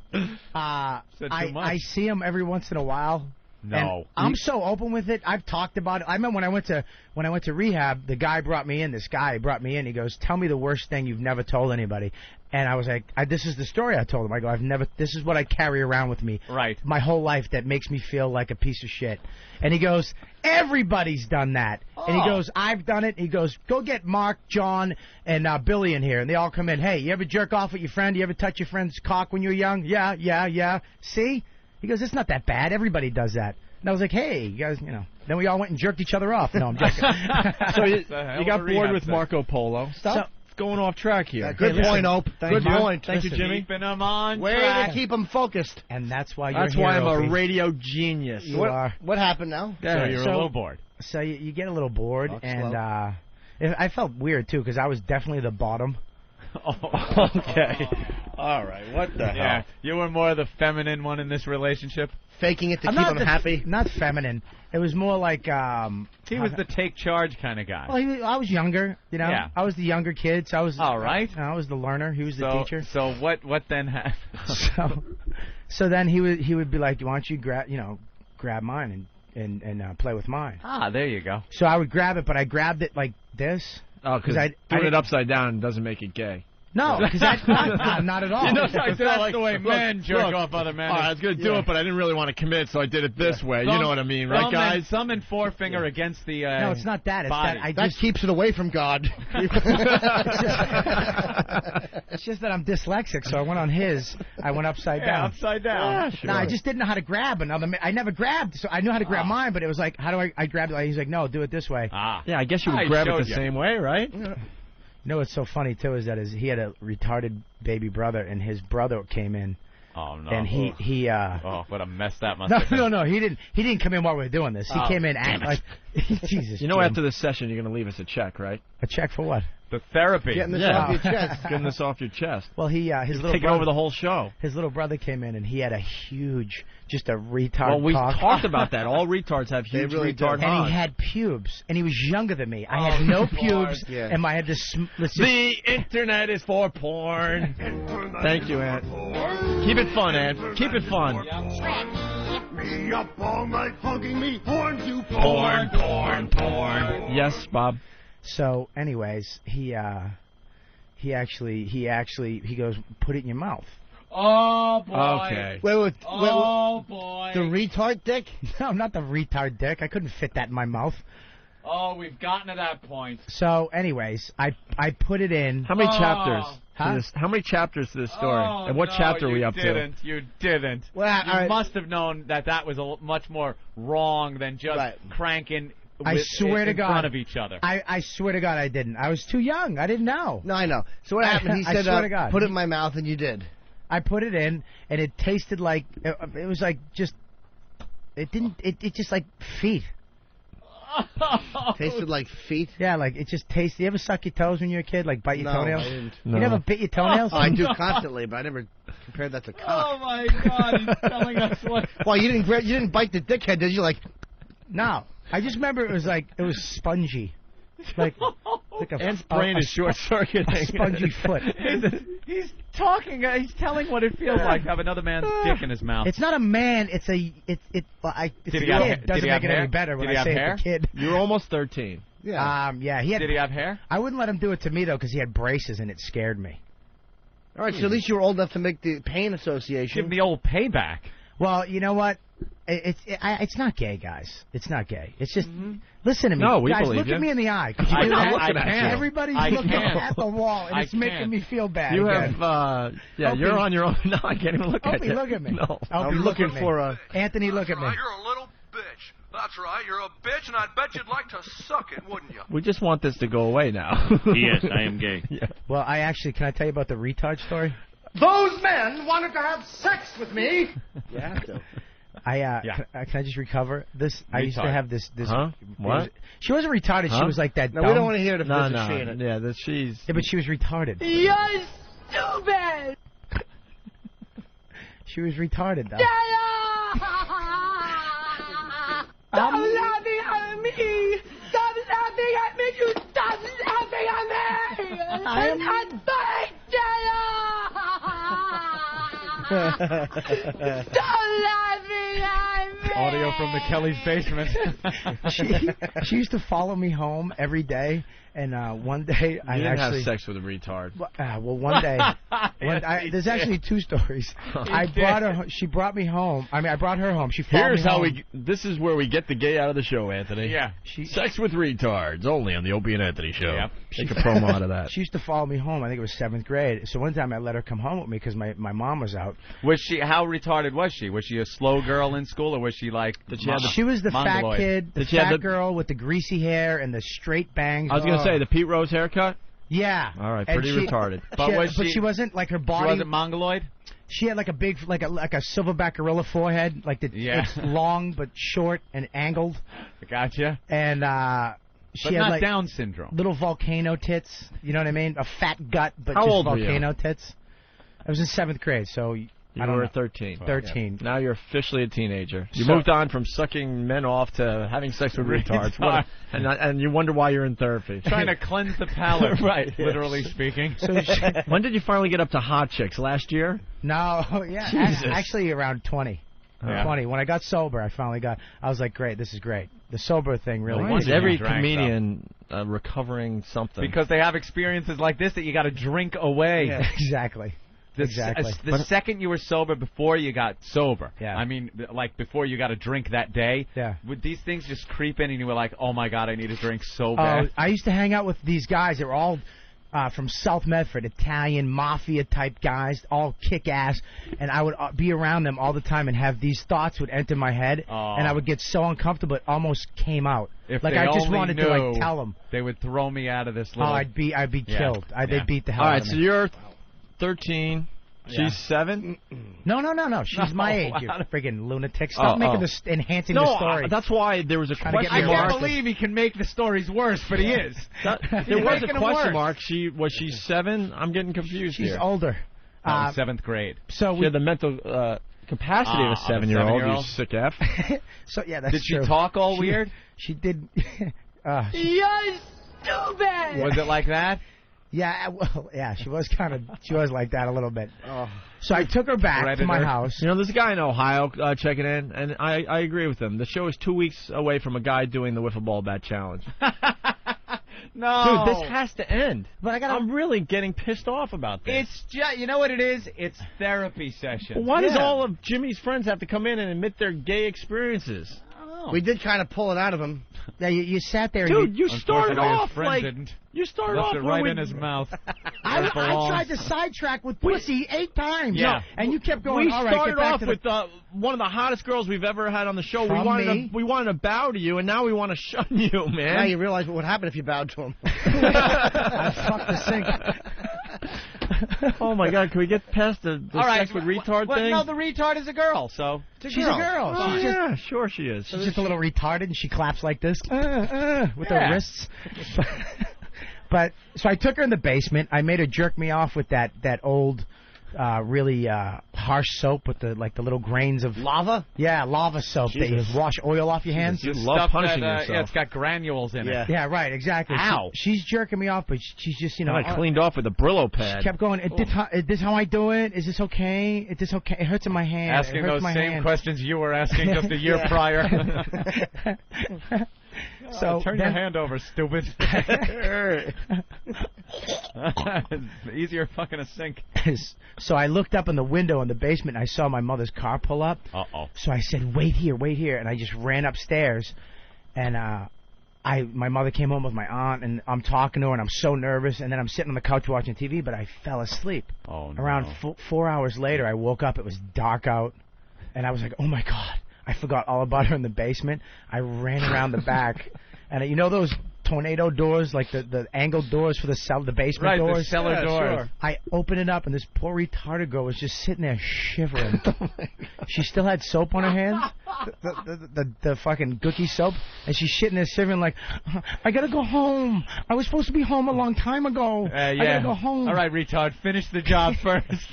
I see him every once in a while. No, and I'm so open with it. I've talked about it. I remember when I went to rehab, the guy brought me in. This guy brought me in. He goes, "Tell me the worst thing you've never told anybody." And I was like, "This is the story I told him." I go, "I've never. This is what I carry around with me, my whole life that makes me feel like a piece of shit." And he goes, "Everybody's done that." And he goes, "I've done it." He goes, "Go get Mark, John, and Billy in here." And they all come in. "Hey, you ever jerk off with your friend? You ever touch your friend's cock when you were young?" Yeah. See? He goes, "It's not that bad. Everybody does that." And I was like, "Hey, you guys, Then we all went and jerked each other off. No, I'm joking. So you got bored with Marco Polo. Stop going off track here. Good point, Ope. Good point. Thank you, Jimmy. Keeping them on Way track. to keep them focused. And that's why you're That's here, why I'm Opie. a radio genius. You are. What happened now? So you're a little bored. So you get a little bored, and I felt weird, too, because I was definitely the bottom. Okay. All right. What the hell? Yeah. You were more the feminine one in this relationship? Faking it to keep him happy? Not feminine. It was more like... he was the take charge kind of guy. Well, I was younger, Yeah. I was the younger kid, so I was... All right. I was the learner. He was the teacher. So what then happened? So then he would be like, "Why don't you grab mine and play with mine?" Ah, there you go. So I would grab it, but I grabbed it like this. Oh, because doing it upside down doesn't make it gay. No, because not at all. That's the way men jerk off other men. All right, I was going to do it, but I didn't really want to commit, so I did it this way. You know what I mean, right, guys? Thumb and forefinger against the No, it's not that. It's body. that keeps it away from God. It's just that I'm dyslexic, so I went on his. I went upside down. Upside down. Yeah, sure. No, I just didn't know how to grab another. I never grabbed, so I knew how to grab mine, but it was like, how do I grab it? He's like, "No, do it this way." Yeah, I guess you would grab it the same way, right? You know what's so funny too is that he had a retarded baby brother, and his brother came in. Oh no! And he oh, what a mess that must have been. No, he didn't come in while we were doing this. He came in like Jesus. You know, after this session, you're going to leave us a check, right? A check for what? The therapy. Getting this off your chest. Getting this off your chest. Well, his little taking over the whole show. His little brother came in, and he had a huge, just a retard. Well, we cock. talked about that. All retards have huge retard And hogs. he had pubes, and he was younger than me. I had no pubes, and I had this. The internet is for porn. Thank you, Ant. Keep it fun, Ant. Keep it fun. Me up all night fucking me porn, you Porn. Yes, Bob. So, anyways, he goes, "Put it in your mouth." Oh boy. Okay. Wait. Oh boy. The retard dick? No, not the retard dick. I couldn't fit that in my mouth. Oh, we've gotten to that point. So, anyways, I put it in. How many chapters? Huh? To this, how many chapters to this story? And what chapter are we up to? You didn't. Well, you must have known that was much more wrong than just cranking. I swear to God, in front of each other. I swear to God, I didn't. I was too young. I didn't know. No, I know. So what happened? He said, I swear to God. "Put it in my mouth," and you did. I put it in, and it tasted like it was like just. It didn't. It just like feet. Tasted like feet? Yeah, like it just tasted. You ever suck your toes when you were a kid? Like bite your toenails? I didn't. You never bit your toenails? I do constantly, but I never compared that to cock. Oh my God! He's telling us what. Well, you didn't bite the dickhead, did you? Like, no. I just remember it was spongy. Like a Ant's brain is short-circuiting. A spongy foot. He's talking. He's telling what it feels like to have another man's dick in his mouth. It's not a man. It's a kid. Doesn't make it any better when I say it's a kid. You're almost 13. Yeah. Yeah. He had. Did he have hair? I wouldn't let him do it to me though, because he had braces and it scared me. All right. So at least you were old enough to make the pain association. Give him the old payback. Well, you know what? It's not gay, guys. It's not gay. It's just listen to me. No, we guys, believe look you. at me in the eye. Could you do I'm that? looking at you. Everybody's looking at the wall, and it's making me feel bad. You again. have, Opie. you're on your own. No, I can't even look at Opie, you. look at me. No, I'm looking for a. Anthony, look at me. You're a little bitch. That's right, you're a bitch, and I bet you'd like to suck it, wouldn't you? We just want this to go away now. Yes, I am gay. Yeah. Well, can I tell you about the retard story? Those men wanted to have sex with me. You have to. Can I just recover this? I used to Retard. have this. Huh? What? She wasn't retarded. She was like that. No, dumb. we don't want to hear it if No, there's no. a she in it. Yeah, that she's. Yeah, but she was retarded. You're stupid! She was retarded though. Stop laughing at me! Stop laughing at me! You stop laughing at me! I'm not funny, Stop laughing at me! Audio from the Kelly's basement. she used to follow me home every day, and one day I You didn't actually have sex with a retard. well, one day, there's actually two stories. I brought her. She brought me home. I mean, I brought her home. She followed Here's me how home. This is where we get the gay out of the show, Anthony. Yeah. Sex with retards, only on the Opie and Anthony show. Yep. Make a promo out of that. She used to follow me home. I think it was 7th grade. So one time I let her come home with me because my mom was out. Was she? How retarded was she? Was she a slow girl in school, or was she like? She was the fat mongoloid? kid, the fat girl with the greasy hair and the straight bangs. I was going to say, the Pete Rose haircut? Yeah. All right, And pretty retarded. But she wasn't like her body. She wasn't mongoloid. She had like a big, like a silverback gorilla forehead, like it's long but short and angled. Gotcha. And she But had not like Down syndrome. little volcano tits. You know what I mean? A fat gut, but How just old were you? volcano tits. I was in 7th grade, so You I don't were know. 13. 13. Now you're officially a teenager. You So- moved on from sucking men off to having sex with retards. What a- and you wonder why you're in therapy. Trying to cleanse the palate, Right. literally speaking. So When did you finally get up to hot chicks? Last year? No, yeah, Jesus. actually around 20. Yeah. 20. When I got sober, I was like, great, this is great. The sober thing really. Why is every drank, comedian recovering something? Because they have experiences like this that you got to drink away. Yeah, exactly. Exactly. The second you were sober, before you got sober, I mean, like before you got a drink that day, would these things just creep in and you were like, oh my God, I need a drink so bad? I used to hang out with these guys that were all from South Medford, Italian mafia type guys, all kick ass, and I would be around them all the time and have these thoughts would enter my head, and I would get so uncomfortable it almost came out. If like they I just only wanted knew, to like tell them. They would throw me out of this little... I'd be killed. They'd beat the hell All out right, of so me. you're 13. Yeah. She's 7? No. She's my age, you friggin' lunatic. Stop enhancing no, the story. That's why there was a Trying to get question me mark. I can't believe he can make the stories worse, but he is. There was a question mark. Was she 7? I'm getting confused She's here. older. No, 7th grade. So she had the mental capacity of a 7-year-old. You sick F. So yeah, that's Did she true. talk all weird? She did. You're stupid! Was it like that? Yeah, well, yeah, she was like that a little bit. So I took her back to my house. You know, there's a guy in Ohio checking in, and I agree with him. The show is 2 weeks away from a guy doing the wiffle ball bat challenge. No. Dude, this has to end. But I'm really getting pissed off about this. It's just, you know what it is? It's therapy session. Why does all of Jimmy's friends have to come in and admit their gay experiences? We did kind of pull it out of him. Yeah, you sat there. Dude, and you started off like didn't. You started Left off it where right in his mouth. I tried to sidetrack with pussy 8 times. Yeah, and you kept going. We All right, started get back off to with one of the hottest girls we've ever had on the show. From me? We wanted to bow to you, and now we want to shun you, man. Now you realize what would happen if you bowed to him. I fucked the sink. Oh my God! Can we get past the All right, sex with retard thing? No, the retard is a girl, so She's a girl. Oh, She's yeah, sure she is. She's just a little retarded, and she claps like this with her wrists. But so I took her in the basement. I made her jerk me off with that old, really harsh soap with the little grains of lava. Yeah, lava soap that you wash oil off your hands. You love punishing yourself. Yeah, it's got granules in it. Yeah, right, exactly. Ow. She's jerking me off, but she's just I cleaned off with a Brillo pad. She kept going. Is this how I do it? Is this okay? Is this okay? It hurts in my hand. Asking it hurts those my same hand. questions you were asking just a year prior. So turn your hand over, stupid. It's easier fucking a sink. So I looked up in the window in the basement and I saw my mother's car pull up. Uh-oh. So I said, wait here. And I just ran upstairs. And my mother came home with my aunt, and I'm talking to her, and I'm so nervous. And then I'm sitting on the couch watching TV, but I fell asleep. Oh, no. Around 4 hours later, I woke up. It was dark out. And I was like, oh, my God. I forgot all about her in the basement. I ran around the back. And you know those tornado doors, like the angled doors for the basement doors. The cellar doors. Sure. I opened it up, and this poor retarded girl was just sitting there shivering. She still had soap on her hands, the fucking Gookie soap, and she's sitting there shivering like, I gotta go home. I was supposed to be home a long time ago. I gotta go home. All right, retard, finish the job first.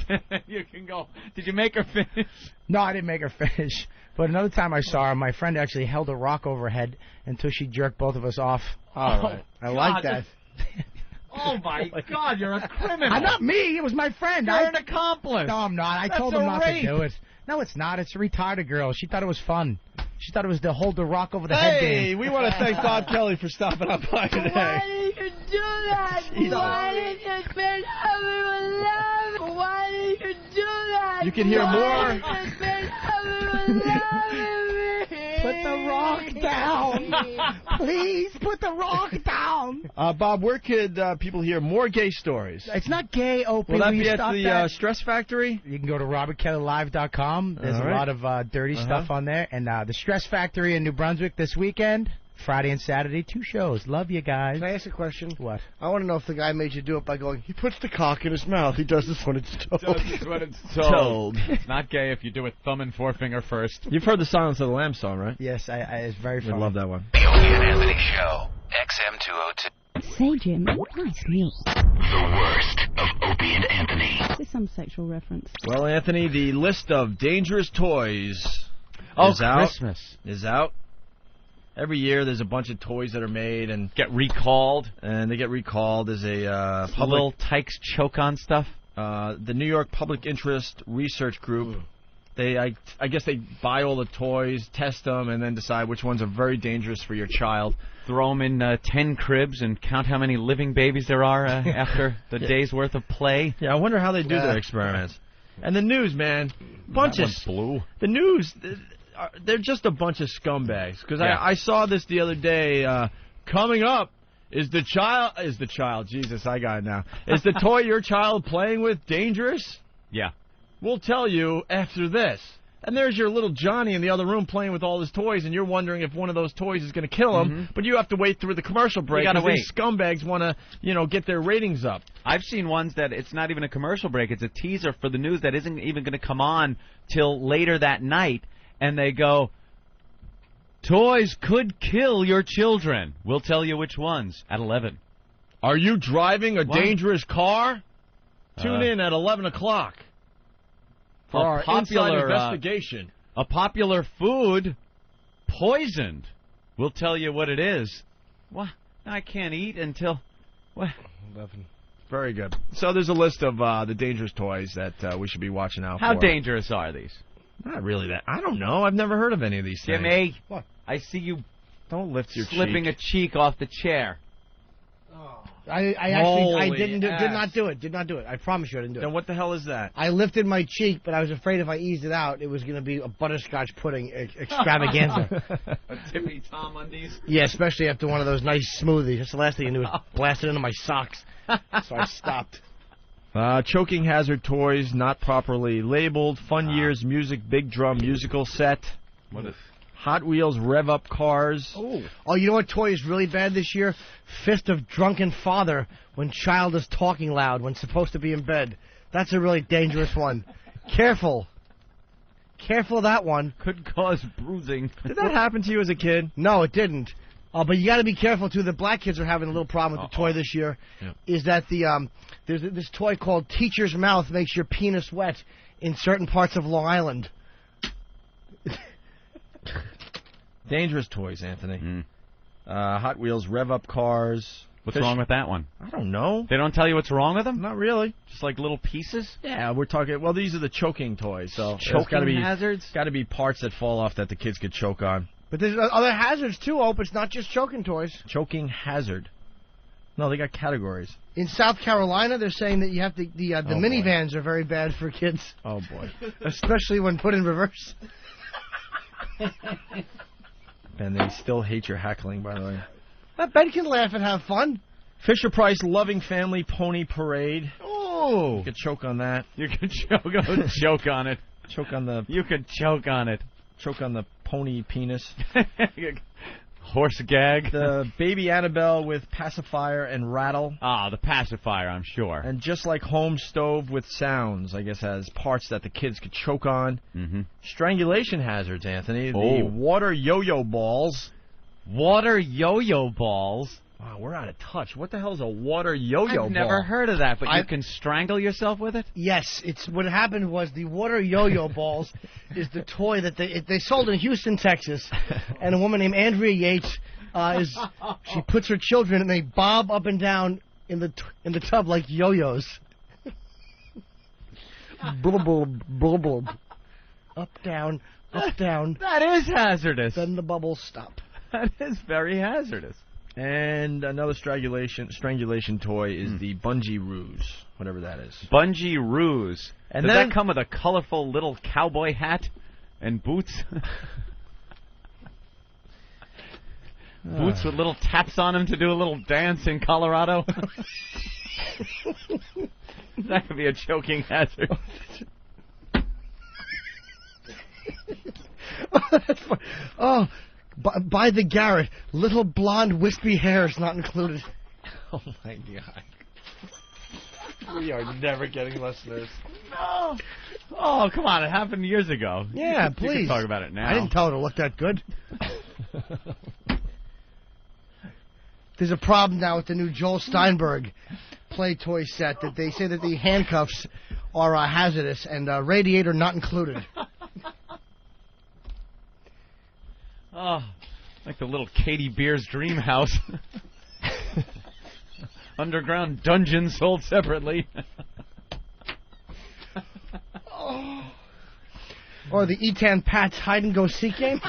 You can go. Did you make her finish? No, I didn't make her finish. But another time I saw her, my friend actually held a rock over her head until she jerked both of us off. All right. I like that. Oh, my God, you're a criminal. Not me. It was my friend. You're an accomplice. No, I'm not. I told him not to do it. No, it's not. It's a retarded girl. She thought it was fun. She thought it was the hold the rock over the head game. Hey, we want to thank Bob Kelly for stopping up by today. Why did you do that? Why did you make everyone laugh? Why did you do that? You can hear more. Put the rock down. Please put the rock down. Bob, where could people hear more gay stories? It's not gay, Opie. Will that be at the Stress Factory? You can go to RobertKellyLive.com. There's a lot of dirty stuff on there. And the Stress Factory in New Brunswick this weekend. Friday and Saturday, 2 shows. Love you guys. Can I ask a question? What? I want to know if the guy made you do it by going, he puts the cock in his mouth. He does this when it's told. It's not gay if you do it thumb and forefinger first. You've heard the Silence of the Lambs song, right? Yes, it's very fun. I love that one. The Opie and Anthony Show, XM202. Say, Jim, nice meal. The worst of Opie and Anthony. Is this some sexual reference? Well, Anthony, the list of dangerous toys is out. Every year there's a bunch of toys that are made and get recalled. And they get recalled. There's a little Tykes choke on stuff. The New York Public Interest Research Group. I guess they buy all the toys, test them, and then decide which ones are very dangerous for your child. Throw them in 10 cribs and count how many living babies there are after the day's worth of play. Yeah, I wonder how they do their experiments. And the news, man, the news. They're just a bunch of scumbags. Because I saw this the other day. Coming up is the child. Jesus, I got it now. Is the toy your child playing with dangerous? Yeah. We'll tell you after this. And there's your little Johnny in the other room playing with all his toys, and you're wondering if one of those toys is going to kill him. But you have to wait through the commercial break because these scumbags want to, get their ratings up. I've seen ones that it's not even a commercial break; it's a teaser for the news that isn't even going to come on till later that night. And they go, toys could kill your children. We'll tell you which ones at 11. Are you driving a dangerous car? Tune in at 11 o'clock for our inside investigation. A popular food poisoned. We'll tell you what it is. What? I can't eat until... What? 11. Very good. So there's a list of the dangerous toys that we should be watching out for. How dangerous are these? Not really that. I don't know. I've never heard of any of these things. Jimmy, what? I see you. Don't lift your slipping a cheek off the chair. Oh. I actually did not do it. Did not do it. I promise you I didn't do it. Then what the hell is that? I lifted my cheek, but I was afraid if I eased it out, it was going to be a butterscotch pudding extravaganza. A Tippy Tom undies? Yeah, especially after one of those nice smoothies. That's the last thing I knew was blasted into my socks. So I stopped. Choking hazard toys not properly labeled. Fun Years Music Big Drum musical set. What is Hot Wheels Rev Up cars. Oh, you know what toy is really bad this year? Fist of Drunken Father when child is talking loud when supposed to be in bed. That's a really dangerous one. Careful. Careful of that one. Could cause bruising. Did that happen to you as a kid? No, it didn't. But you got to be careful, too. The black kids are having a little problem with the toy this year. Yeah. Is that there's this toy called Teacher's Mouth makes your penis wet in certain parts of Long Island. Dangerous toys, Anthony. Hot Wheels Rev Up cars. What's wrong with that one? I don't know. They don't tell you what's wrong with them? Not really. Just like little pieces? Yeah, we're talking... Well, these are the choking toys. So choking hazards? Got to be parts that fall off that the kids could choke on. But there's other hazards, too, Ope. It's not just choking toys. Choking hazard. No, they got categories. In South Carolina, they're saying that you have to... The minivans are very bad for kids. Oh, boy. Especially when put in reverse. And they still hate your heckling, by the way. Ben can laugh and have fun. Fisher-Price Loving Family Pony Parade. Oh. You could choke on that. You could choke on it. Choke on the... You could choke on it. Choke on the pony penis. Horse gag. The baby Annabelle with pacifier and rattle. Ah, the pacifier, I'm sure. And just like home stove with sounds, I guess has parts that the kids could choke on. Mm-hmm. Strangulation hazards, Anthony. Oh. The water yo-yo balls. Water yo-yo balls? Wow, we're out of touch. What the hell is a water yo-yo ball? I've never heard of that, but you can strangle yourself with it? Yes, it's what happened was the water yo-yo balls is the toy that they sold in Houston, Texas, and a woman named Andrea Yates she puts her children and they bob up and down in the tub like yo-yos. Blub, blub, blub, blub. Up down, up down. That is hazardous. Then the bubbles stop. That is very hazardous. And another strangulation toy is the Bungee Ruse, whatever that is. Bungee Ruse. And Does then, that come with a colorful little cowboy hat and boots? Boots with little taps on them to do a little dance in Colorado? That could be a choking hazard. Oh, by the Garrett, little blonde wispy hairs not included. Oh my God. We are never getting listeners. No. Oh, come on. It happened years ago. Yeah, You please. can talk about it now. I didn't tell her to look that good. There's a problem now with the new Joel Steinberg play toy set that they say that the handcuffs are hazardous and radiator not included. Oh, like the little Katie Beer's dream house. Underground dungeon sold separately. Oh. Or the Etan Pats hide and go seek game.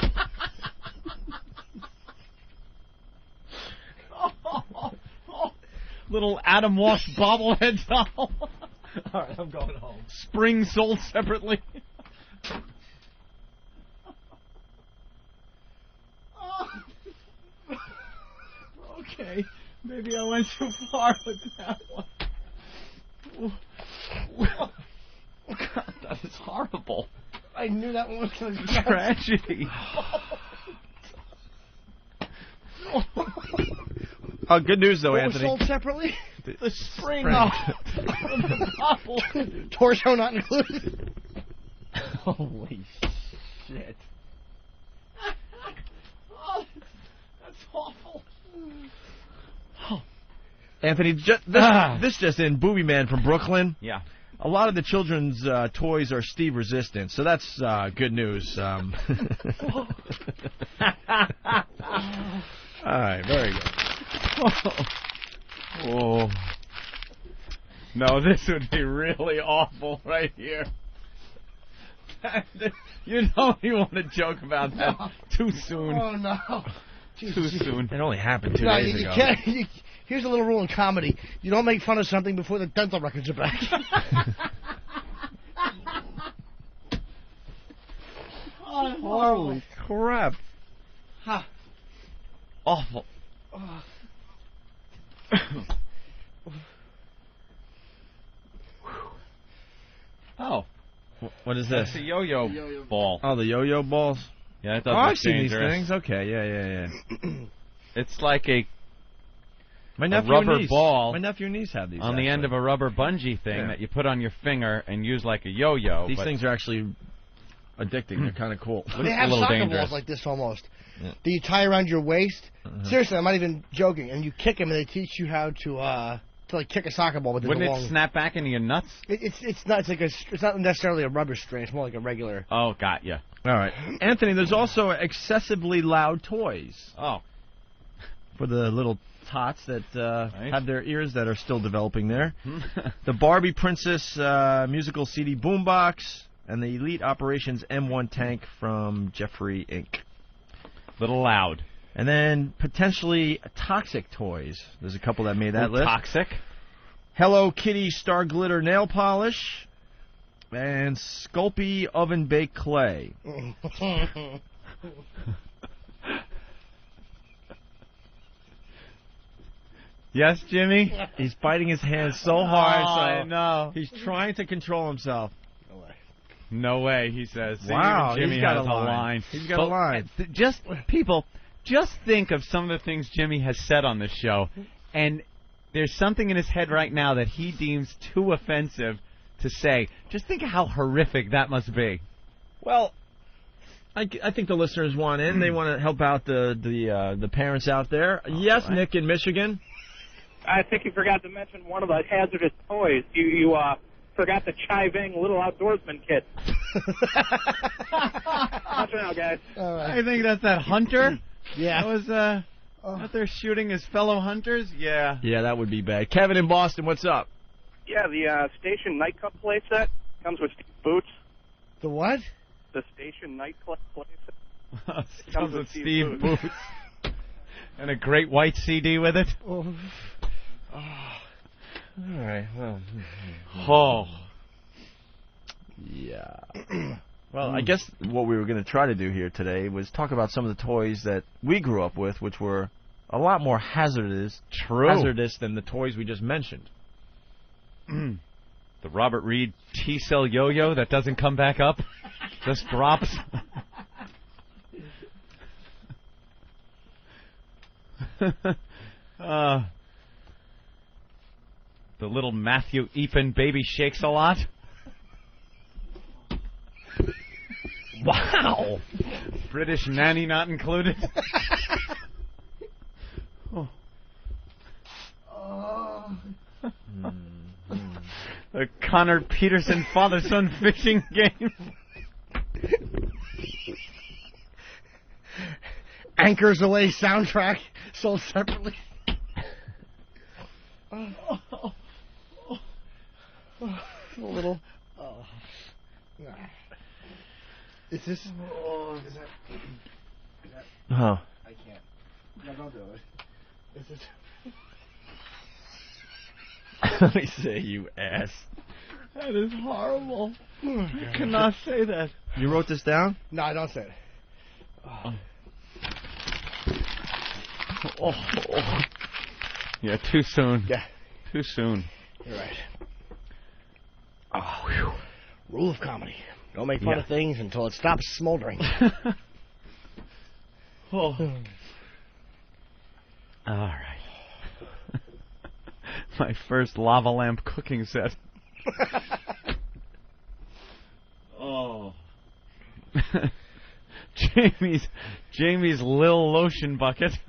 Little Adam Walsh bobblehead doll. All right, I'm going home. Spring sold separately. Okay, maybe I went too far with that one. Oh, God, that is horrible. I knew that one was going to be tragedy. Good news, though, what Anthony. was sold separately? The spring. Torso not included. Holy shit. Oh, that's awful. Oh. Anthony, this just in, Booby Man from Brooklyn. Yeah. A lot of the children's toys are Steve resistant, so that's good news. All right, very good. Oh. No, this would be really awful right here. You don't even want to joke about that too soon. Oh, no. Too soon. It only happened 2 No, days you ago. can't. Here's a little rule in comedy. You don't make fun of something before the dental records are back. Holy crap. Huh. Awful. Oh. What is this? That's a yo-yo ball. Oh, the yo-yo balls? Yeah, I thought I've seen these things. Okay, yeah. It's like a nephew rubber and niece. ball. My nephew and niece have these. On the end of a rubber bungee thing that you put on your finger and use like a yo-yo. These things are actually addicting. They're kind of cool. They have soccer dangerous. balls like this almost. Yeah. That you tie around your waist. Seriously, I'm not even joking. And you kick them, and they teach you how to like kick a soccer ball with the Wouldn't long. it snap back into your nuts? It's not. It's not necessarily a rubber string. It's more like a regular. Oh, got ya. All right, Anthony. There's also excessively loud toys. Oh, for the little tots that have their ears that are still developing there. The Barbie Princess musical CD boombox and the Elite Operations M1 tank from Jeffrey Inc. Little loud. And then potentially toxic toys. There's a couple that made that list. Toxic. Hello Kitty Star Glitter nail polish and Sculpey oven baked clay. Yes, Jimmy? He's biting his hands so hard. I know. He's trying to control himself. No way, he says. See, Wow, even Jimmy he's got has a line. He's got a line. Just, people, Just think of some of the things Jimmy has said on this show, and there's something in his head right now that he deems too offensive to say. Just think of how horrific that must be. Well, I think the listeners want in. They want to help out the parents out there. Yes, right. Nick in Michigan. I think you forgot to mention one of the hazardous toys. You forgot the Chiving Little Outdoorsman kit. Watch it out, guys. I think that's that hunter. Yeah. That was out there shooting his fellow hunters. Yeah. Yeah, that would be bad. Kevin in Boston, what's up? Yeah, the Station nightclub playset comes with Steve boots. The what? The Station nightclub playset comes with Steve boots. And a great white CD with it. Oh. All right. Well. Oh. Yeah. Well, I guess what we were going to try to do here today was talk about some of the toys that we grew up with, which were a lot more hazardous than the toys we just mentioned. The Robert Reed T-cell yo-yo that doesn't come back up, just drops. The little Matthew Eapen baby shakes a lot. Wow. British nanny not included. The Connor Peterson father-son fishing game. Anchors Away soundtrack sold separately. A little. Is this? Is that? Huh. I can't. No, don't do it. Is this? Let me say, you ass. That is horrible. You cannot say that. You wrote this down? No, I don't say it. Yeah, too soon. Yeah. Too soon. You're right. Rule of comedy. Don't make fun of things until it stops smoldering. All right. My first lava lamp cooking set. Jamie's Lil Lotion bucket.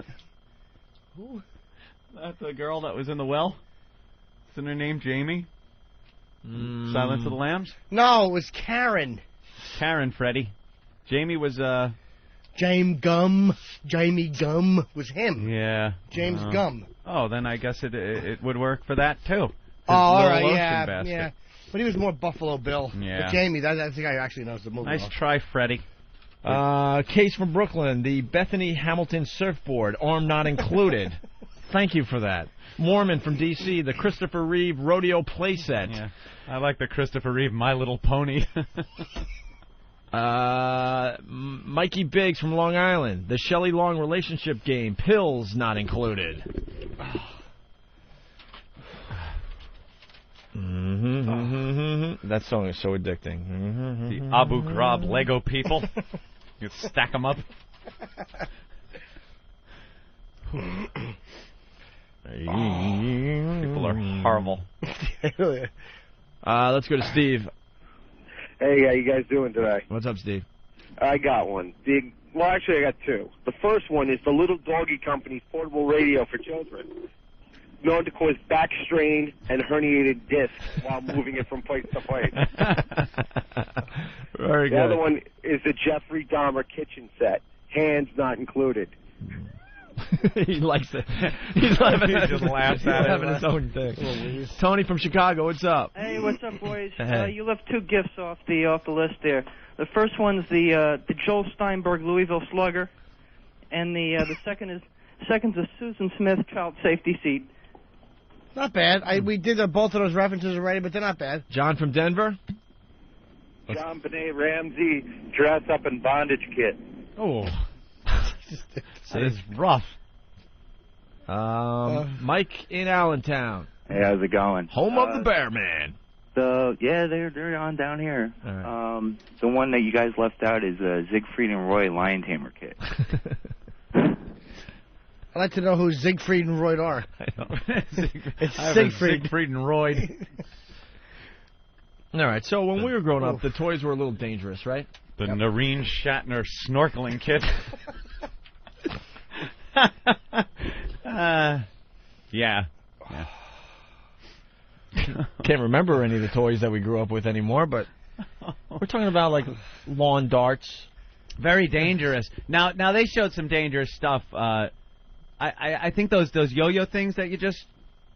Who? That's the girl that was in the well. Isn't her name Jamie? Silence of the Lambs? No, it was Karen. Karen, Freddie. Jamie was Jamie Gum was him. Yeah. James Gum. Oh, then I guess it would work for that too. All right, yeah. But he was more Buffalo Bill. Yeah. But Jamie, that's the guy who actually knows the movie. Nice try, Freddie. Case from Brooklyn, the Bethany Hamilton surfboard, arm not included. Thank you for that. Mormon from D.C., the Christopher Reeve rodeo playset. Yeah, I like the Christopher Reeve My Little Pony. Mikey Biggs from Long Island, the Shelley Long relationship game, pills not included. That song is so addicting. The Abu Ghraib Lego people. You stack them up. People are horrible. Let's go to Steve. Hey, how you guys doing today? What's up, Steve? I got one. Well, actually, I got two. The first one is the Little Doggy Company's portable radio for children, known to cause back strain and herniated discs while moving it from place to place. Very good. The other one is the Jeffrey Dahmer kitchen set, hands not included. He likes it. He's laughing He just laughs at it. having his own thing. Tony from Chicago, what's up? Hey, what's up, boys? Hey. You left two gifts off the list there. The first one's the Joel Steinberg Louisville Slugger, and the second's a Susan Smith child safety seat. Not bad. We did both of those references already, but they're not bad. John from Denver? John Benet Ramsey dress up in bondage kit. Oh. That is rough. Mike in Allentown. Hey, how's it going? Home of the Bear Man. They're on down here. Right. The one that you guys left out is a Siegfried and Roy Lion Tamer kit. I'd like to know who Siegfried and Royd are. I know. It's Siegfried and Royd. All right, so when we were growing up, the toys were a little dangerous, right? The Noreen Shatner snorkeling kit. Yeah. Can't remember any of the toys that we grew up with anymore, but we're talking about like lawn darts. Very dangerous. Now they showed some dangerous stuff. I think those yo-yo things that you just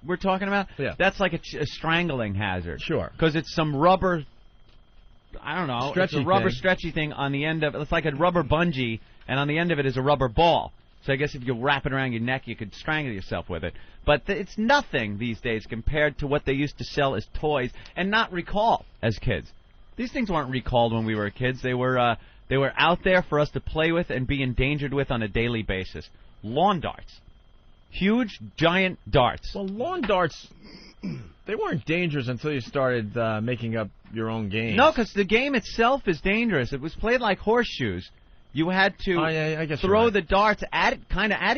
were talking about. Yeah. That's like a strangling hazard. Sure. Because it's some rubber. I don't know. Stretchy it's a rubber thing. stretchy thing on the end of it. It's like a rubber bungee, and on the end of it is a rubber ball. So I guess if you wrap it around your neck, you could strangle yourself with it. But it's nothing these days compared to what they used to sell as toys and not recall as kids. These things weren't recalled when we were kids. They were out there for us to play with and be endangered with on a daily basis. Lawn darts. Huge, giant darts. Well, lawn darts, they weren't dangerous until you started making up your own games. No, because the game itself is dangerous. It was played like horseshoes. You had to I guess throw the darts at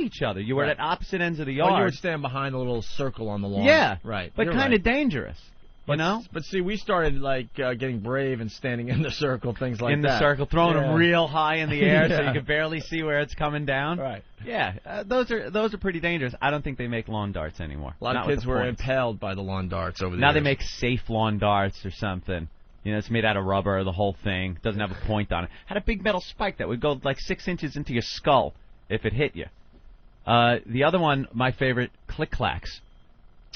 each other. You were at opposite ends of the yard. Well, you would stand behind a little circle on the lawn. Yeah, right. But kind of dangerous. But, you know? But see, we started like getting brave and standing in the circle, things like that. In the circle, throwing them real high in the air so Yeah. you could barely see where it's coming down. Right. Yeah, those are pretty dangerous. I don't think they make lawn darts anymore. A lot of kids were impaled by the lawn darts over the years. Now they make safe lawn darts or something. You know, it's made out of rubber, the whole thing. Doesn't have a point on it. Had a big metal spike that would go like 6 inches into your skull if it hit you. The other one, my favorite, Click-Clacks.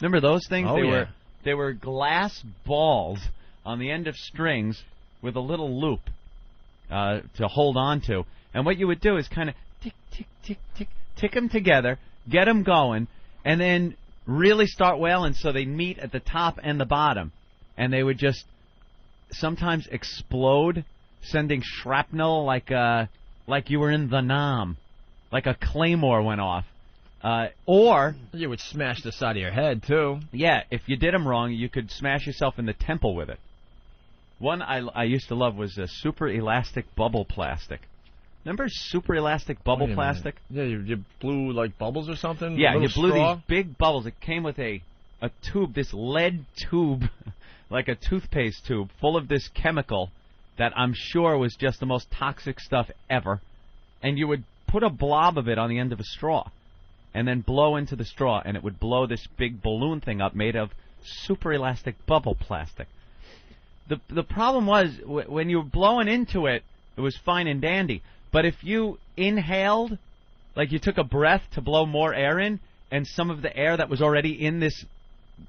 Remember those things? Oh, They were glass balls on the end of strings with a little loop to hold on to. And what you would do is kind of tick, tick, tick, tick, tick them together, get them going, and then really start wailing so they meet at the top and the bottom. And they would just sometimes explode, sending shrapnel like you were in the Nam, like a claymore went off. Or you would smash the side of your head too. Yeah, if you did them wrong, you could smash yourself in the temple with it. One I used to love was super elastic bubble plastic. Remember super elastic bubble plastic? Yeah, you blew like bubbles or something. Yeah, you blew these big bubbles. It came with a tube, this lead tube, like a toothpaste tube, full of this chemical that I'm sure was just the most toxic stuff ever. And you would put a blob of it on the end of a straw, and then blow into the straw, and it would blow this big balloon thing up made of super elastic bubble plastic. The problem was, when you were blowing into it, it was fine and dandy. But if you inhaled, like you took a breath to blow more air in, and some of the air that was already in this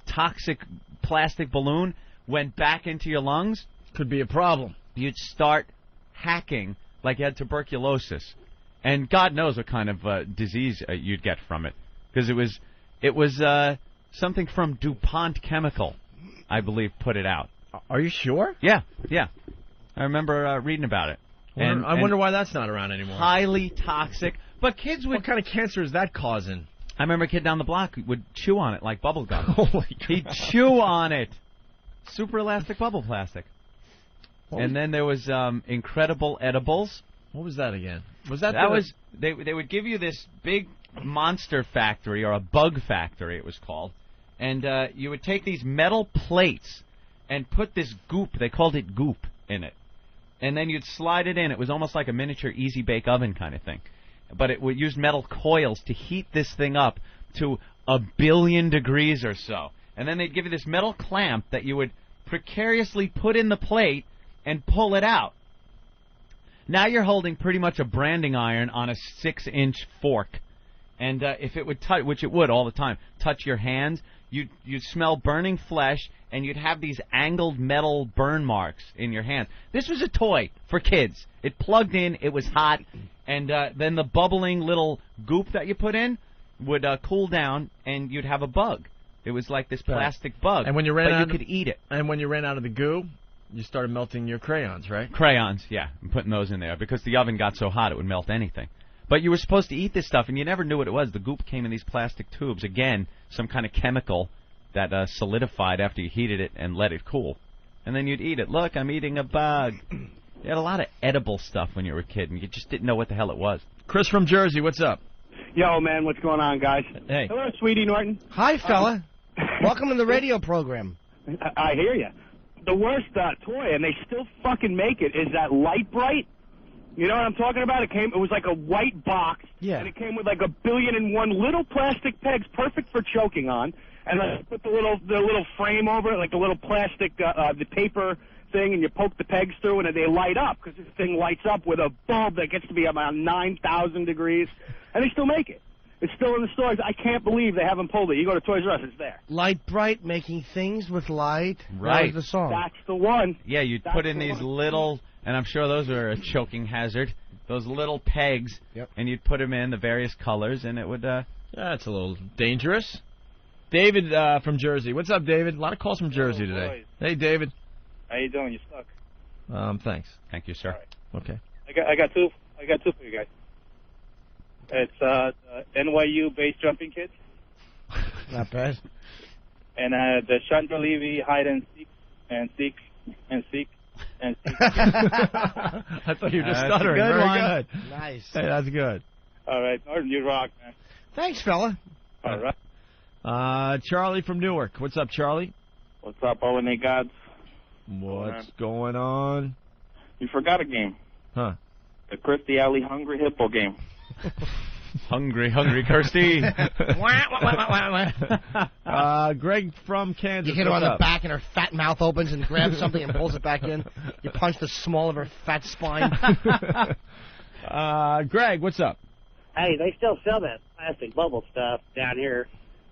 toxic plastic balloon went back into your lungs, could be a problem. You'd start hacking like you had tuberculosis. And God knows what kind of disease you'd get from it, because it was something from DuPont Chemical, I believe, put it out. Are you sure? Yeah. I remember reading about it. I wonder why that's not around anymore. Highly toxic, but kids would. What kind of cancer is that causing? I remember a kid down the block would chew on it like bubble gum. Holy God. He'd chew on it. Super elastic bubble plastic. And then there was Incredible Edibles. What was that again? They would give you this big monster factory, or a bug factory it was called, and you would take these metal plates and put this goop, they called it goop, in it, and then you'd slide it in. It was almost like a miniature easy bake oven kind of thing, but it would use metal coils to heat this thing up to 1 billion degrees or so, and then they'd give you this metal clamp that you would precariously put in the plate and pull it out. Now you're holding pretty much a branding iron on a 6-inch fork. And if it would touch, which it would all the time, touch your hands, you'd smell burning flesh, and you'd have these angled metal burn marks in your hands. This was a toy for kids. It plugged in, it was hot, and then the bubbling little goop that you put in would cool down, and you'd have a bug. It was like this plastic bug, and when you you could eat it. And when you ran out of the goo, you started melting your crayons, right? Crayons, yeah. I'm putting those in there because the oven got so hot it would melt anything. But you were supposed to eat this stuff, and you never knew what it was. The goop came in these plastic tubes. Again, some kind of chemical that solidified after you heated it and let it cool. And then you'd eat it. Look, I'm eating a bug. You had a lot of edible stuff when you were a kid, and you just didn't know what the hell it was. Chris from Jersey, what's up? Yo, man, what's going on, guys? Hey. Hello, Sweetie Norton. Hi, fella. Welcome to the radio program. I hear you. The worst toy, and they still fucking make it, is that Light Bright. You know what I'm talking about? It was like a white box, and it came with like 1,000,001 little plastic pegs, perfect for choking on. And I put the little frame over it, like the little plastic, the paper thing, and you poke the pegs through, and they light up because this thing lights up with a bulb that gets to be about 9,000 degrees, and they still make it. It's still in the stores. I can't believe they haven't pulled it. You go to Toys R Us, it's there. Light Bright, making things with light. Right. That was the song. That's the one. Yeah, you'd put in these little, and I'm sure those are a choking hazard, those little pegs, and you'd put them in the various colors, and it would... That's a little dangerous. David from Jersey. What's up, David? A lot of calls from Jersey today. Hey, David. How you doing? You suck. Thanks. Thank you, sir. Right. Okay. I got two for you guys. It's NYU base jumping kits. Not bad. And the Chandra Levy hide and seek and seek and seek and seek. I thought you were just stuttering. Good Very one. good. Nice. Hey, that's good. All right, Norton, you rock, man. Thanks, fella. All right. Charlie from Newark. What's up, Charlie? What's up, O&A gods? What's going on? You forgot a game. Huh? The Kirstie Alley Hungry Hippo game. Hungry Kirstie. Greg from Kansas. You hit her on the back and her fat mouth opens and grabs something and pulls it back in. You punch the small of her fat spine. Greg, what's up? Hey, they still sell that plastic bubble stuff down here.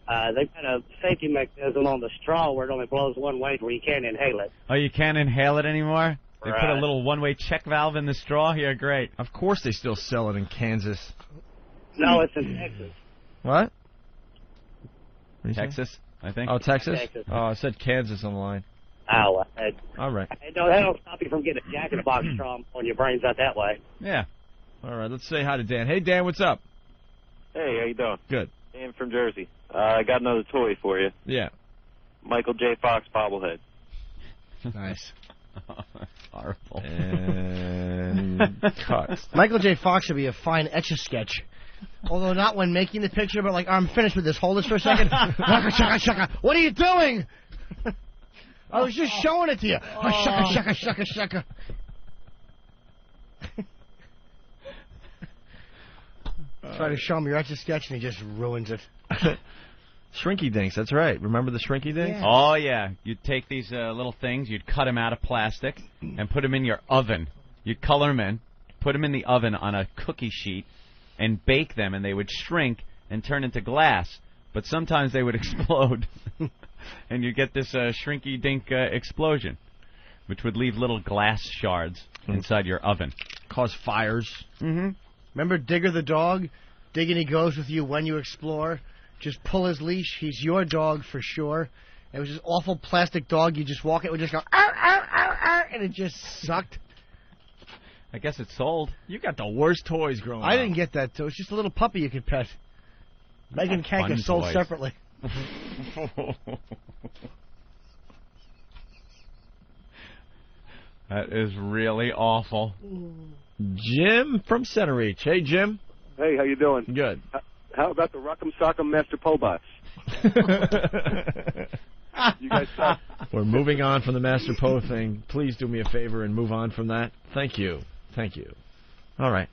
They've got a safety mechanism on the straw where it only blows one way where you can't inhale it. Oh, you can't inhale it anymore? They put a Right. little one-way check valve in the straw here. Great. Of course they still sell it in Kansas. No, it's in Texas. What? What Texas, I think. Oh, Texas? Texas. Oh, it said Kansas on the line. Oh, all right. no, that don't stop you from getting a jack-in-the-box straw on your brains out that way. Yeah. All right, let's say hi to Dan. Hey, Dan, what's up? Hey, how you doing? Good. Dan from Jersey. I got another toy for you. Yeah. Michael J. Fox bobblehead. Nice. Horrible. And cut. Michael J. Fox would be a fine etch-a-sketch. Although not when making the picture, but like, I'm finished with this. Hold this for a second. Shaka, shaka, shaka. What are you doing? I was just showing it to you. Shaka, shaka, shaka, shaka. Try to show him your etch-a-sketch, and he just ruins it. Shrinky dinks, that's right. Remember the shrinky dinks? Yeah. Oh, yeah. You'd take these little things, you'd cut them out of plastic, and put them in your oven. You'd color them in, put them in the oven on a cookie sheet, and bake them, and they would shrink and turn into glass. But sometimes they would explode, and you get this shrinky-dink explosion, which would leave little glass shards inside your oven. Cause fires. Mm-hmm. Remember Digger the dog? Dig and he goes with you when you explore. Just pull his leash. He's your dog for sure. It was this awful plastic dog. You just walk it, would just go, arr, arr, arr, arr, and it just sucked. I guess it's sold. You got the worst toys growing up. I didn't get that, too. It's just a little puppy you could pet. Megan Kanka sold toys. separately. That is really awful. Jim from Center Reach. Hey, Jim. Hey, how you doing? Good. How about the Rock'em Sock'em Master Pobots? You guys suck. We're moving on from the Master Poe thing. Please do me a favor and move on from that. Thank you. Thank you. All right.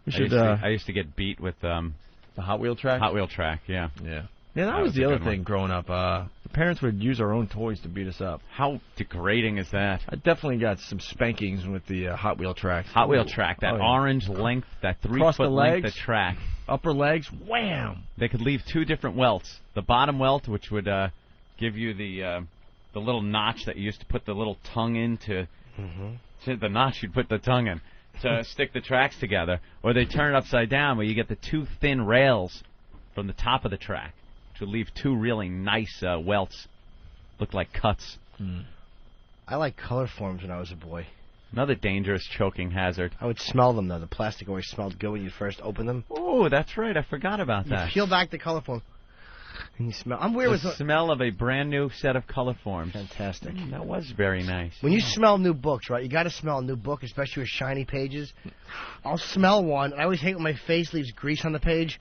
We should. I used to get beat with the Hot Wheel track. Hot Wheel track, yeah. Yeah. Yeah, that was the other thing growing up. The parents would use our own toys to beat us up. How degrading is that? I definitely got some spankings with the Hot Wheel track. Hot Wheel track, that orange length, that 3-foot length of track. Upper legs, wham! They could leave two different welts. The bottom welt, which would give you the little notch that you used to put the little tongue into. To the notch you'd put the tongue in to stick the tracks together. Or they turn it upside down where you get the two thin rails from the top of the track to leave two really nice welts. Look like cuts. I like color forms when I was a boy. Another dangerous choking hazard. I would smell them, though. The plastic always smelled good when you first open them. Oh, that's right. I forgot about that. You peel back the color form. And you smell. I'm weird with the smell of a brand new set of color forms. Fantastic. That was very nice. When you smell new books, right? You got to smell a new book, especially with shiny pages. I'll smell one. I always hate when my face leaves grease on the page.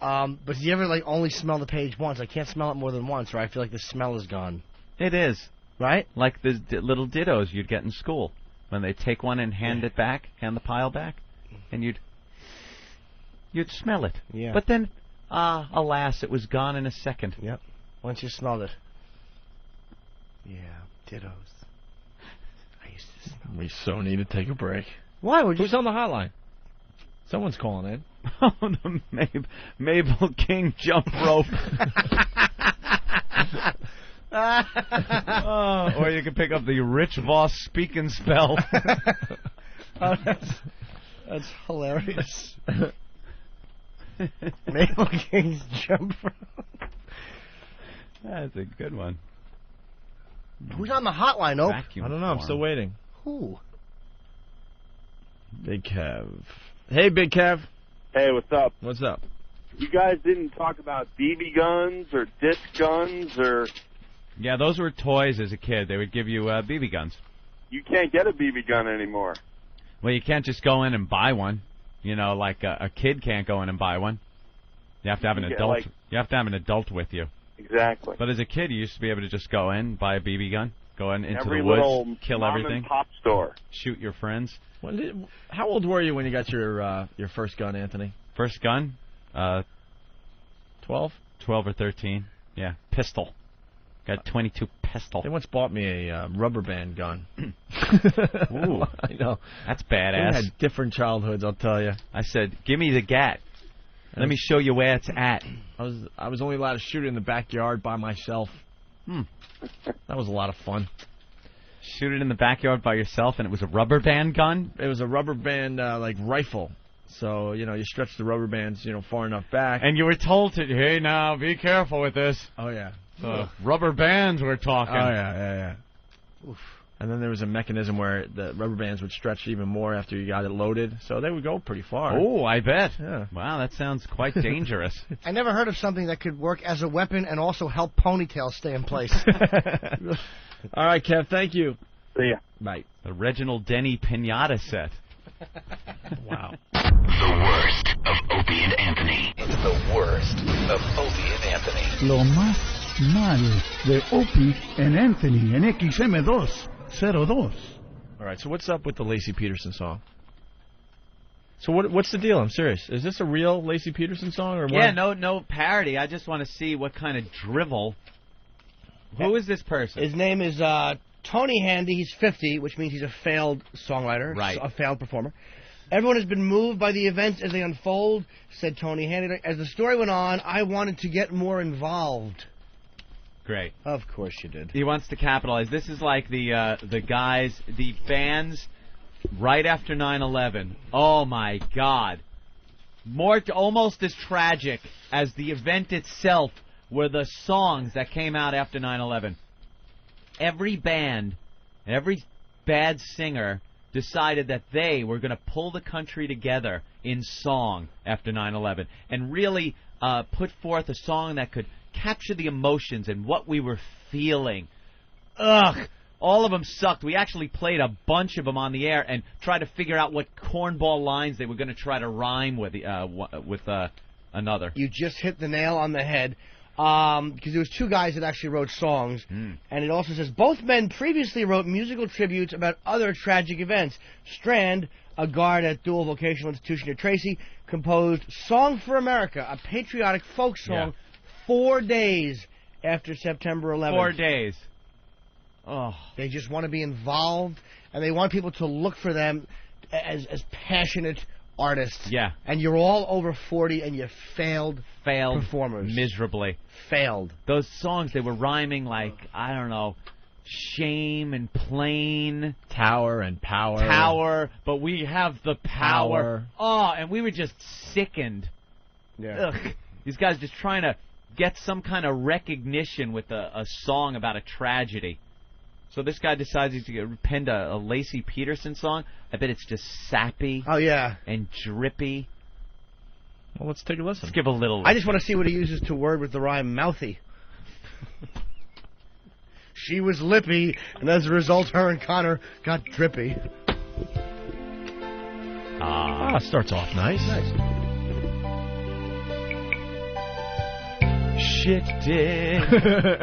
But do you ever only smell the page once? I can't smell it more than once, or I feel like the smell is gone. It is. Right? Like the little dittos you'd get in school when they take one and hand it back, hand the pile back, and you'd smell it. Yeah. But then, alas, it was gone in a second. Yep. Once you smelled it. Yeah, dittos. I used to smell. We so need to take a break. Why? Who's on the hotline? Someone's calling in. Oh, the Mabel King jump rope. Or you can pick up the Rich Voss speak and spell. That's hilarious. Mabel King's jump rope. That's a good one. Who's on the hotline, Ope? I don't know. I'm still waiting. Who? Big Kev. Hey, Big Kev. Hey, what's up? What's up? You guys didn't talk about BB guns or disc guns or... Yeah, those were toys as a kid. They would give you BB guns. You can't get a BB gun anymore. Well, you can't just go in and buy one. You know, like a kid can't go in and buy one. You have to have an adult. You have to have an adult with you. Exactly. But as a kid, you used to be able to just go in, buy a BB gun, go in into Every the woods, little kill mom everything, and pop store, shoot your friends. How old were you when you got your first gun, Anthony? First gun? 12? 12 or 13. Yeah, pistol. Got 22 pistol. They once bought me a rubber band gun. Ooh, I know. That's badass. We had different childhoods, I'll tell you. I said, give me the gat. Let me show you where it's at. I was only allowed to shoot it in the backyard by myself. That was a lot of fun. Shoot it in the backyard by yourself, and it was a rubber band gun? It was a rubber band, rifle. So, you stretch the rubber bands, far enough back. And you were told to, hey, now, be careful with this. Oh, yeah. The rubber bands we're talking. Oh, yeah. Oof. And then there was a mechanism where the rubber bands would stretch even more after you got it loaded. So they would go pretty far. Oh, I bet. Yeah. Wow, that sounds quite dangerous. I never heard of something that could work as a weapon and also help ponytails stay in place. All right, Kev, thank you. See ya. Bye. The Reginald Denny Pinata set. Wow. The worst of Opie and Anthony. The worst of Opie and Anthony. Lo más mal de Opie and Anthony en XM202. All right, so what's up with the Lacey Peterson song? So what's the deal? I'm serious. Is this a real Lacey Peterson song? Or yeah, no parody. I just want to see what kind of drivel. Who is this person? His name is Tony Handy. He's 50, which means he's a failed songwriter, right? A failed performer. Everyone has been moved by the events as they unfold, said Tony Handy. As the story went on, I wanted to get more involved. Great. Of course you did. He wants to capitalize. This is like the bands right after 9/11. Oh my God! Almost as tragic as the event itself were the songs that came out after 9/11. Every band, every bad singer decided that they were going to pull the country together in song after 9/11 and really put forth a song that could capture the emotions and what we were feeling. Ugh. All of them sucked. We actually played a bunch of them on the air and tried to figure out what cornball lines they were going to try to rhyme with another. You just hit the nail on the head. Because there was two guys that actually wrote songs, and it also says both men previously wrote musical tributes about other tragic events. Strand, a guard at Dual Vocational Institution near Tracy, composed "Song for America," a patriotic folk song, 4 days after September 11th. 4 days. Oh, they just want to be involved, and they want people to look for them as passionate artists. Yeah. And you're all over 40 and you failed performers. Miserably. Failed. Those songs, they were rhyming like, I don't know, shame and plain. Tower and power. Tower, but we have the power. Oh, and we were just sickened. Yeah. Ugh. These guys just trying to get some kind of recognition with a song about a tragedy. So this guy decides he's going to pen a Lacey Peterson song. I bet it's just sappy. Oh, yeah. And drippy. Well, let's take a listen. Let's give a little. I just want to see what he uses to word with the rhyme mouthy. She was lippy, and as a result, her and Connor got drippy. Starts off nice. Shit dick.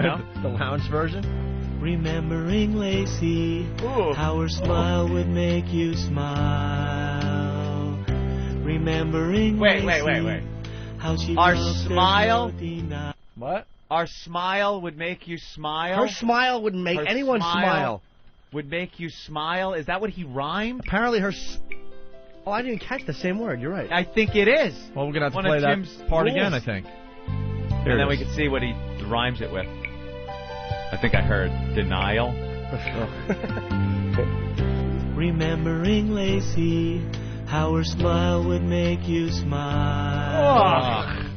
No? The lounge version. Remembering Lacey, how her smile would make you smile. Remembering Wait. how she Our loved smile? What? Our smile would make you smile? Her smile would make Her anyone smile. Would make you smile? Is that what he rhymed? Apparently her... Oh, I didn't catch the same word. You're right. I think it is. Well, we're going to have One to play of that Jim's part rules. again, I think. And then we can see what he rhymes it with. I think I heard denial. Remembering Lacey, how her smile would make you smile.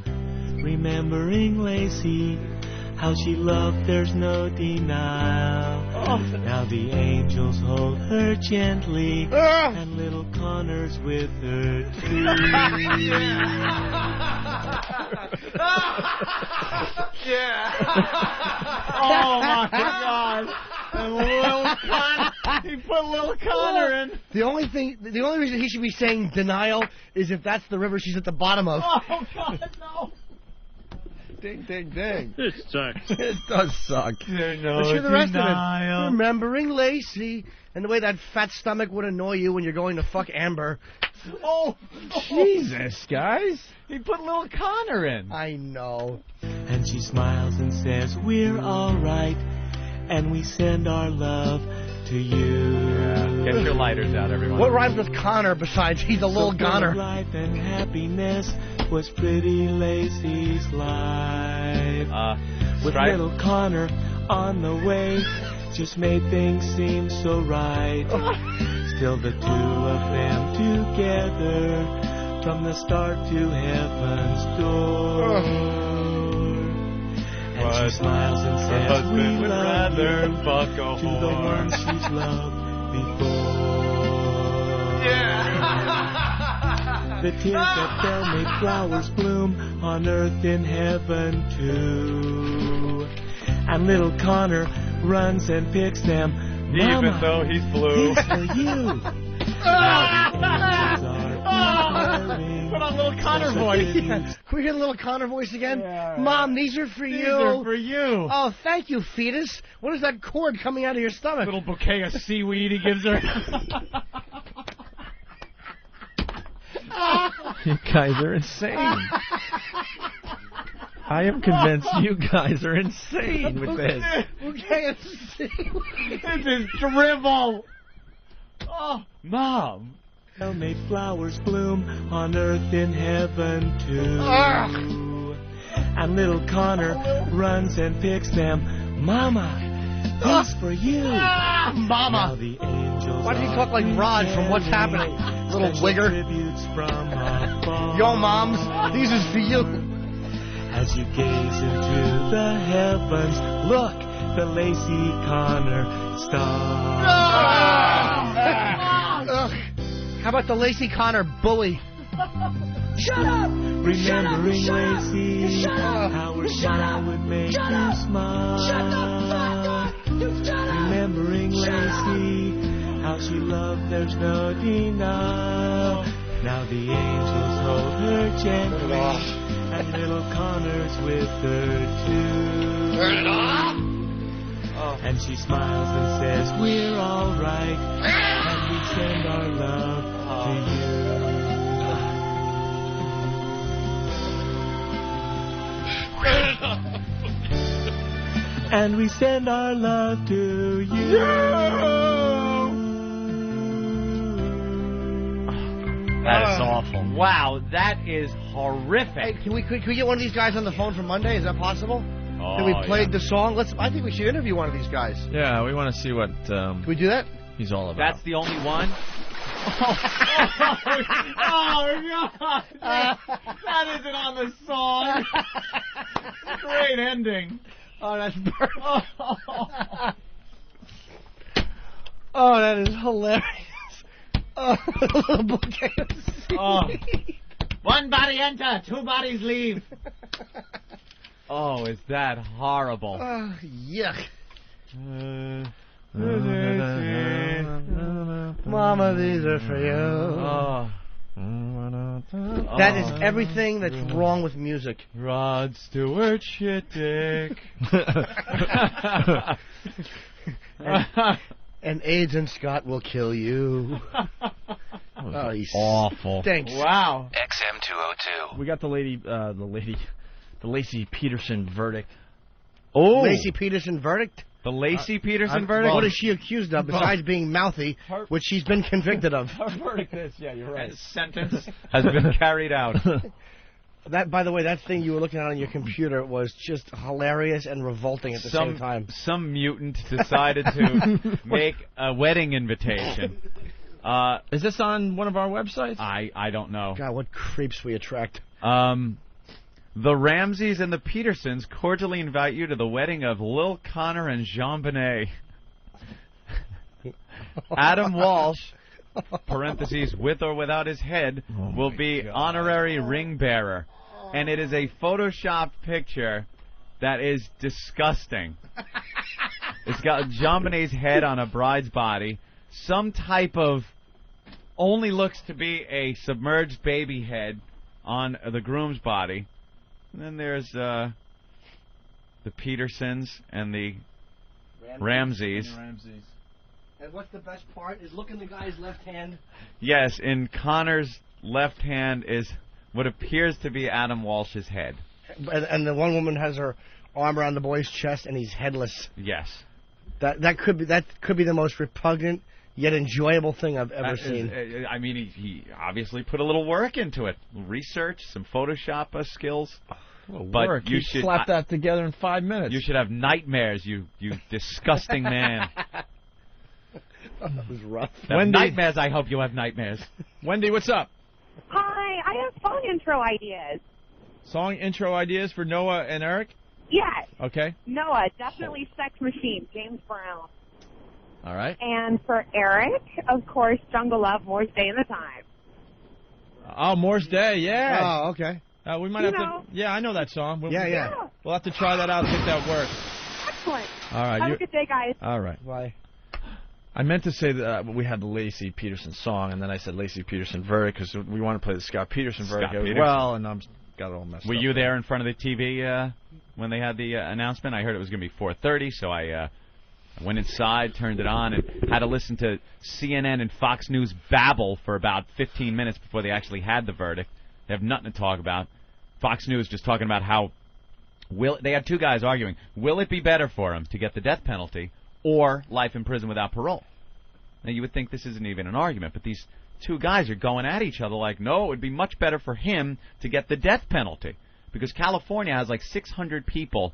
Remembering Lacey, how she loved, there's no denial. Now the angels hold her gently, and little Connor's with her too. Oh my God! And Lil Connor, he put Lil Connor in. The only reason he should be saying denial is if that's the river she's at the bottom of. Oh God, no! Ding, ding, ding. This sucks. It does suck. Let's hear the rest of it. Remembering Lacey, and the way that fat stomach would annoy you when you're going to fuck Amber. Oh, Jesus, guys. he put Lil Connor in. I know. And she smiles and says, we're alright, and we send our love to you. Get your lighters out, everyone. What rhymes with Connor besides he's a little goner? Life and happiness was pretty Lacey's life. With little Connor on the way, just made things seem so right. Still the two of them together, from the start to heaven's door. And she smiles and says, we love you, fuck a to the one she's loved before. The tears that fell made flowers bloom on earth in heaven too. And little Connor runs and picks them, Mama, even though he's blue. these for you. Put on Lil Connor voice. Can we hear the little Connor voice again? Yeah. Mom, these are for you. These are for you. Oh, thank you, fetus. What is that cord coming out of your stomach? Little bouquet of seaweed he gives her. You guys are insane. I am convinced you guys are insane with this. Okay, this is drivel. Oh, Mom. Made flowers bloom on earth in heaven too. And little Connor runs and picks them. Mama, these for you. Mama. Now the angels Why does he talk like Rod from What's Happening? Little wigger. Yo, moms, these is for you. As you gaze into the heavens, look, the Lacey Connor star. How about the Lacey Connor bully? Shut up! Remembering Lacey, how her smile would make you smile. Remembering Lacey, how she loved, there's no denial. Now the angels hold her gently, and little Connor's with her too. Turn it off! And she smiles and says, we're alright, and we send our love to you. And we send our love to you. That is awful. Wow, that is horrific. Hey, can we get one of these guys on the phone for Monday? Is that possible? Oh, That we played the song. I think we should interview one of these guys. Yeah, we want to see what Can we do that? he's all about. That's the only one? Oh, God. That isn't on the song. Great ending. Oh, that's Oh, that is hilarious. Oh, a little bouquet of seaweed. One body enter, 2 bodies leave. Oh, is that horrible? Yuck. Mama, these are for you. Oh. That is everything that's wrong with music. Rod Stewart shit dick. And AIDS and Scott will kill you. Oh, he's awful. Thanks. Wow. XM202. We got the Lacey Peterson verdict. Oh, Lacey Peterson verdict. The Lacey Peterson verdict. What is she accused of besides being mouthy, which she's been convicted of? Her verdict is, yeah, you're right. Sentence has been carried out. That, by the way, that thing you were looking at on your computer was just hilarious and revolting at the same time. Some mutant decided to make a wedding invitation. Is this on one of our websites? I don't know. God, what creeps we attract. The Ramseys and the Petersons cordially invite you to the wedding of Lil Connor and JonBenet. Adam Walsh, parentheses, with or without his head, will be honorary ring bearer. And it is a photoshopped picture that is disgusting. It's got JonBenet's head on a bride's body. Some type of only looks to be a submerged baby head on the groom's body. And then there's the Petersons and the Ramseys. And what's the best part is look in the guy's left hand. Yes, in Connor's left hand is what appears to be Adam Walsh's head. And the one woman has her arm around the boy's chest, and he's headless. Yes. That could be the most repugnant yet enjoyable thing I've ever seen. I mean, he obviously put a little work into it, research, some Photoshop skills. But work. you should slap that together in 5 minutes. You should have nightmares, you disgusting man. That was rough. Nightmares. I hope you have nightmares. Wendy, what's up? Hi, I have song intro ideas. Song intro ideas for Noah and Eric? Yes. Okay. Noah, definitely Sex Machine, James Brown. All right. And for Eric, of course, Jungle Love, Morse Day in the Time. Oh, Morse Day, yeah. Oh, okay. We might have to. Yeah, I know that song. We'll have to try that out and see if that works. Excellent. All right. Have a good day, guys. All right. Bye. I meant to say that we had the Lacey Peterson song, and then I said Lacey Peterson verdict because we want to play the Scott Peterson verdict as well, and I'm got it all messed up. Were you there in front of the TV when they had the announcement? I heard it was going to be 4:30, so I went inside, turned it on, and had to listen to CNN and Fox News babble for about 15 minutes before they actually had the verdict. They have nothing to talk about. Fox News just talking about how they had two guys arguing, will it be better for him to get the death penalty or life in prison without parole? Now, you would think this isn't even an argument, but these two guys are going at each other like, no, it would be much better for him to get the death penalty because California has like 600 people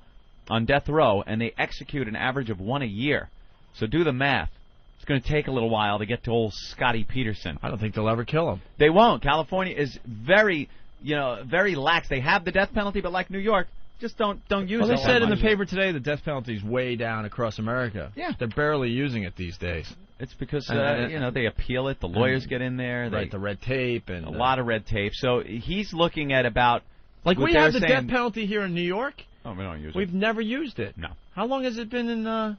on death row, and they execute an average of 1 a year. So do the math. It's going to take a little while to get to old Scotty Peterson. I don't think they'll ever kill him. They won't. California is very lax. They have the death penalty, but like New York, just don't use it. Well, they said in the paper today the death penalty is way down across America. Yeah. They're barely using it these days. It's because, they appeal it. The lawyers get in there. Right, the red tape. And a lot of red tape. So he's looking at about... Like, we have the death penalty here in New York. Oh, we don't use it. We've never used it. No. How long has it been in...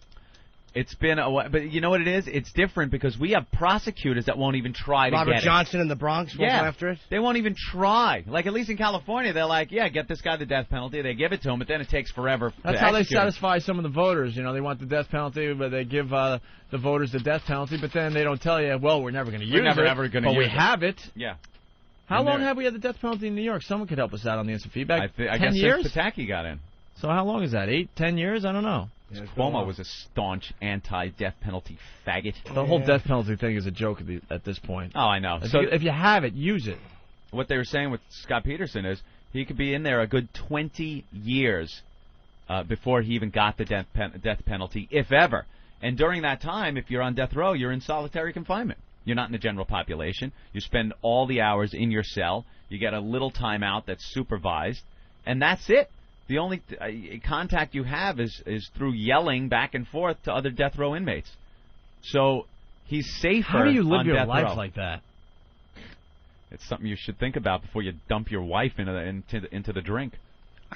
It's been a while, but you know what it is? It's different because we have prosecutors that won't even try to get it. Robert Johnson in the Bronx won't go after it? They won't even try. Like, at least in California, they're like, yeah, get this guy the death penalty. They give it to him, but then it takes forever to That's how they execute satisfy some of the voters. You know, they want the death penalty, but they give the voters the death penalty, but then they don't tell you, well, we're never going to use it. We're never ever going to use it. But we have it. Yeah. How long have we had the death penalty in New York? Someone could help us out on the instant feedback. I 10 guess years? since Pataki got in. So how long is that? 8, 10 years? I don't know. Cuomo was a staunch anti-death penalty faggot. The whole death penalty thing is a joke at this point. Oh, I know. If you have it, use it. What they were saying with Scott Peterson is he could be in there a good 20 years before he even got the death penalty, if ever. And during that time, if you're on death row, you're in solitary confinement. You're not in the general population. You spend all the hours in your cell. You get a little time out that's supervised, and that's it. The only contact you have is through yelling back and forth to other death row inmates. So he's safer. How do you live on your death life row. like that? it's something you should think about before you dump your wife into the drink.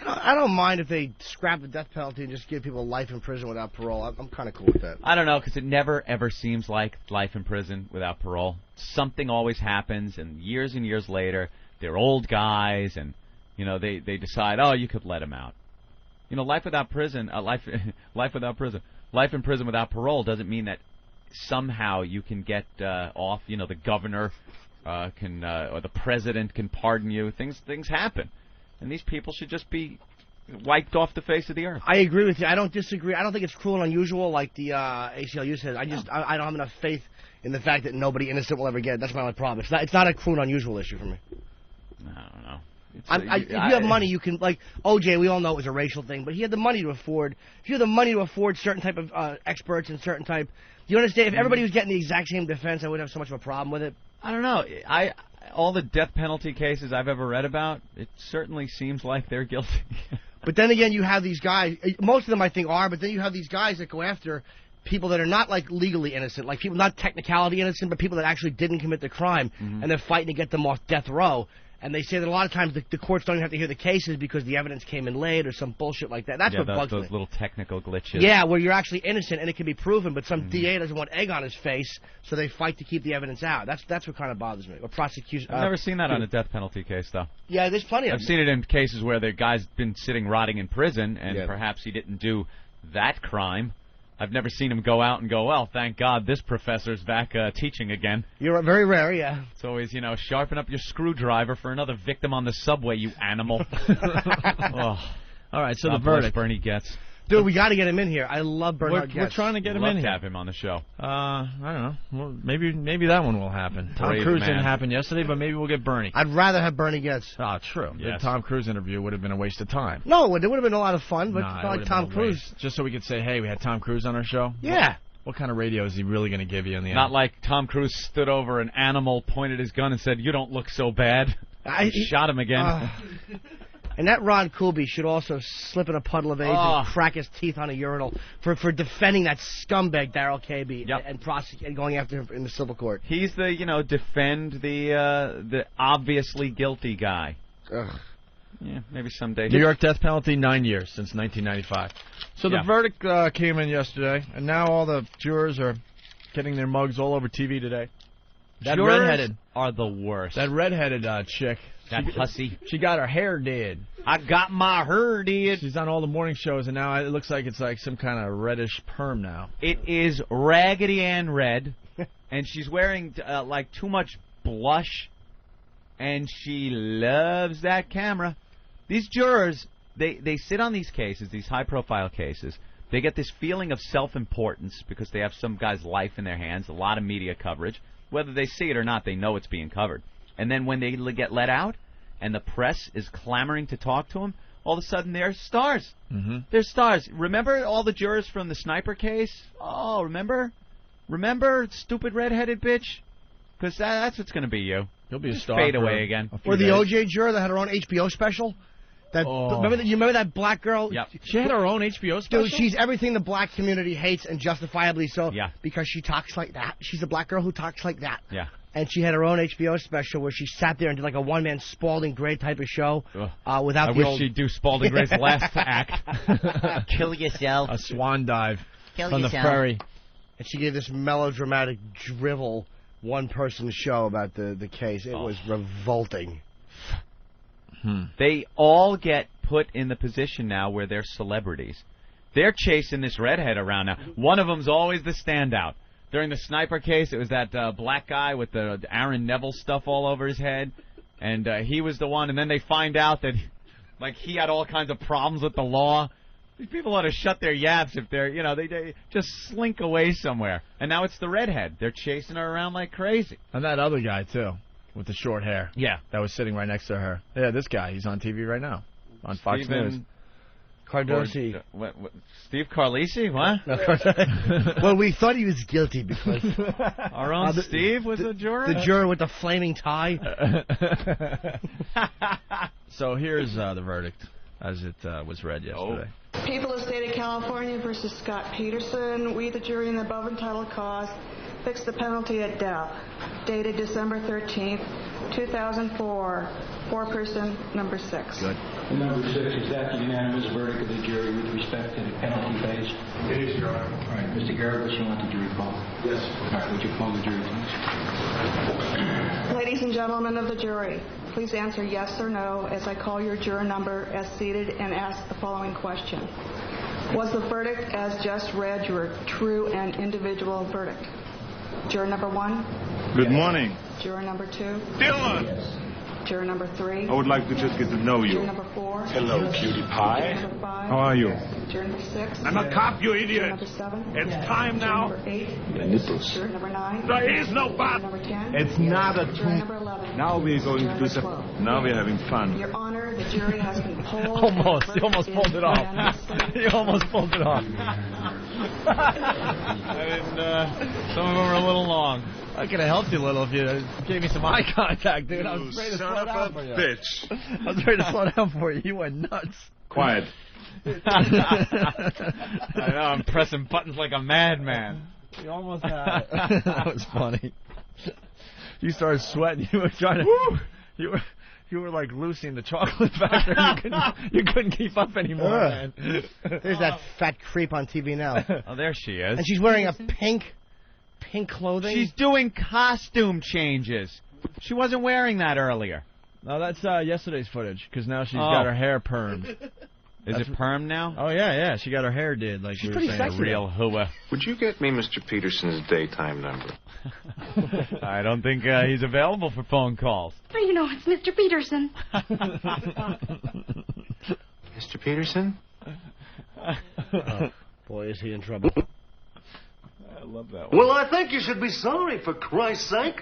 I don't mind if they scrap the death penalty and just give people life in prison without parole. I'm kind of cool with that. I don't know, because it never, ever seems like life in prison without parole. Something always happens, and years later, they're old guys, and, you know, they decide, oh, you could let them out. You know, life in prison without parole doesn't mean that somehow you can get off. You know, the governor or the president can pardon you. Things happen. And these people should just be wiped off the face of the earth. I agree with you. I don't disagree. I don't think it's cruel and unusual like the ACLU says. I don't have enough faith in the fact that nobody innocent will ever get it. That's my only problem. It's not a cruel and unusual issue for me. I don't know. If you have money, you can, like OJ. We all know it was a racial thing, but he had the money to afford. If you have the money to afford certain type of experts and certain type, you understand? If everybody was getting the exact same defense, I wouldn't have so much of a problem with it. I don't know. All the death penalty cases I've ever read about, it certainly seems like they're guilty. But then again, you have these guys. Most of them, I think, are. But then you have these guys that go after people that are not like legally innocent, like people not technicality innocent, but people that actually didn't commit the crime, and they're fighting to get them off death row. And they say that a lot of times the courts don't even have to hear the cases because the evidence came in late or some bullshit like that. That's what bugs me. Those little technical glitches. Yeah, where you're actually innocent and it can be proven, but some DA doesn't want egg on his face, so they fight to keep the evidence out. That's what kind of bothers me. Or prosecution. I've never seen that on a death penalty case, though. Yeah, there's plenty of them. I've seen it in cases where the guy's been sitting rotting in prison, and perhaps he didn't do that crime. I've never seen him go out and go, well, thank God this professor's back teaching again. You're very rare, yeah. It's always, you know, sharpen up your screwdriver for another victim on the subway, you animal. All right, so God the verdict. bless Bernie Getz. Dude, we got to get him in here. I love Bernard Getz. We're trying to get him in here. Love to have him on the show. I don't know. Well, maybe that one will happen. Tom Cruise didn't happen yesterday, but maybe we'll get Bernie. I'd rather have Bernie Getz. Oh, true. Yes. The Tom Cruise interview would have been a waste of time. No, it would have been a lot of fun, but it's not like Tom Cruise. Just so we could say, hey, we had Tom Cruise on our show? Yeah. What kind of radio is he really going to give you in the end? Not like Tom Cruise stood over an animal, pointed his gun, and said, you don't look so bad. And shot him again. And that Ron Kuby should also slip in a puddle of AIDS and crack his teeth on a urinal for defending that scumbag Daryl Cabey and going after him in the civil court. He's the, defend the obviously guilty guy. Ugh. Yeah, maybe someday. New York death penalty, 9 years since 1995. So the verdict came in yesterday, and now all the jurors are getting their mugs all over TV today. That jurors redheaded are the worst. That redheaded chick. That hussy. She got her hair did. I got my hair did. She's on all the morning shows, and now it looks like it's like some kind of reddish perm now. It is Raggedy Ann red, and she's wearing like too much blush, and she loves that camera. These jurors, they sit on these cases, these high-profile cases. They get this feeling of self-importance because they have some guy's life in their hands, a lot of media coverage. Whether they see it or not, they know it's being covered. And then when they get let out and the press is clamoring to talk to them, all of a sudden they're stars. Mm-hmm. They're stars. Remember all the jurors from the sniper case? Oh, remember? Remember, stupid redheaded bitch? Because that's what's going to be you. You'll be a Just star. Fade away again. Or the OJ juror that had her own HBO special? Remember that black girl? Yep. She had her own HBO special? Dude, she's everything the black community hates, and justifiably so. Yeah. Because she talks like that. She's a black girl who talks like that. Yeah. And she had her own HBO special where she sat there and did like a one-man Spalding Gray type of show without I the wish old... she'd do Spalding Gray's last act. Kill yourself. A swan dive Kill from yourself. the ferry. And she gave this melodramatic drivel one-person show about the case. It was revolting. They all get put in the position now where they're celebrities. They're chasing this redhead around now. One of them's always the standout. During the sniper case, it was that black guy with the Aaron Neville stuff all over his head, and he was the one. And then they find out that, he had all kinds of problems with the law. These people ought to shut their yaps if they're, they just slink away somewhere. And now it's the redhead. They're chasing her around like crazy. And that other guy, too, with the short hair. Yeah. That was sitting right next to her. Yeah, this guy. He's on TV right now on Fox Steven News. Cardosi. What, Steve Carlisi? What? Well, we thought he was guilty because... Our own Steve was a juror? The juror with the flaming tie. So here's the verdict as it was read yesterday. People of the State of California versus Scott Peterson. We, the jury in the above entitled cause, fix the penalty at death. Dated December 13th, 2004, foreperson number 6. Good. And number 6, is that the unanimous verdict of the jury with respect to the penalty phase? It is, Your Honor. All right, Mr. Garrett, you want the jury call? Yes. All right, would you call the jury, please? Ladies and gentlemen of the jury, please answer yes or no as I call your juror number as seated and ask the following question. Was the verdict as just read your true and individual verdict? Juror number 1? Good morning. Juror number 2? Dylan! Juror number 3? I would like to just get to know you. Juror number 4? Hello, cutie pie. Juror number 5? How are you? Juror number 6? I'm a cop, you Juror idiot. number 7? It's time now. Juror number 8? Nipples. Juror number 9? There is no but. Juror number 10? It's not a Juror number 11? Now we're going to do Juror some. number 12? Now we're having fun. Your Honor, the jury has been polled. Almost. You almost pulled it off. You almost pulled it off. Some of them are a little long. I could have helped you a little if you gave me some eye contact, dude. I was ready to slow down for you. Bitch. I was ready to slow down for you. You went nuts. Quiet. I know, I'm pressing buttons like a madman. You almost had it. That was funny. You started sweating. You were trying to. You were like Lucy in the chocolate factory. You couldn't keep up anymore, man. There's that fat creep on TV now. Oh, there she is. And she's wearing a pink clothing. She's doing costume changes. She wasn't wearing that earlier. No, that's yesterday's footage, because now she's got her hair permed. Is it perm now? Oh, yeah. She got her hair did, like She's we were pretty saying. sexy. Real hooah. Would you get me Mr. Peterson's daytime number? I don't think he's available for phone calls. Well, you know, it's Mr. Peterson. Mr. Peterson? Oh, boy, is he in trouble. I love that one. Well, I think you should be sorry, for Christ's sake.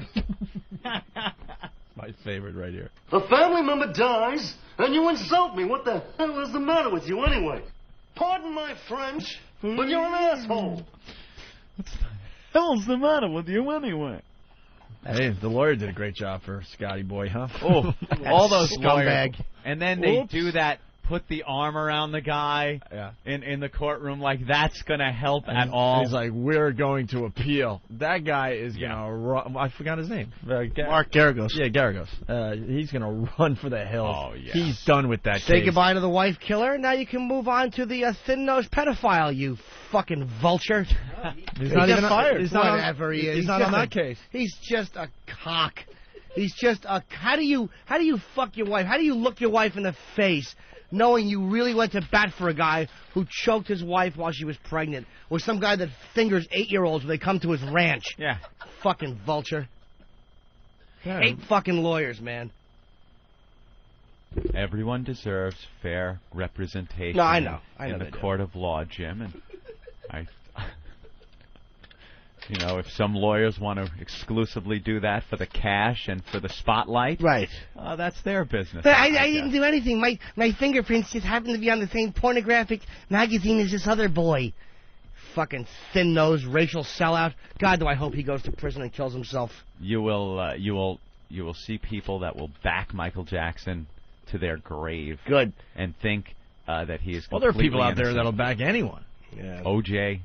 My favorite right here. A family member dies, and you insult me. What the hell is the matter with you anyway? Pardon my French, but you're an asshole. What the hell's the matter with you anyway? Hey, the lawyer did a great job for Scotty Boy, huh? Oh, all those scumbag. lawyers. And then they do that, put the arm around the guy in the courtroom like that's going to help at all. He's like, we're going to appeal. That guy is going to run. I forgot his name. Mark Garagos. Yeah, Garagos. He's going to run for the hills. Oh, yeah. He's done with that Say case. goodbye to the wife killer. Now you can move on to the thin-nosed pedophile, you fucking vulture. He's not even fired. He's not Whatever he is. He's not on that case. He's just a cock. He's just a... How do you fuck your wife? How do you look your wife in the face knowing you really went to bat for a guy who choked his wife while she was pregnant, or some guy that fingers 8-year-olds when they come to his ranch? Yeah. Fucking vulture. Yeah. Hate fucking lawyers, man. Everyone deserves fair representation. No, I know. I know in the they do. court of law, Jim, and you know, if some lawyers want to exclusively do that for the cash and for the spotlight, right? That's their business. But I didn't do anything. My fingerprints just happened to be on the same pornographic magazine as this other boy. Fucking thin-nosed racial sellout. God, do I hope he goes to prison and kills himself. You will see people that will back Michael Jackson to their grave. Good. And think that he is. Well, there are people out there innocent. that'll back anyone. Yeah. OJ.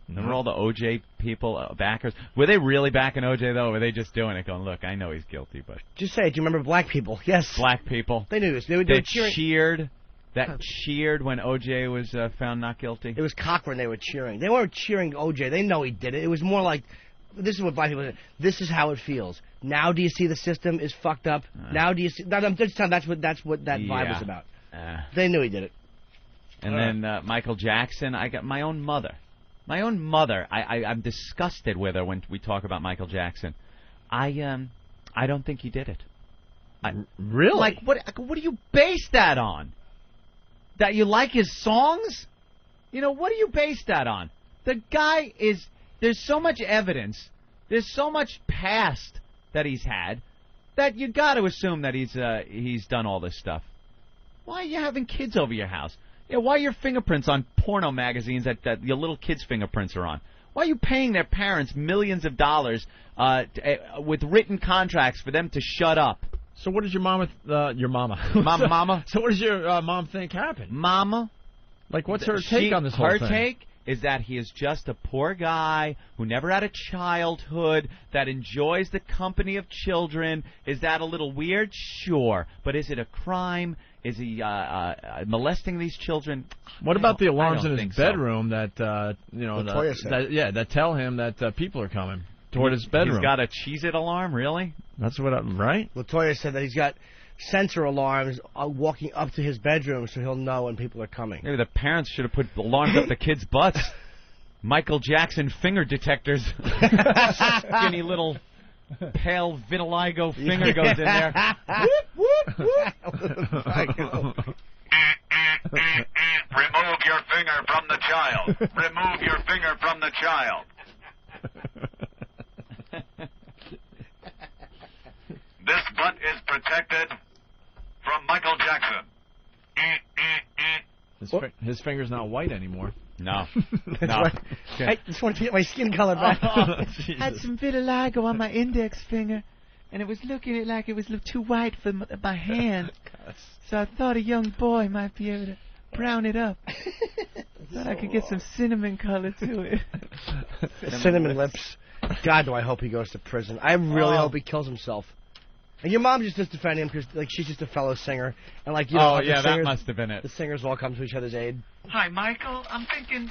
Remember all the OJ people, backers? Were they really backing OJ, though, or were they just doing it going, look, I know he's guilty, but... Just say it. Do you remember black people? Yes. Black people. They knew this. They were cheering. cheered when OJ was found not guilty? It was Cochran they were cheering. They weren't cheering OJ. They know he did it. It was more like, this is what black people did. This is how it feels. Now do you see the system is fucked up? Now do you see... I'm just telling you, that's what that vibe was about. They knew he did it. And then Michael Jackson, I got my own mother. My own mother, I'm disgusted with her when we talk about Michael Jackson. I don't think he did it. Really? Like, what do you base that on? That you like his songs? You know, what do you base that on? The guy is... There's so much evidence. There's so much past that he's had that you got to assume that he's done all this stuff. Why are you having kids over your house? Yeah, why are your fingerprints on porno magazines that your little kids' fingerprints are on? Why are you paying their parents millions of dollars with written contracts for them to shut up? So what does your mama... Mama? So what does your mom think happened? Mama? Like, what's her take on this whole thing? Her take is that he is just a poor guy who never had a childhood, that enjoys the company of children. Is that a little weird? Sure. But is it a crime? Is he molesting these children? What about the alarms in his think so. bedroom that Latoya said. that tell him that people are coming toward his bedroom? He's got a Cheez-It alarm, really? That's what right? Latoya said that he's got sensor alarms walking up to his bedroom so he'll know when people are coming. Maybe the parents should have put alarms up the kids' butts. Michael Jackson finger detectors. Skinny little pale vitiligo finger goes in there. Remove your finger from the child. Remove your finger from the child. This butt is protected from Michael Jackson. His finger's not white anymore. No. I just want to get my skin color back. Had some vitiligo on my index finger, and it was looking like it was too white for my hand. So I thought a young boy might be able to brown it up. Thought I could get some cinnamon color to it. Cinnamon lips. God, do I hope he goes to prison. I really hope he kills himself. And your mom just defending him because she's just a fellow singer, and that must have been it. The singers all come to each other's aid. Hi, Michael. I'm thinking,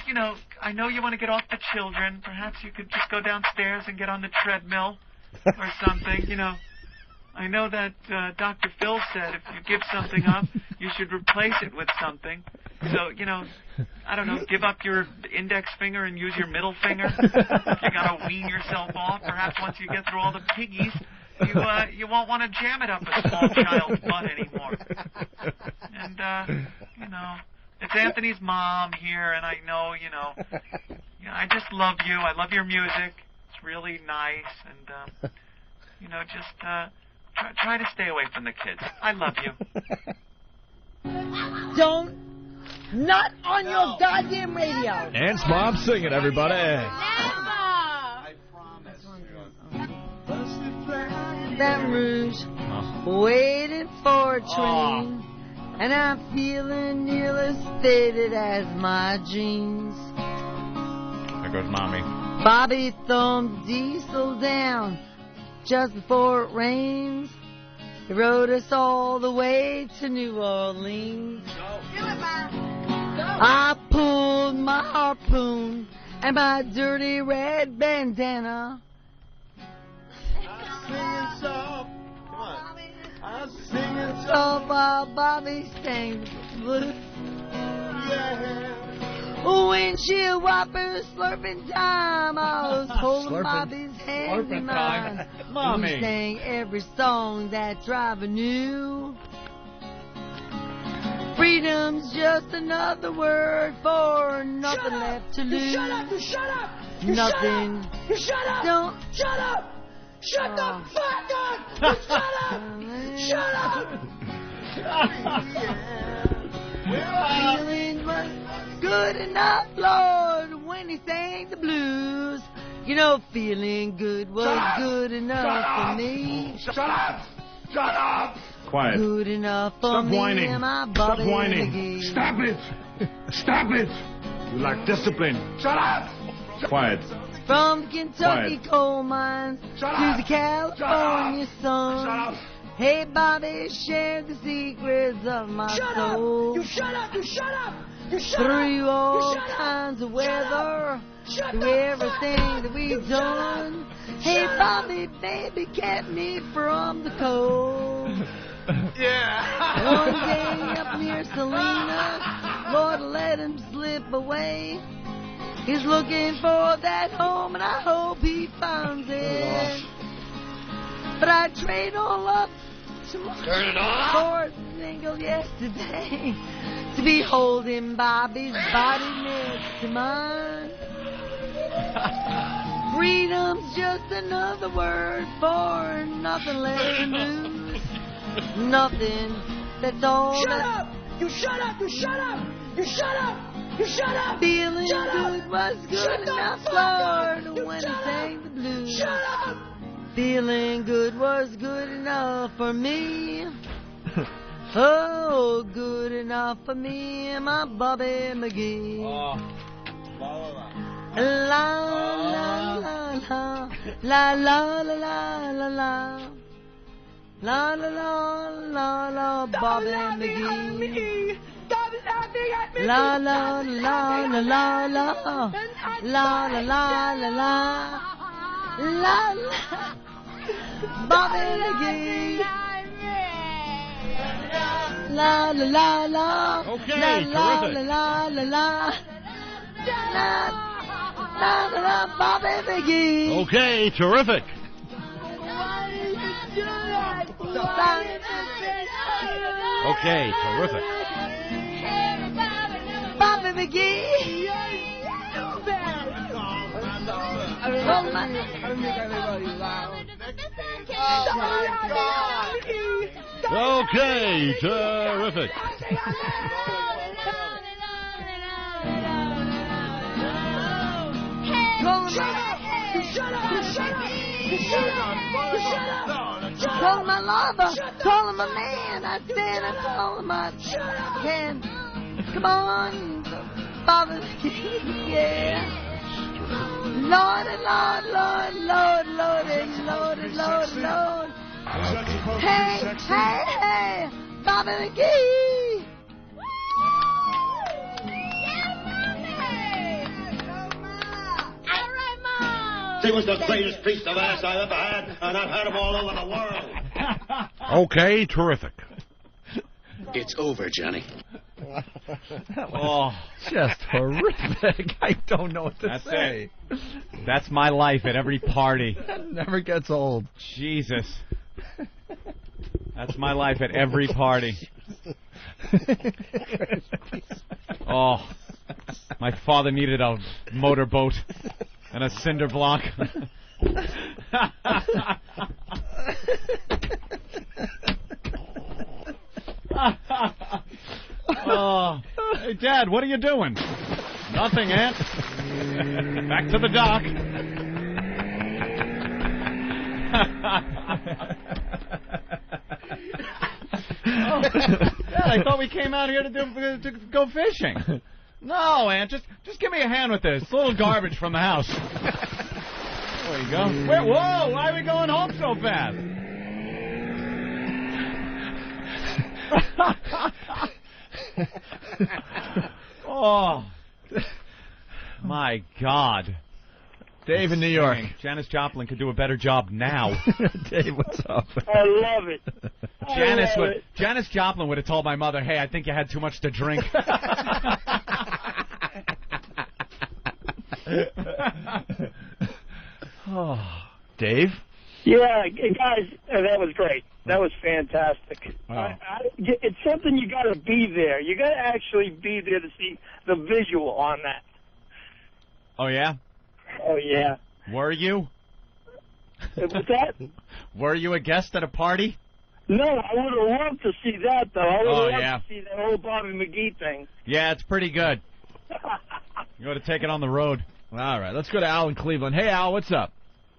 I know you want to get off the children. Perhaps you could just go downstairs and get on the treadmill or something. I know that Dr. Phil said if you give something up, you should replace it with something. So, I don't know, give up your index finger and use your middle finger. You got to wean yourself off. Perhaps once you get through all the piggies, you won't want to jam it up a small child's butt anymore. And, it's Anthony's mom here, and I know, I just love you. I love your music. It's really nice, and, just try to stay away from the kids. I love you. Not on your goddamn radio. Aunt's mom singing, everybody. Baton Rouge, waiting for a train, and I'm feeling illustrated as my jeans. There goes Mommy. Bobby thumbed diesel down just before it rains. He rode us all the way to New Orleans. I pulled my harpoon and my dirty red bandana. Singing soft, come on. I'm singing soft while Bobby sings blues. Windshield wipers slurping time. I was holding Bobby's hand in mine. Mommy. We sang every song that driver knew. Freedom's just another word for nothing left to lose. Shut up! You shut up! Nothing. You shut up! Don't. Shut up! Shut the fuck up! You shut up! Shut up! Feeling was good enough, Lord, when he sang the blues. Feeling good was good enough for me. Shut up! Shut up! Quiet. Good enough for Stop me whining. and my Stop Bobby whining. McGee. Stop it. Stop it. You lack discipline. Shut up! Quiet. From the Kentucky Quiet. coal mines Shut to up. the California sun. Shut up! Hey, Bobby, share the secrets of my Shut soul. up! You shut up! You shut up! You shut Through up! all You shut up! kinds of weather, Shut through the everything fuck up! that we've You shut done. up! Hey, Shut Bobby, baby, kept me from the cold. Yeah! One day up near Salina, Lord, let him slip away. He's looking for that home, and I hope he finds it. But I trade all up Turn it off! for a single yesterday to be holding Bobby's body next to mine. Freedom's just another word for nothing left to lose. Nothing. That's all. Shut up! You shut up! You shut up! You shut up! You shut up! Feeling Shut up! good was good Shut the enough, fuck up! Lord, You when he shut sang the blues. Shut up! Feeling good was good enough for me. Oh, good enough for me and my Bobby McGee. La la la la la la la la la. La la la la la, Bobby McGee. La la la la la la. La la la la la. La la. Bobby McGee. La la la la. Okay, la la terrific. la la la. La la la, Bobby McGee. Okay, terrific. Okay, terrific. Bobby McGee. Okay, terrific. Call him my lover, call him my man. I said I call him my man. Come on, Bobby McGee, yeah. Lord, Lord, Lord, Lord, Lord, Lord, Lord, Lord. Hey, hey, hey, Bobby McGee. He was the greatest piece of ass I've ever had, and I've had him all over the world. Okay, terrific. It's over, Johnny. Oh, just horrific. I don't know what to say. That's my life at every party. Never gets old. Jesus. That's my life at every party. Oh, my father needed a motorboat and a cinder block. Oh, hey, Dad, what are you doing? Nothing, Aunt. Back to the dock. Dad, I thought we came out here to go fishing. No, Aunt, just give me a hand with this. It's a little garbage from the house. There you go. Wait, whoa, why are we going home so fast? Oh, my God. Dave in New York. Janis Joplin could do a better job now. Dave, what's up? I love it. Janis Joplin would have told my mother, hey, I think you had too much to drink. Oh, Dave? Yeah, guys, that was great. That was fantastic. Wow. It's something you got to be there. You got to actually be there to see the visual on that. Oh, yeah? Oh, yeah. Were you? What's that? Were you a guest at a party? No, I would have loved to see that, though. I would have loved yeah. to see that whole Bobby McGee thing. Yeah, it's pretty good. You ought to take it on the road. All right, let's go to Al in Cleveland. Hey, Al, what's up?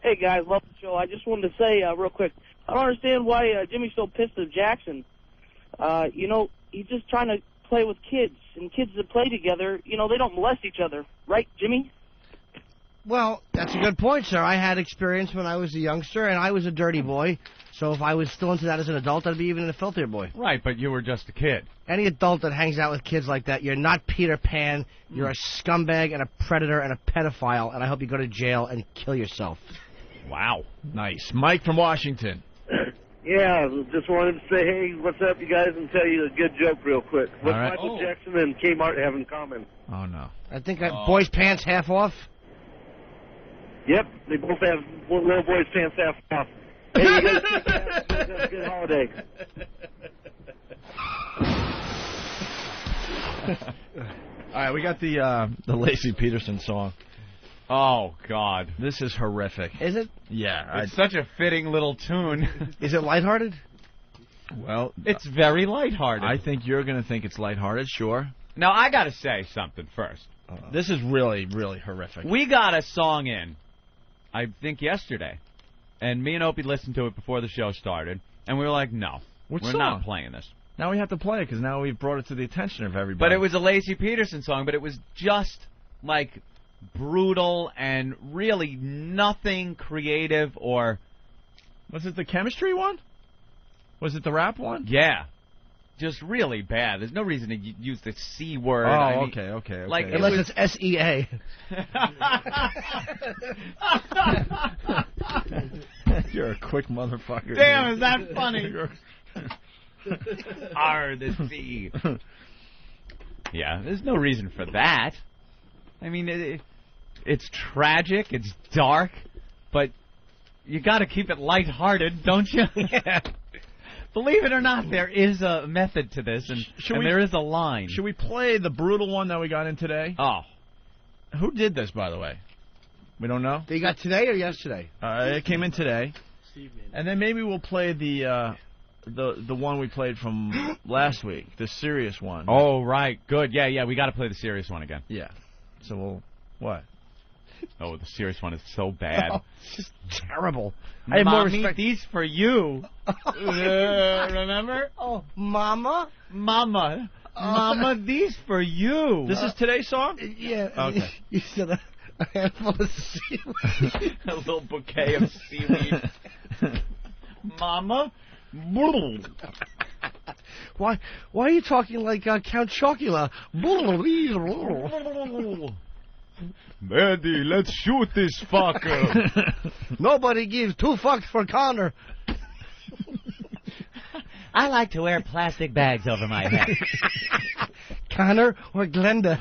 Hey, guys, love the show. I just wanted to say real quick, I don't understand why Jimmy's so pissed at Jackson. You know, he's just trying to play with kids, and kids that play together, you know, they don't molest each other. Right, Jimmy? Well, that's a good point, sir. I had experience when I was a youngster, and I was a dirty boy. So if I was still into that as an adult, I'd be even a filthier boy. Right, but you were just a kid. Any adult that hangs out with kids like that, you're not Peter Pan. You're a scumbag and a predator and a pedophile, and I hope you go to jail and kill yourself. Wow. Nice. Mike from Washington. Yeah, just wanted to say, hey, what's up, you guys, and tell you a good joke real quick. What's All right. Michael Jackson and Kmart have in common? Oh, no. I think boys' pants half off. Yep, they both have little boys' pants half off. Hey, you guys have a good holiday. All right, we got the Lacey Peterson song. Oh, God. This is horrific. Is it? Yeah. It's such a fitting little tune. Is it lighthearted? Well, it's very lighthearted. I think you're going to think it's lighthearted, sure. Now, I got to say something first. This is really, really horrific. We got a song in, I think yesterday, and me and Opie listened to it before the show started, and we were like, no, we're not playing this. Now we have to play it because now we've brought it to the attention of everybody. But it was a Lacey Peterson song, but it was just like brutal and really nothing creative or. Was it the chemistry one? Was it the rap one? Yeah. Just really bad. There's no reason to use the C word. Oh, I mean, okay. Like, unless it's SEA. You're a quick motherfucker. Damn, is that funny? R the C. Yeah, there's no reason for that. I mean, it's tragic, it's dark, but you got to keep it lighthearted, don't you? Yeah. Believe it or not, there is a method to this, and there is a line. Should we play the brutal one that we got in today? Oh. Who did this, by the way? We don't know? They got today or yesterday? It came in today. And then maybe we'll play the one we played from last week, the serious one. Oh, right. Good. Yeah, we got to play the serious one again. Yeah. So we'll... What? Oh, the serious one is so bad. Oh, it's just terrible. I have more respect. These for you. Remember? Oh, Mama? Mama, these for you. This is today's song? Yeah. Okay. You said a handful of seaweed. A little bouquet of seaweed. Mama? Why are you talking like Count Chocula? Maddie, let's shoot this fucker. Nobody gives 2 fucks for Connor. I like to wear plastic bags over my head. Connor or Glenda?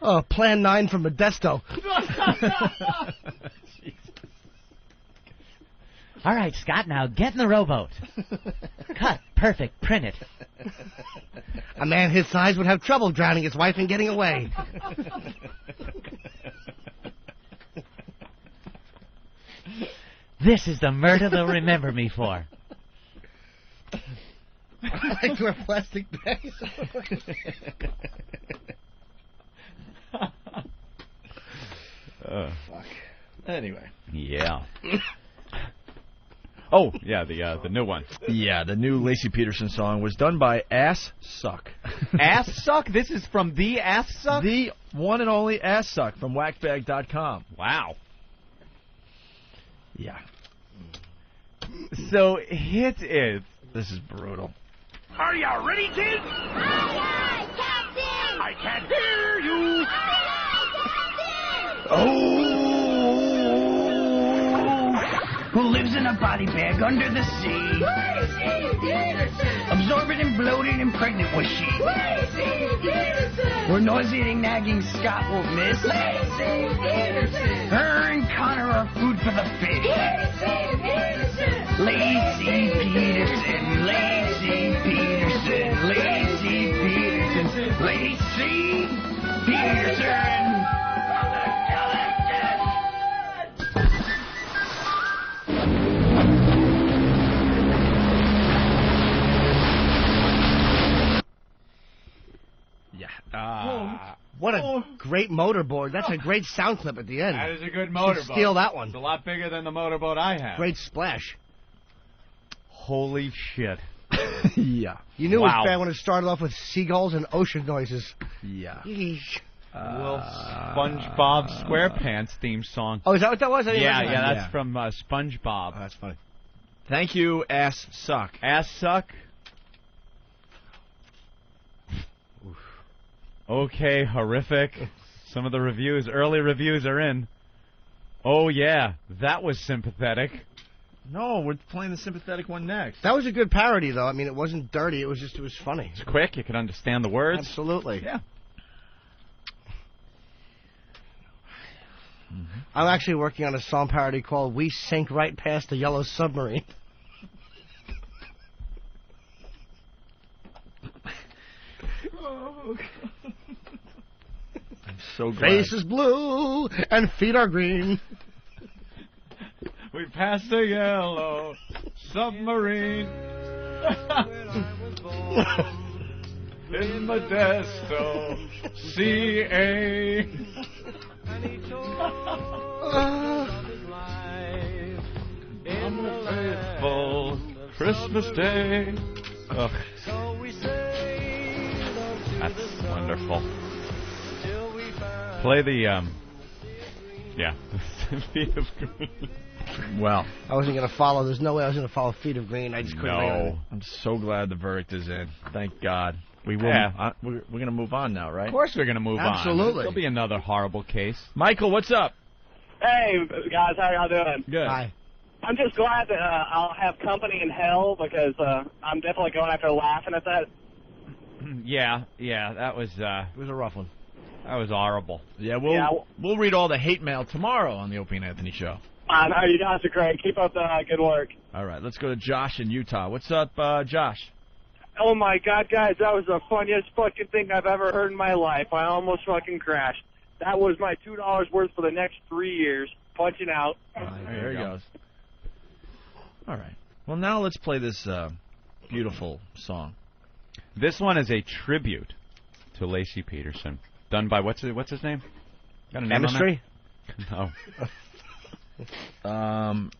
Oh, Plan 9 from Modesto. All right, Scott, now get in the rowboat. Cut. Perfect. Print it. A man his size would have trouble drowning his wife and getting away. This is the murder they'll remember me for. I like to wear plastic bags. Fuck. Anyway. Yeah. Oh, yeah, the new one. Yeah, the new Lacey Peterson song was done by Ass Suck. Ass Suck? This is from the Ass Suck? The one and only Ass Suck from whackbag.com. Wow. Yeah. So, hit is... This is brutal. Are you ready, kids? Aye, aye, Captain! I can't hear you! Aye, aye, Captain! Oh! Who lives in a body bag under the sea? Lacey Peterson! Absorbent and bloated and pregnant was she? Lacey Peterson! Where nauseating, nagging Scott won't miss? Lacey Peterson! Her and Connor are food for the fish. Lacey Peterson! Lacey Peterson, Lacey Peterson, Lacey Peterson, Lacey Peterson. What a great motorboard. That's a great sound clip at the end. That is a good motorboat. Steal that one. It's a lot bigger than the motorboat I have. Great splash. Holy shit. Yeah. You knew it was bad when it started off with seagulls and ocean noises. Yeah. Little SpongeBob SquarePants theme song. Oh, is that what that was? I didn't Yeah, recognize yeah, that. that's from SpongeBob. Oh, that's funny. Thank you, Ass Suck. Ass Suck? Okay, horrific. Some of the early reviews are in. Oh, yeah, that was sympathetic. No, we're playing the sympathetic one next. That was a good parody, though. I mean, it wasn't dirty. It was funny. It's quick. You could understand the words. Absolutely. Yeah. Mm-hmm. I'm actually working on a song parody called We Sink Right Past the Yellow Submarine. I'm so glad. Face is blue and feet are green. We passed a yellow submarine in Modesto, CA. On the faithful Christmas Day. Ugh. That's wonderful. Play the, yeah. Feet of Green. Well, I wasn't going to follow. There's no way I was going to follow Feet of Green. I just couldn't. No. I'm so glad the verdict is in. Thank God. We will. Yeah. We're going to move on now, right? Of course we're going to move on. Absolutely. There'll be another horrible case. Michael, what's up? Hey, guys, how y'all doing? Good. Hi. I'm just glad that I'll have company in hell because I'm definitely going after laughing at that. Yeah, that was It was a rough one. that was horrible. Yeah, we'll read all the hate mail tomorrow on the Opie and Anthony Show. I know you guys are great. Keep up the good work. All right, let's go to Josh in Utah. What's up, Josh? Oh my God, guys, that was the funniest fucking thing I've ever heard in my life. I almost fucking crashed. That was my $2 worth for the next 3 years. Punching out. There he goes. All right. Well, now let's play this beautiful song. This one is a tribute to Lacey Peterson, done by what's his name? Got a name Chemistry? on that?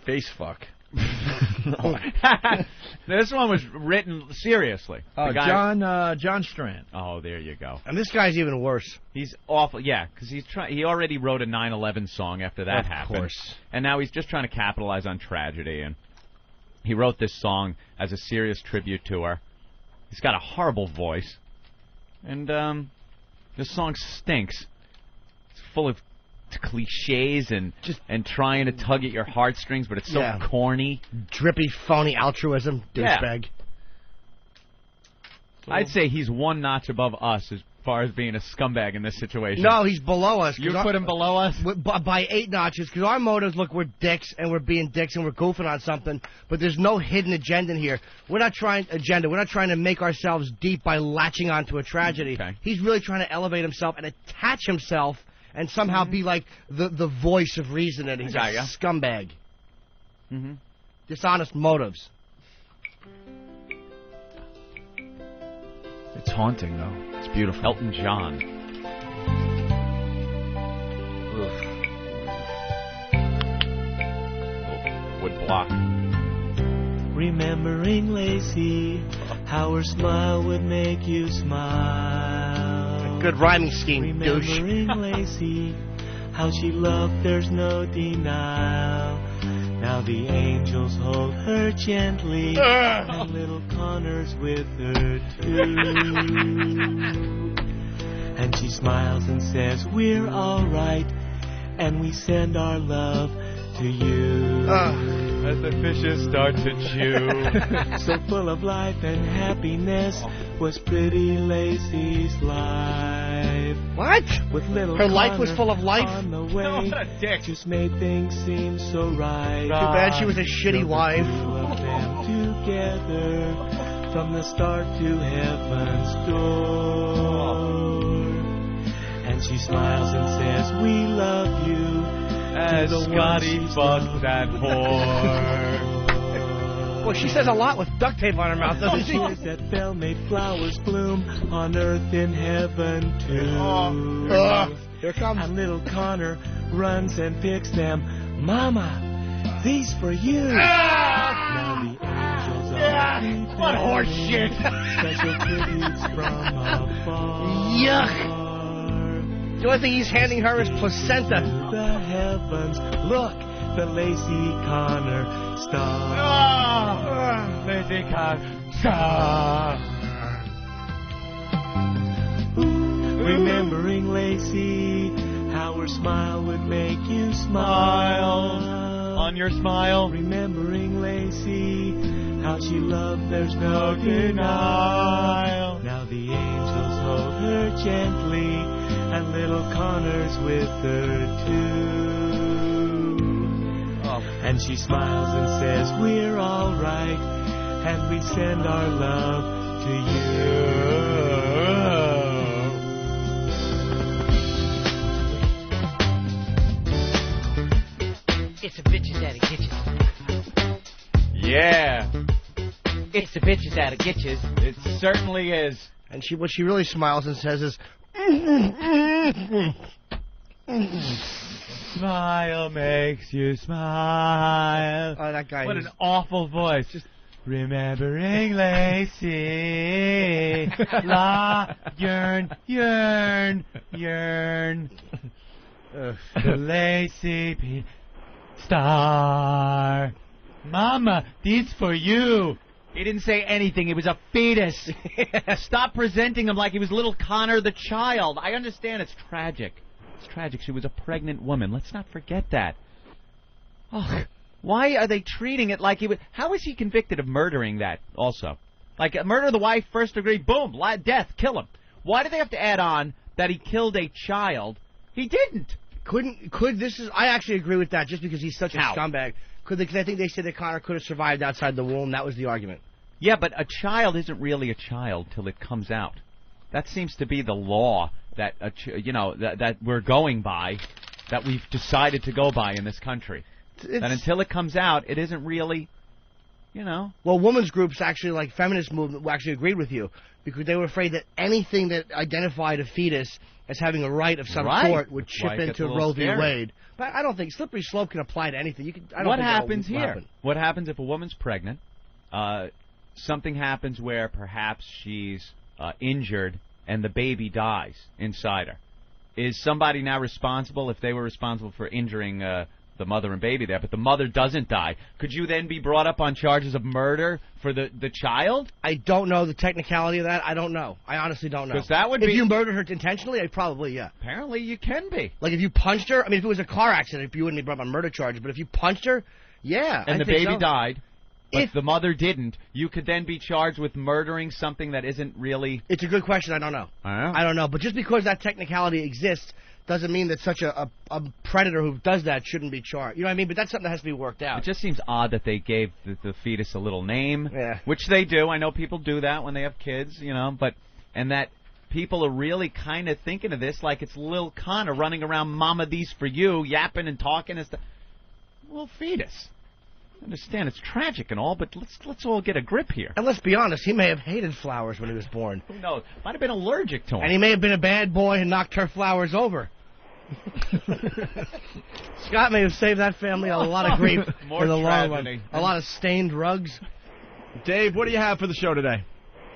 Face fuck. This one was written seriously. Oh, The guy- John Strand. Oh, there you go. And this guy's even worse. He's awful. Yeah, because he already wrote a 9/11 song after that happened. Of course. And now he's just trying to capitalize on tragedy. And he wrote this song as a serious tribute to her. He's got a horrible voice. And this song stinks. It's full of cliches and trying to tug at your heartstrings, but it's so corny. Drippy, phony altruism, douchebag. I'd say he's one notch above us as far as being a scumbag in this situation. No, he's below us. You put him below us? By 8 notches, because our motives, look, we're dicks, and we're being dicks, and we're goofing on something, but there's no hidden agenda in here. We're not trying to make ourselves deep by latching onto a tragedy. Okay. He's really trying to elevate himself and attach himself and somehow be like the voice of reason, and he's a scumbag. Mm-hmm. Dishonest motives. It's haunting, though. It's beautiful. Elton John. Wood block. Remembering Lacey, how her smile would make you smile. Good rhyming scheme, douche. Remembering Lacey, how she loved, there's no denial. Now the angels hold her gently, and little Connor's with her too. And she smiles and says, we're alright, and we send our love to you. As the fishes start to chew. So full of life and happiness was pretty Lacey's life. What? With little Her life was Connor full of life? on the way. What a dick. Just made things seem so right. Too bad she was a shitty wife. Two of them together from the start to heaven's door. And she smiles and says, we love you. As Scotty fucked that whore. Well, she says a lot with duct tape on her mouth, doesn't she? Tears that fell made flowers bloom on earth in heaven too. Here comes. And little Connor runs and picks them. Mama, these for you. Now the angels are weeping. What horse shit. Special tributes from afar. Yuck. The only thing he's handing her is placenta. The heavens, look, the Lacey Connor star. Lacey Connor star. Remembering Lacey, how her smile would make you smile. On your smile. Remembering Lacey, how she loved, there's no denial. Now the angels hold her gently, and little Connor's with her too. And she smiles and says, we're alright, and we send our love to It's the bitches that'll get you. Yeah. It's the bitches that'll get you. It certainly is. And what she really smiles and says is, smile makes you smile. Oh, that guy. What is... an awful voice. Just Remembering Lacey. La, yearn. The Lacey star. Mama, these for you. He didn't say anything. He was a fetus. Stop presenting him like he was little Connor the child. I understand it's tragic. It's tragic. She was a pregnant woman. Let's not forget that. Oh, why are they treating it like he was... How is he convicted of murdering that also? Like, murder the wife, first degree, boom, death, kill him. Why do they have to add on that he killed a child? He didn't. I actually agree with that just because he's such a scumbag. Because I think they said that Connor could have survived outside the womb. That was the argument. Yeah, but a child isn't really a child till it comes out. That seems to be the law that that we're going by, that we've decided to go by in this country. That until it comes out, it isn't really, Well, women's groups actually, like feminist movement, actually agreed with you because they were afraid that anything that identified a fetus as having a right of some sort would chip into Roe v. Wade. But I don't think slippery slope can apply to anything. What happens here? What happens if a woman's pregnant? Something happens where perhaps she's injured and the baby dies inside her. Is somebody now responsible if they were responsible for injuring the mother and baby there, but the mother doesn't die? Could you then be brought up on charges of murder for the child? I don't know the technicality of that. I don't know. I honestly don't know. Because that would if you murdered her intentionally, I'd probably, yeah. Apparently you can be. Like if you punched her, I mean, if it was a car accident, you wouldn't be brought up on murder charges, but if you punched her, yeah. And the baby died, but the mother didn't, you could then be charged with murdering something that isn't really... It's a good question. I don't know. I don't know. But just because that technicality exists doesn't mean that such a predator who does that shouldn't be charged. You know what I mean? But that's something that has to be worked out. It just seems odd that they gave the fetus a little name, yeah. Which they do. I know people do that when they have kids, and that people are really kind of thinking of this like it's Lil Connor running around, Mama, these for you, yapping and talking and stuff. Well, fetus. I understand it's tragic and all, but let's all get a grip here. And let's be honest, he may have hated flowers when he was born. Who knows? Might have been allergic to them. And he may have been a bad boy and knocked her flowers over. Scott may have saved that family a lot of grief in the long run. A lot of stained rugs. Dave, what do you have for the show today?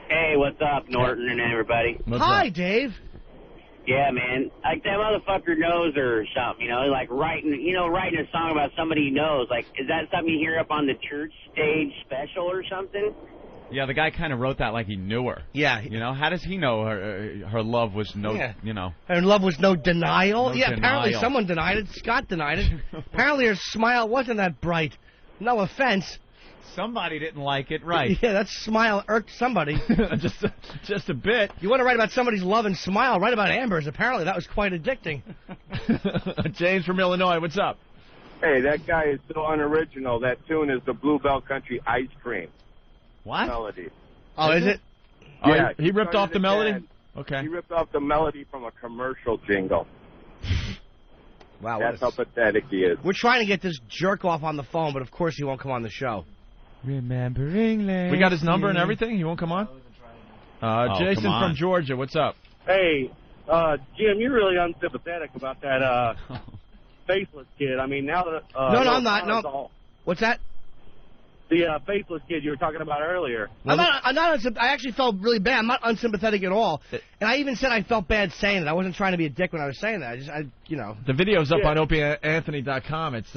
Hey, what's up, Norton and everybody? Hi, Dave. Yeah, man. Like that motherfucker knows or something, like writing a song about somebody he knows. Like, is that something you hear up on the church stage special or something? Yeah, the guy kind of wrote that like he knew her. Yeah. How does he know her love was no, Her love was no denial? No apparently denial. someone denied it. Scott denied it. Apparently her smile wasn't that bright. No offense. Somebody didn't like it, right? Yeah, that smile irked somebody. just a bit. You want to write about somebody's love and smile, write about Amber's. Apparently that was quite addicting. James from Illinois, what's up? Hey, that guy is so unoriginal. That tune is the Bluebell Country Ice Cream. What? Melody. Oh, is it? Yeah. He ripped off the melody? Again. Okay. He ripped off the melody from a commercial jingle. Wow. That's how pathetic he is. We're trying to get this jerk off on the phone, but of course he won't come on the show. Remembering Lacey. We got his number and everything? He won't come on? Jason come on. from Georgia, what's up? Hey, Jim, you're really unsympathetic about that faceless kid. I mean, now that... No, I'm not. No. What's that? The faceless kid you were talking about earlier. I'm not I actually felt really bad. I'm not unsympathetic at all. And I even said I felt bad saying it. I wasn't trying to be a dick when I was saying that. The video's up on opieanthony.com. It's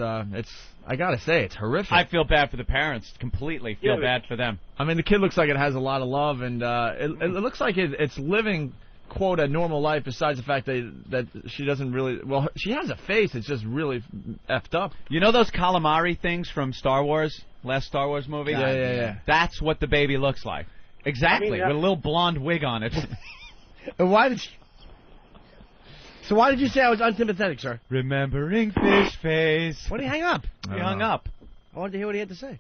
I gotta say, it's horrific. I feel bad for the parents. Completely feel bad for them. I mean, the kid looks like it has a lot of love, and it looks like it's living, quote, a normal life, besides the fact that she doesn't really... Well, she has a face. It's just really effed up. You know those calamari things from Star Wars? Last Star Wars movie? Yeah. That's what the baby looks like. Exactly, with a little blonde wig on it. And So why did you say I was unsympathetic, sir? Remembering fish face. Why did he hang up? He hung up. I wanted to hear what he had to say.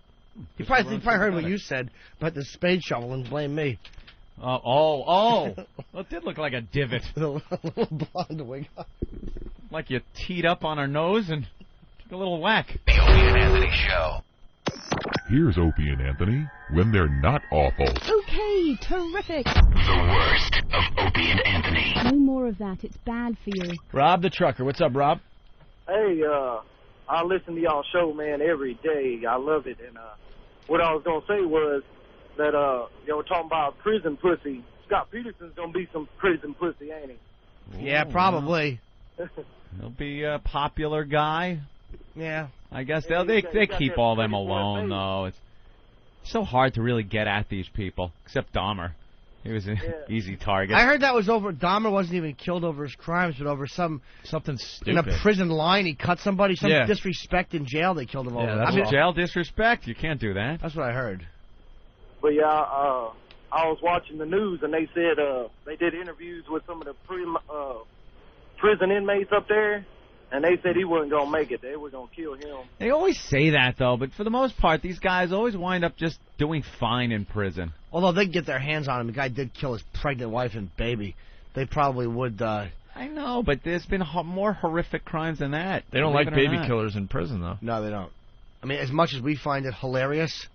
He probably heard what you said about the spade shovel and blamed me. Well, it did look like a divot. A little blonde wig on. Like you teed up on her nose and took a little whack. The Opie and Anthony Show. Here's Opie and Anthony when they're not awful. Okay, terrific. The worst of Opie and Anthony. No more of that. It's bad for you. Rob the trucker. What's up, Rob? Hey, I listen to y'all show, man, every day. I love it. And what I was gonna say was that you were talking about prison pussy. Scott Peterson's gonna be some prison pussy, ain't he? Yeah, probably. He'll be a popular guy. Yeah. I guess Yeah, they he's got keep that all them pretty boy alone, face. though. It's so hard to really get at these people, except Dahmer. He was an easy target. I heard that was over. Dahmer wasn't even killed over his crimes, but over something stupid. in a prison line. He cut somebody, some Yeah. disrespect in jail. They killed him over. I mean, jail disrespect. You can't do that. That's what I heard. But yeah, I was watching the news and they said they did interviews with some of the prison inmates up there, and they said he wasn't gonna make it. They were gonna kill him. They always say that, though, but for the most part, these guys always wind up just doing fine in prison. Although they get their hands on him, the guy did kill his pregnant wife and baby. They probably would. I know, but there's been more horrific crimes than that. They don't like believe it or baby not. killers in prison, though. No, they don't. I mean, as much as we find it hilarious.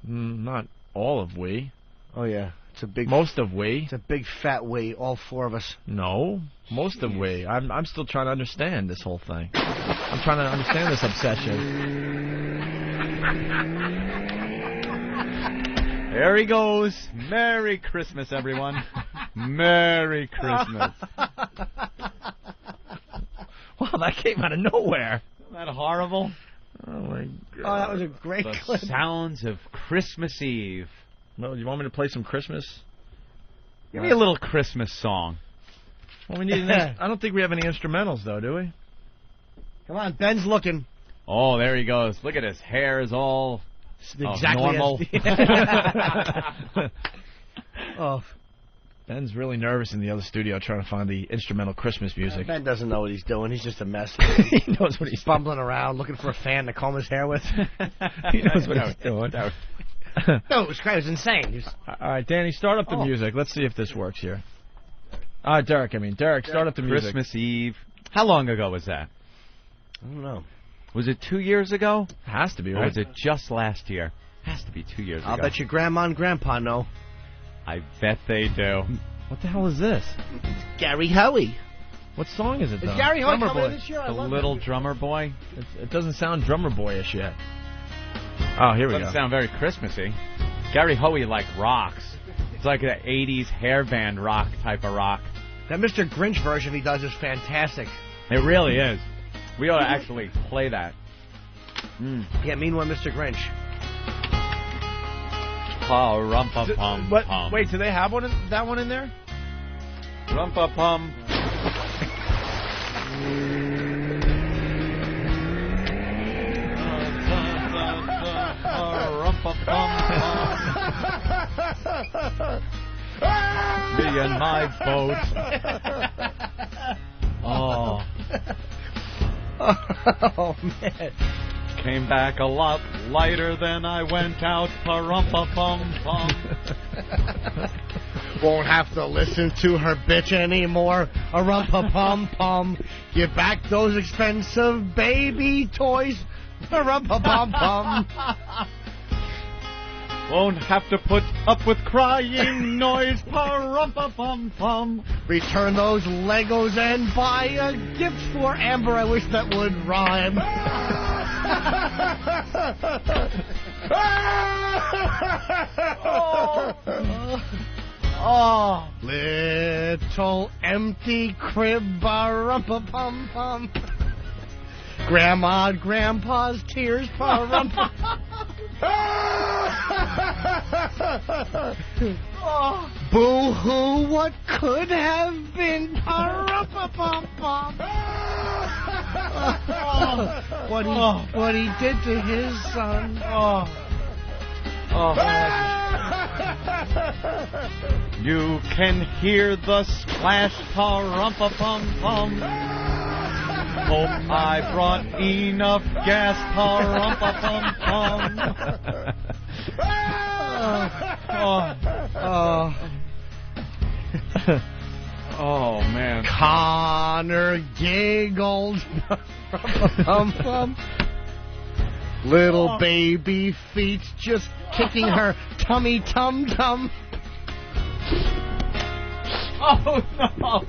Not all of we. Oh, yeah. It's a big... Most of we. It's a big fat we, all four of us. No. Most of we. I'm still trying to understand this whole thing. I'm trying to understand this obsession. There he goes. Merry Christmas, everyone. Merry Christmas. Wow, that came out of nowhere. Isn't that horrible? Oh, my God. Oh, that was a great The clip. sounds of Christmas Eve. No, you want me to play some Christmas? Give me a little Christmas song. Well, we need. I don't think we have any instrumentals, though, do we? Come on, Ben's looking. Oh, there he goes. Look at his hair is all Exactly normal. Oh, Ben's really nervous in the other studio trying to find the instrumental Christmas music. Ben doesn't know what he's doing. He's just a mess. He knows what he's bumbling around, looking for a fan to comb his hair with. He knows what he's doing. No, it was crazy. It was insane. All right, Danny, start up the music. Let's see if this works here. Derek, start up the music. Christmas Eve. How long ago was that? I don't know. Was it 2 years ago? Has to be, Or right? was it just last year? Has to be 2 years ago. I'll bet your grandma and grandpa know. I bet they do. What the hell is this? Gary Hoey. What song is it, though? Is Gary Hoey Drummer coming in Boy. this year? I The love little that. drummer boy. It doesn't sound drummer boyish yet. Oh, here we Doesn't go. sound very Christmassy. Gary Hoey rocks. It's like an 80s hair band rock type of rock. That Mr. Grinch version he does is fantastic. It really is. We ought to actually play that. Yeah, mean one, Mr. Grinch. Rumpa-pum. Pum. Wait, do they have that one in there? Rumpa-pum. Me and my boat. Oh. Oh, man. Came back a lot lighter than I went out. Pa-rumpa-pum-pum. Won't have to listen to her bitch anymore. A rumpa-pum-pum. Give back those expensive baby toys. A rumpa-pum-pum. Won't have to put up with crying noise. Pa-rumpa-pum-pum. Return those Legos and buy a gift for Amber. I wish that would rhyme. Oh. Little empty crib, pa-rumpa-pum-pum. Grandma and Grandpa's tears, pa-rumpa. Boo-hoo, what could have been, pa-rumpa-pum-pum. What he did to his son. You can hear the splash, pa-rumpa-pum-pum. Hope I brought enough gas, pa-rumpa-pum-pum. Oh, man. Connor giggled. Little baby feet just kicking her tummy tum-tum. Oh, no.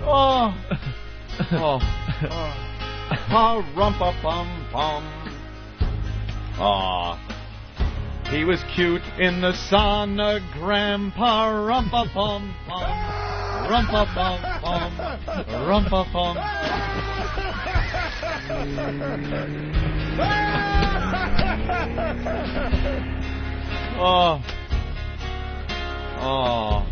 Oh. Oh. Pa-rumpa-pum-pum. Aw. He was cute in the sonogram. Pa-rum-pa-pum-pum. Rum-pa-pum-pum. Rum-pa-pum. Oh. Oh.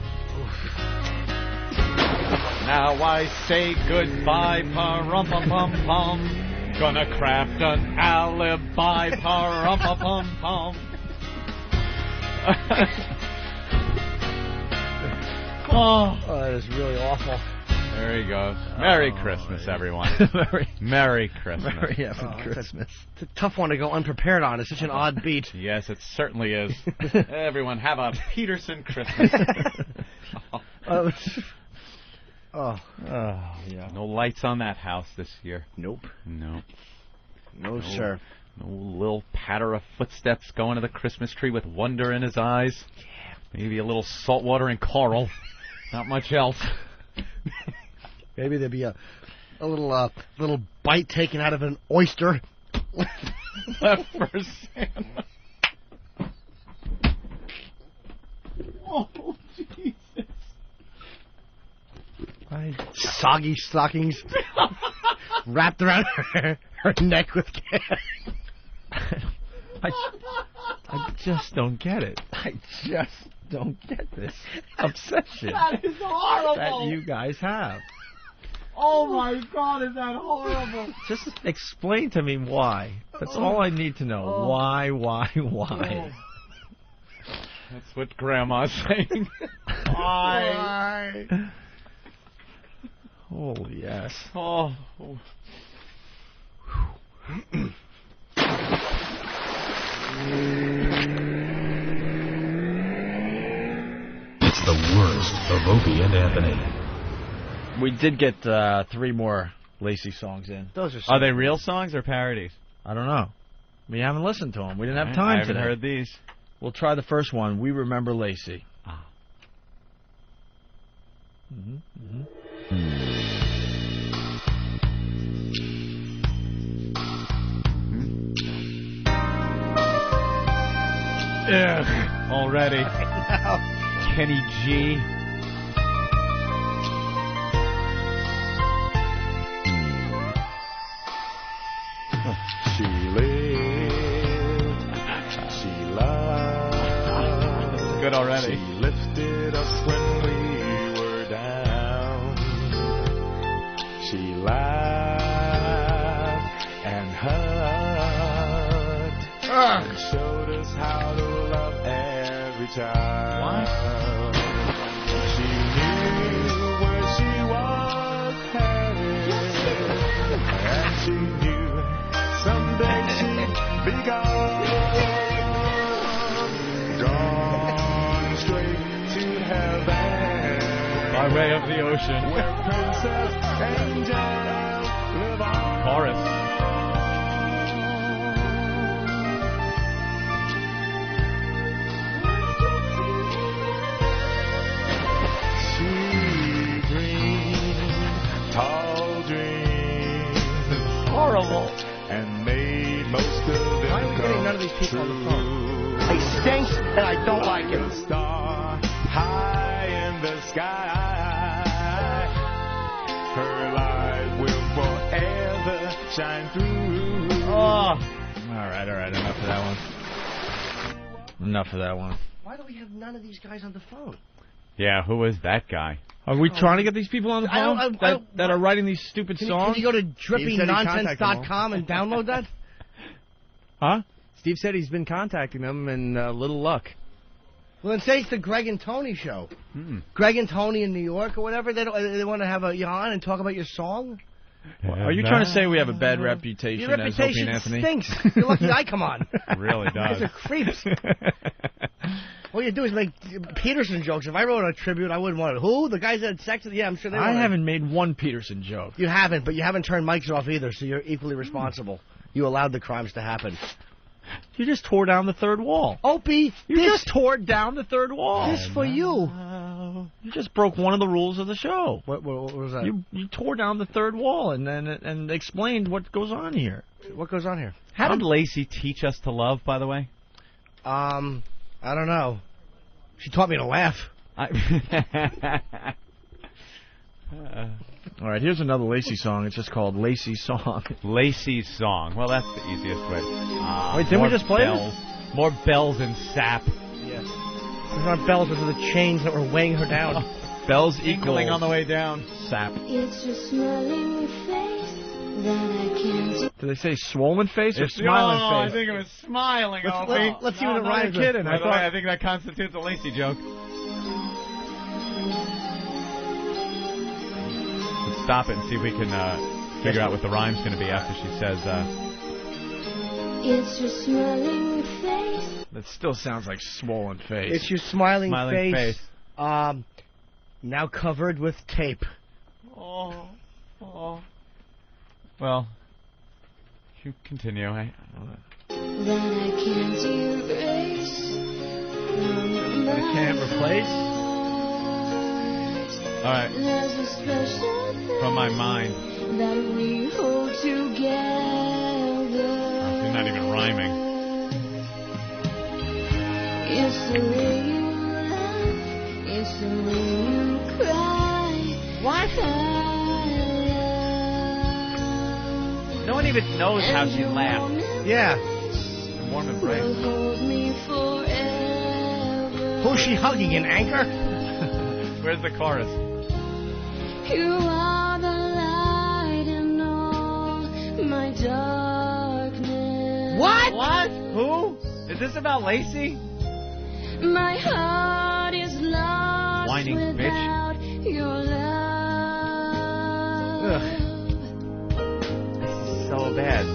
Now I say goodbye, pa-rum-pa-pum-pum. Gonna craft an alibi, pa-rum-pa-pum-pum. Oh, that is really awful. There he goes. Merry Christmas, everyone. Merry Christmas. Merry effing Christmas. It's a tough one to go unprepared on. It's such an odd beat. Yes, it certainly is. Everyone, have a Peterson Christmas. Yeah. No lights on that house this year. Nope. No. No, sir. No little patter of footsteps going to the Christmas tree with wonder in his eyes. Yeah. Maybe a little salt water and coral. Not much else. Maybe there'd be a little bite taken out of an oyster. Left for Santa. Oh, Jesus. Soggy stockings wrapped around her neck with gas. I just don't get it. I just don't get this obsession That is horrible. that you guys have. Oh, my God, is that horrible? Just explain to me why. That's all I need to know. Oh. Why? That's what Grandma's saying. Why? Oh, yes. Oh. It's the worst of Opie and Anthony. We did get 3 more Lacey songs in. Those Are they real songs or parodies? I don't know. We haven't listened to them. We didn't have time I haven't today. heard these. We'll try the first one. We Remember Lacey. Ugh, already. Kenny G. She lived, she loved. This is good already. She lifted us when we were down. She laughed and hugged and showed us how to love every child. What? She knew where she was headed, and she knew someday she'd be gone straight to heaven, By way of the ocean. where princess angels live on. Chorus. She dreamed tall dreams. Horrible. And made most of them Why are we getting none of these people on the phone? They stink, and I don't like it. Star high in the sky, her light will forever shine through. All right. Enough of that one. Why do we have none of these guys on the phone? Yeah, who was that guy? Are we trying to get these people on the phone that are writing these stupid songs? Can you go to drippynonsense.com and download that? Huh? Steve said he's been contacting them and little luck. Well, then say it's the Greg and Tony show. Greg and Tony in New York or whatever. They want to have you on and talk about your song? Are you trying to say we have a bad reputation Your as Opie and reputation Anthony? stinks. You're lucky I come on. It really You guys does. are creeps. All you do is make Peterson jokes. If I wrote a tribute, I wouldn't want it. Who? The guys that had sex? Yeah, I'm sure they I would. haven't made one Peterson joke. You haven't, but you haven't turned mics off either, so you're equally responsible. You allowed the crimes to happen. You just tore down the third wall. Opie, You just tore down the third wall. this for you. wrong? You just broke one of the rules of the show. What was that? You tore down the third wall and explained what goes on here. What goes on here? How did Lacey teach us to love, by the way? I don't know. She taught me to laugh. All right, here's another Lacey song. It's just called Lacey's Song. Lacey's Song. Well, that's the easiest way. Wait, didn't we just play bells. More bells and sap. Yes. Those aren't bells, those are the chains that were weighing her down. Bells equaling on the way down. Sap. It's your smiling face that I can't. Did they say swollen face or It's smiling I face? think it was smiling. Let's see what it rhymes with. kidding. By the way, I think that constitutes a Lacey joke. Let's stop it and see if we can figure out what the rhyme's going to be after she says. It's your smiling face. That still sounds like swollen face. It's your smiling face. Now covered with tape. Oh. Well, you continue. That I can't erase. I can't replace. All right. There's a special From my mind. that we hold together. You're not even rhyming. It's the way you laugh. It's the way you cry. What? No one even knows how she laughed. Yeah. A warm embrace. Hold me forever. Who's she hugging, an anchor? Where's the chorus? You are the light in all my darkness. What? Who? Is this about Lacey? My heart is lost Whining without your love. This is so bad.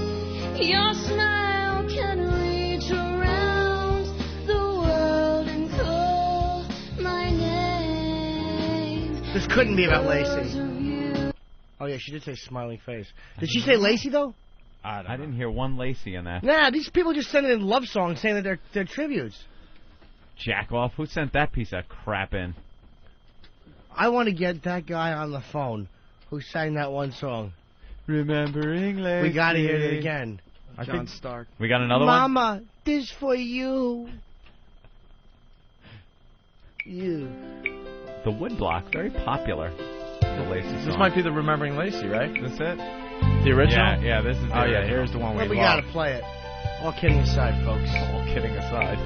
Your smile can reach around the world and call my name. This couldn't be about Lacey. Oh, yeah, she did say smiling face. Did she say Lacey, though? I didn't hear one Lacey in that. Nah, these people just sending in love songs saying that they're tributes. Jack off. Who sent that piece of crap in? I want to get that guy on the phone who sang that one song. Remembering Lacey. We got to hear it again. John Stark. We got another one? Mama, this for you. You. The Woodblock. Very popular. The Lacey song. This might be the Remembering Lacey, right? This it? The original? Yeah, this is the original. Here's the one We got to play it. All kidding aside, folks. All kidding aside.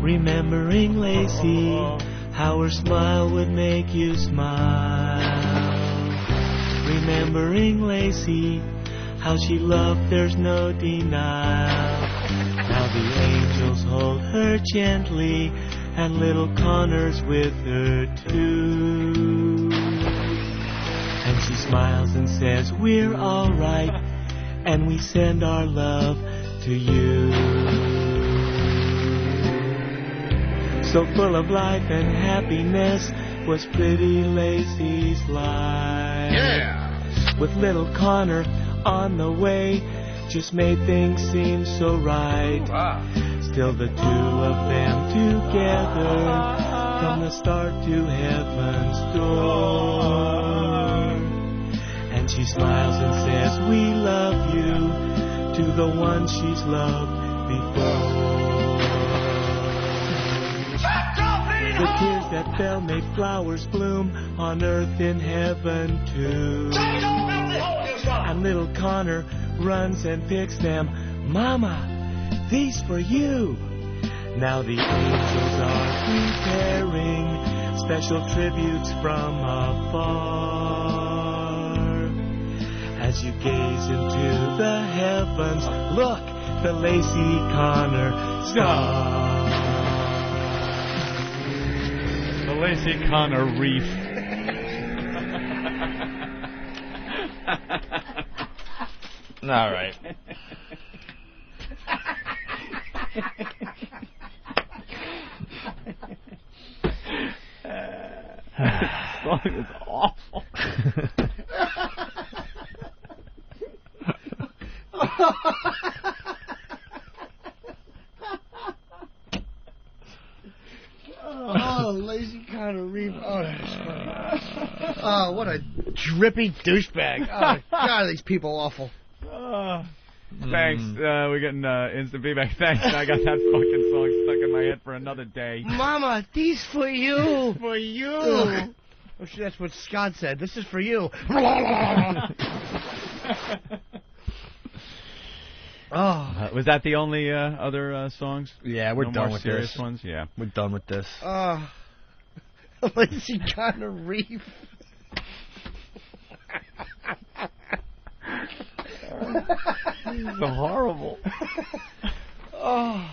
Remembering Lacey, how her smile would make you smile. Remembering Lacey, how she loved, there's no denial. Now the angels hold her gently, and little Connor's with her too. And she smiles and says, we're alright, and we send our love to you. So full of life and happiness was pretty Lacey's life. Yeah. With little Connor on the way, just made things seem so right. Still the two of them together, from the start to heaven's door. And she smiles and says, we love you, to the one she's loved before. The tears that fell made flowers bloom on earth in heaven too. And little Connor runs and picks them. Mama, these for you. Now the angels are preparing special tributes from afar. As you gaze into the heavens, look, the Lacey Connor star. The Lacey Connor Reef. All right. This song is awful. Oh, Reeve. Oh, that's funny. Oh, what a drippy douchebag. Oh, my God, are these people awful. Thanks. We're getting instant feedback. Thanks. I got that fucking song stuck in my head for another day. Mama, these for you. For you. Oh, shit, that's what Scott said. This is for you. Was that the only other songs? Yeah, we're no done more with serious this. ones. Yeah, we're done with this. Lazy Connor Reeve. So horrible. All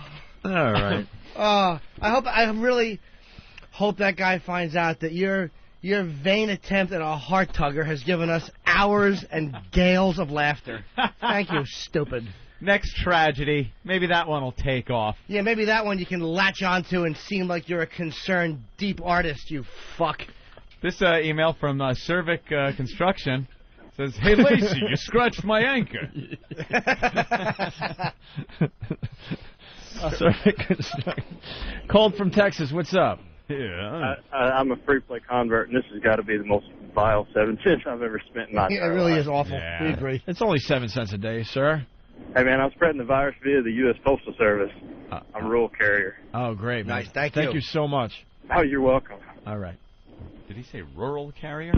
right. I really hope that guy finds out that your vain attempt at a heart tugger has given us hours and gales of laughter. Thank you, stupid. Next tragedy. Maybe that one will take off. Yeah, maybe that one you can latch onto and seem like you're a concerned, deep artist, you fuck. This email from Cervic Construction says, "Hey, Lacey, you scratched my anchor." Cervic Construction. Called from Texas. What's up? Yeah. I'm a free play convert, and this has got to be the most vile 7 cents I've ever spent in my Yeah, it entire really life. is awful. We agree. It's only 7 cents a day, sir. Hey, man, I'm spreading the virus via the U.S. Postal Service. I'm a rural carrier. Oh, great, man. Nice, thank you so much. Oh, you're welcome. All right. Did he say rural carrier?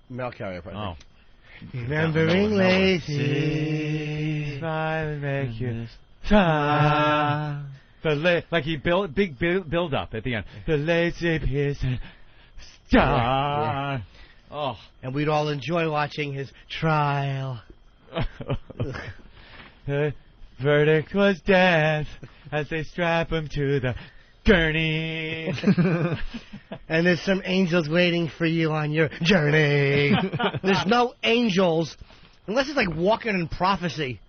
Mail carrier, probably. Oh. Remembering Lacey. I make you try. Like he built big build up at the end. The lazy Pearson star. Oh, and we'd all enjoy watching his trial. The verdict was death as they strap him to the gurney. And there's some angels waiting for you on your journey. There's no angels unless it's like walking in prophecy.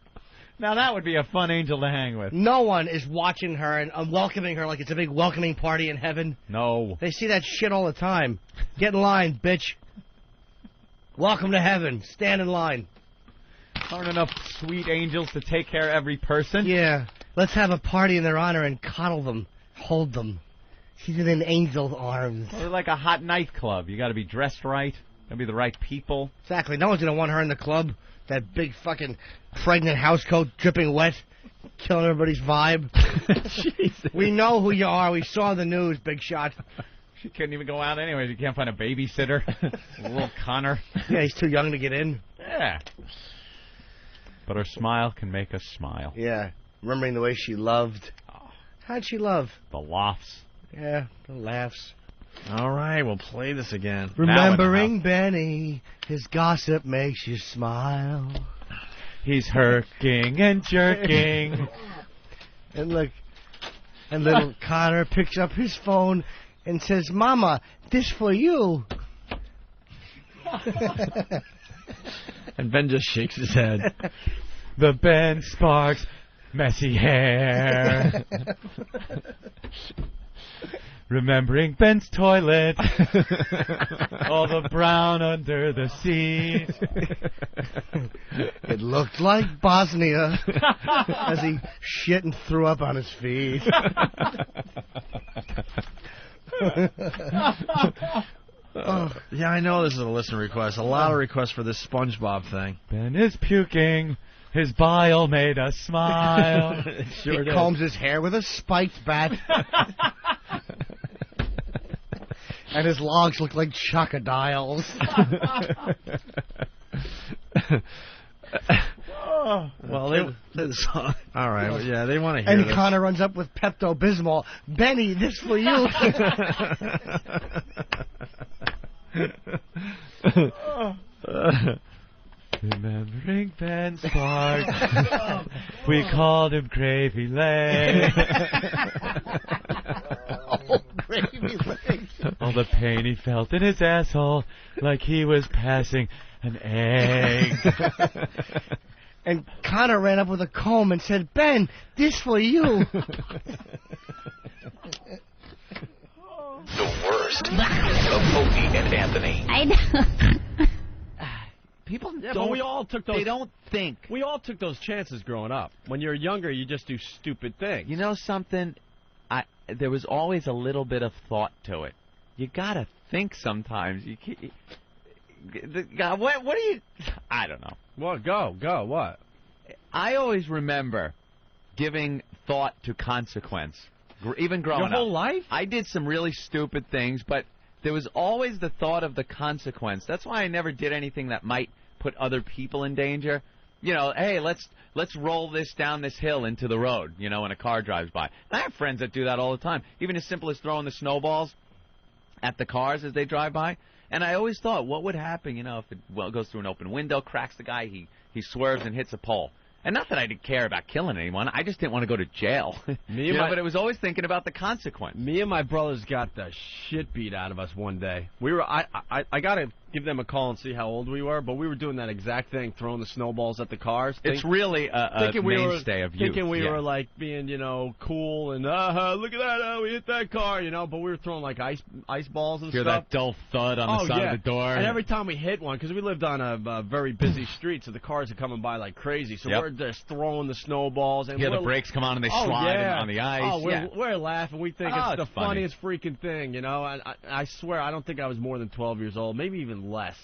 Now that would be a fun angel to hang with. No one is watching her and welcoming her like it's a big welcoming party in heaven. No. They see that shit all the time. Get in line, bitch. Welcome to heaven. Stand in line. Aren't enough sweet angels to take care of every person? Yeah. Let's have a party in their honor and coddle them. Hold them. She's in an angel's arms. Well, they're like a hot nightclub. You got to be dressed right. Got to be the right people. Exactly. No one's going to want her in the club. That big fucking pregnant housecoat dripping wet, killing everybody's vibe. Jesus. We know who you are. We saw the news, big shot. She couldn't even go out anyway. You can't find a babysitter. Little Connor. Yeah, he's too young to get in. Yeah. But her smile can make us smile. Yeah. Remembering the way she loved. How'd she love? The laughs. Yeah, the laughs. All right, we'll play this again. Remembering Benny, his gossip makes you smile. He's herking and jerking. And look, and little Connor picks up his phone and says, "Mama, this for you." And Ben just shakes his head. The Ben Sparks messy hair. Remembering Ben's toilet. All the brown under the seat. It looked like Bosnia as he shit and threw up on his feet. Yeah, I know this is a listener request. A lot of requests for this SpongeBob thing. Ben is puking. His bile made us smile. He combs his hair with a spiked bat. And his logs look like chocodiles. Well, all right. Well, yeah, they want to hear and this. Connor runs up with Pepto-Bismol. Benny, this for you. Remembering Ben Sparks. We called him Gravy Leg. Oh, Gravy Leg. All the pain he felt in his asshole like he was passing an egg. And Connor ran up with a comb and said, "Ben, this for you." The worst of Opie and Anthony. I know. People Yeah, don't. but we all took those. They don't think. We all took those chances growing up. When you're younger, you just do stupid things. You know something? There was always a little bit of thought to it. You gotta think sometimes. You can't, God, what do you... I don't know. Well, go, what? I always remember giving thought to consequence, even growing up. Your whole life? I did some really stupid things, but there was always the thought of the consequence. That's why I never did anything that might put other people in danger. You know, hey, let's roll this down this hill into the road, you know, when a car drives by. I have friends that do that all the time, even as simple as throwing the snowballs at the cars as they drive by. And I always thought, what would happen, you know, if it goes through an open window, cracks the guy, he swerves and hits a pole. And not that I didn't care about killing anyone, I just didn't want to go to jail. But it was always thinking about the consequence. Me and my brothers got the shit beat out of us one day. I got to give them a call and see how old we were, but we were doing that exact thing, throwing the snowballs at the cars. It's really a mainstay of youth. Thinking we were, like, being, you know, cool and, look at that, we hit that car, you know, but we were throwing, like, ice balls and Hear stuff. that dull thud on the side of the door. And every time we hit one, because we lived on a very busy street, so the cars are coming by like crazy, so we're just throwing the snowballs. And the brakes come on and they slide on the ice. Oh, we're laughing. We think it's the funniest freaking thing, you know. I swear, I don't think I was more than 12 years old, maybe even less.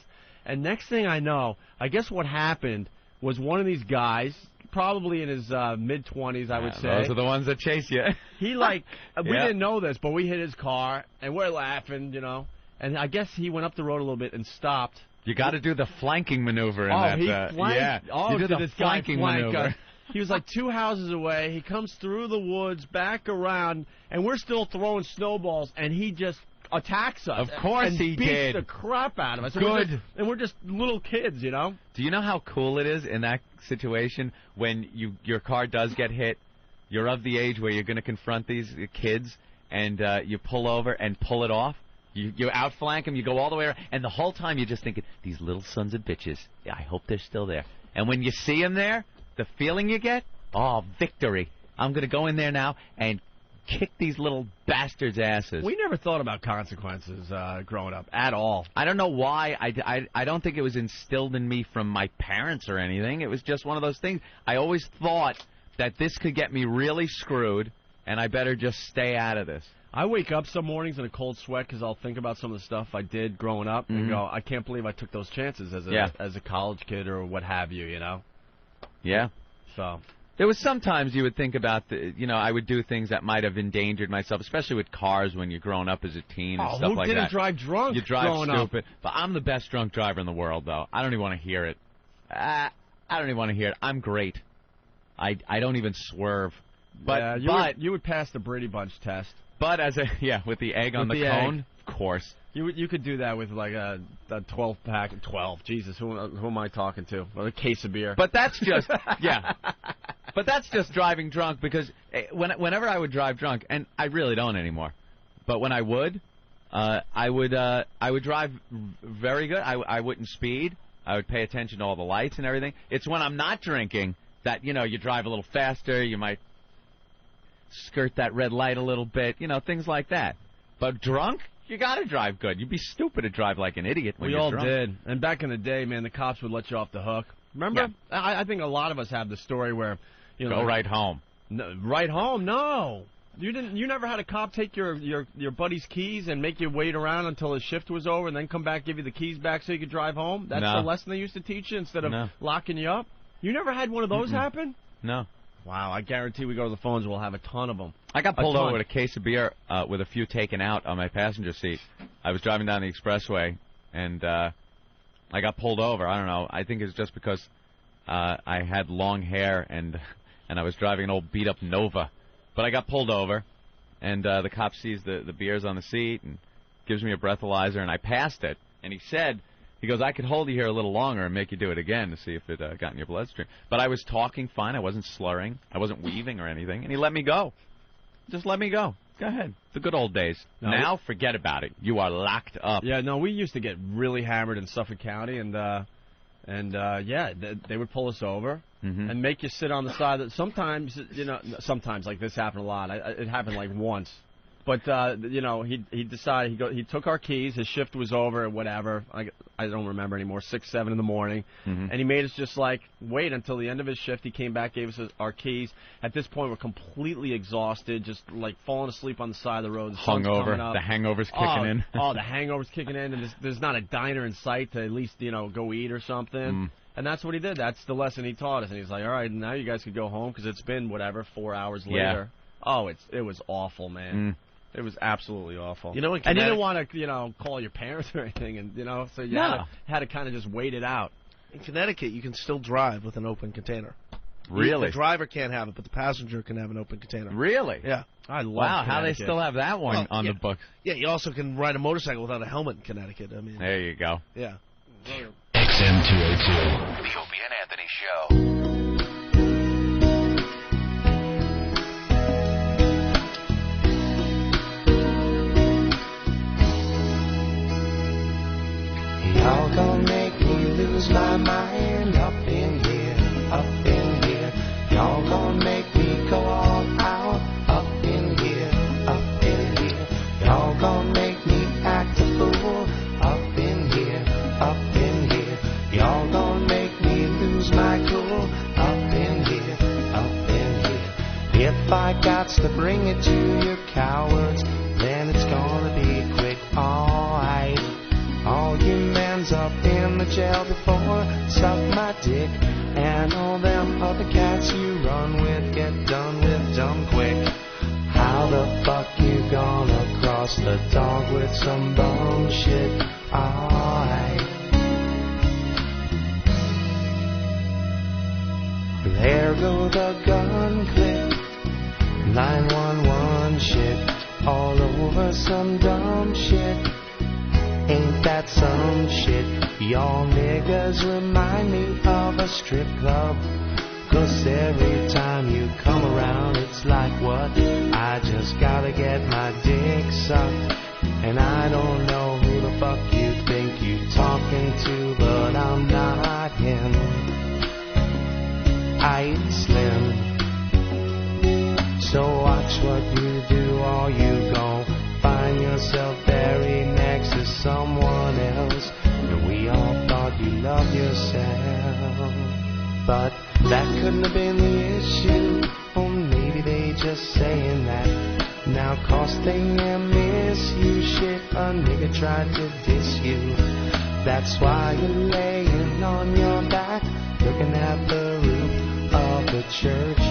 And next thing I know, I guess what happened was one of these guys, probably in his mid-20s, I would say. Those are the ones that chase you. He, we didn't know this, but we hit his car, and we're laughing, you know. And I guess he went up the road a little bit and stopped. You got to do the flanking maneuver in that. He flanked. Yeah. You do the flanking maneuver. He was like 2 houses away. He comes through the woods, back around, and we're still throwing snowballs, and he just attacks us. Of course and he beats did. the crap out of us. Good. And we're just little kids, you know? Do you know how cool it is in that situation when your car does get hit? You're of the age where you're going to confront these kids, and you pull over and pull it off. You outflank them, you go all the way around, and the whole time you're just thinking, these little sons of bitches, I hope they're still there. And when you see them there, the feeling you get, victory. I'm going to go in there now and kick these little bastards' asses. We never thought about consequences growing up at all. I don't know why. I don't think it was instilled in me from my parents or anything. It was just one of those things. I always thought that this could get me really screwed, and I better just stay out of this. I wake up some mornings in a cold sweat because I'll think about some of the stuff I did growing up and go, I can't believe I took those chances as a college kid or what have you, you know? Yeah. So there was sometimes you would think about, I would do things that might have endangered myself, especially with cars when you're growing up as a teen and stuff like that. Who didn't drive drunk? You drive stupid. Up? But I'm the best drunk driver in the world, though. I don't even want to hear it. I don't even want to hear it. I'm great. I don't even swerve. But you would pass the Brady Bunch test. But with the egg on the cone, of course. You could do that with like a 12-pack. 12, Jesus, who am I talking to? Or a case of beer. But that's just, But that's just driving drunk because whenever I would drive drunk, and I really don't anymore, but when I would drive very good. I wouldn't speed. I would pay attention to all the lights and everything. It's when I'm not drinking that, you drive a little faster, you might skirt that red light a little bit, things like that. But drunk, you got to drive good. You'd be stupid to drive like an idiot when you're drunk. We all did. And back in the day, man, the cops would let you off the hook. Remember? Yeah. I think a lot of us have the story where, go right home. No, right home? No. You never had a cop take your buddy's keys and make you wait around until his shift was over and then come back, give you the keys back so you could drive home? That's the lesson they used to teach you instead of locking you up? You never had one of those happen? No. Wow, I guarantee we go to the phones, we'll have a ton of them. I got pulled over with a case of beer with a few taken out on my passenger seat. I was driving down the expressway, and I got pulled over. I don't know. I think it's just because I had long hair, and I was driving an old beat-up Nova. But I got pulled over, and the cop sees the beers on the seat and gives me a breathalyzer, and I passed it. And he goes, I could hold you here a little longer and make you do it again to see if it got in your bloodstream. But I was talking fine. I wasn't slurring. I wasn't weaving or anything. And he let me go. Just let me go. Go ahead. The good old days. Now, forget about it. You are locked up. Yeah, no, we used to get really hammered in Suffolk County, and they would pull us over and make you sit on the side. Sometimes, sometimes, like this happened a lot. It happened like once. But he decided he took our keys. His shift was over, or whatever. I don't remember anymore. 6, 7 in the morning, and he made us just wait until the end of his shift. He came back, gave us our keys. At this point, we're completely exhausted, just falling asleep on the side of the road. The sun's coming up. The hangover's kicking in. The hangover's kicking in, and there's not a diner in sight to at least go eat or something. And that's what he did. That's the lesson he taught us. And he's like, all right, now you guys could go home because it's been 4 hours later. Oh, it was awful, man. It was absolutely awful. You know, and you didn't want to, call your parents or anything, and so you had to kind of just wait it out. In Connecticut, you can still drive with an open container. Really? The driver can't have it, but the passenger can have an open container. Really? Yeah. I love Wow, how they still have that one on the books. Yeah, you also can ride a motorcycle without a helmet in Connecticut. I mean, there you go. Yeah. XM202, the Opie and Anthony Show. Y'all gonna make me lose my mind up in here, up in here. Y'all gonna make me go all out up in here, up in here. Y'all gonna make me act a fool up in here, up in here. Y'all gonna make me lose my cool up in here, up in here. If I got to bring it to you cowards, then it's gonna be quick, alright. All you men's up in the jail before suck my dick, and all them other cats you run with get done with dumb quick. How the fuck you gonna cross the dog with some bum shit? Alright. There go the gun click, 911 shit, all over some dumb shit. Ain't that some shit? Y'all niggas remind me of a strip club. 'Cause every time you come around it's like what? I just gotta get my dick sucked. And I don't know who the fuck you think you talking to, but I'm not him. I eat slim, so watch what you do or you gon' find yourself buried next to someone else. And we all thought you loved yourself, but that couldn't have been the issue. Or maybe they just saying that now 'cause they miss you. Shit, a nigga tried to diss you. That's why you're laying on your back, looking at the roof of the church.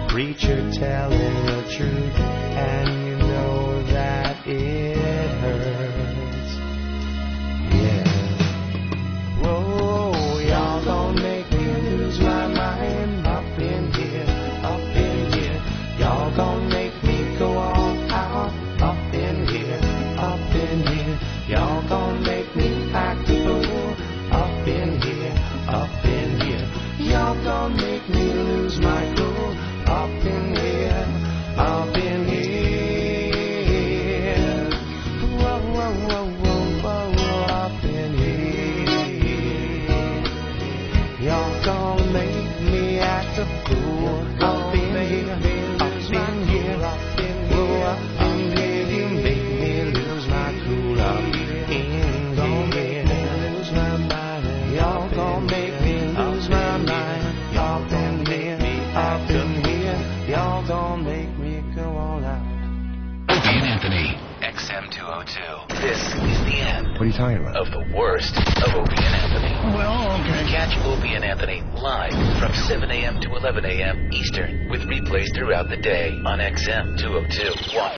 Preacher telling the truth, and you know that it hurts. Yeah. Whoa, y'all gonna make me lose my mind up in here, up in here. Y'all gonna make me go all out up in here, up in here. Y'all gonna make me act a fool up in here, up in here. Y'all gonna make me lose my cool up in here, up in here. Whoa, whoa, whoa, whoa, whoa, up in here. Y'all gonna make me act a fool up in here, up in here. Whoa, up in here. You make me lose my cool up in here. Lose my mind. Y'all gonna make me lose my mind. Y'all gonna make me up in here. Y'all gonna make me go all out. Opie and Anthony, XM202. This is the end. What are you talking about? Of the worst of Opie and Anthony. Well, okay. Catch Opie and Anthony live from 7 a.m. to 11 a.m. Eastern with replays throughout the day on XM202. Watch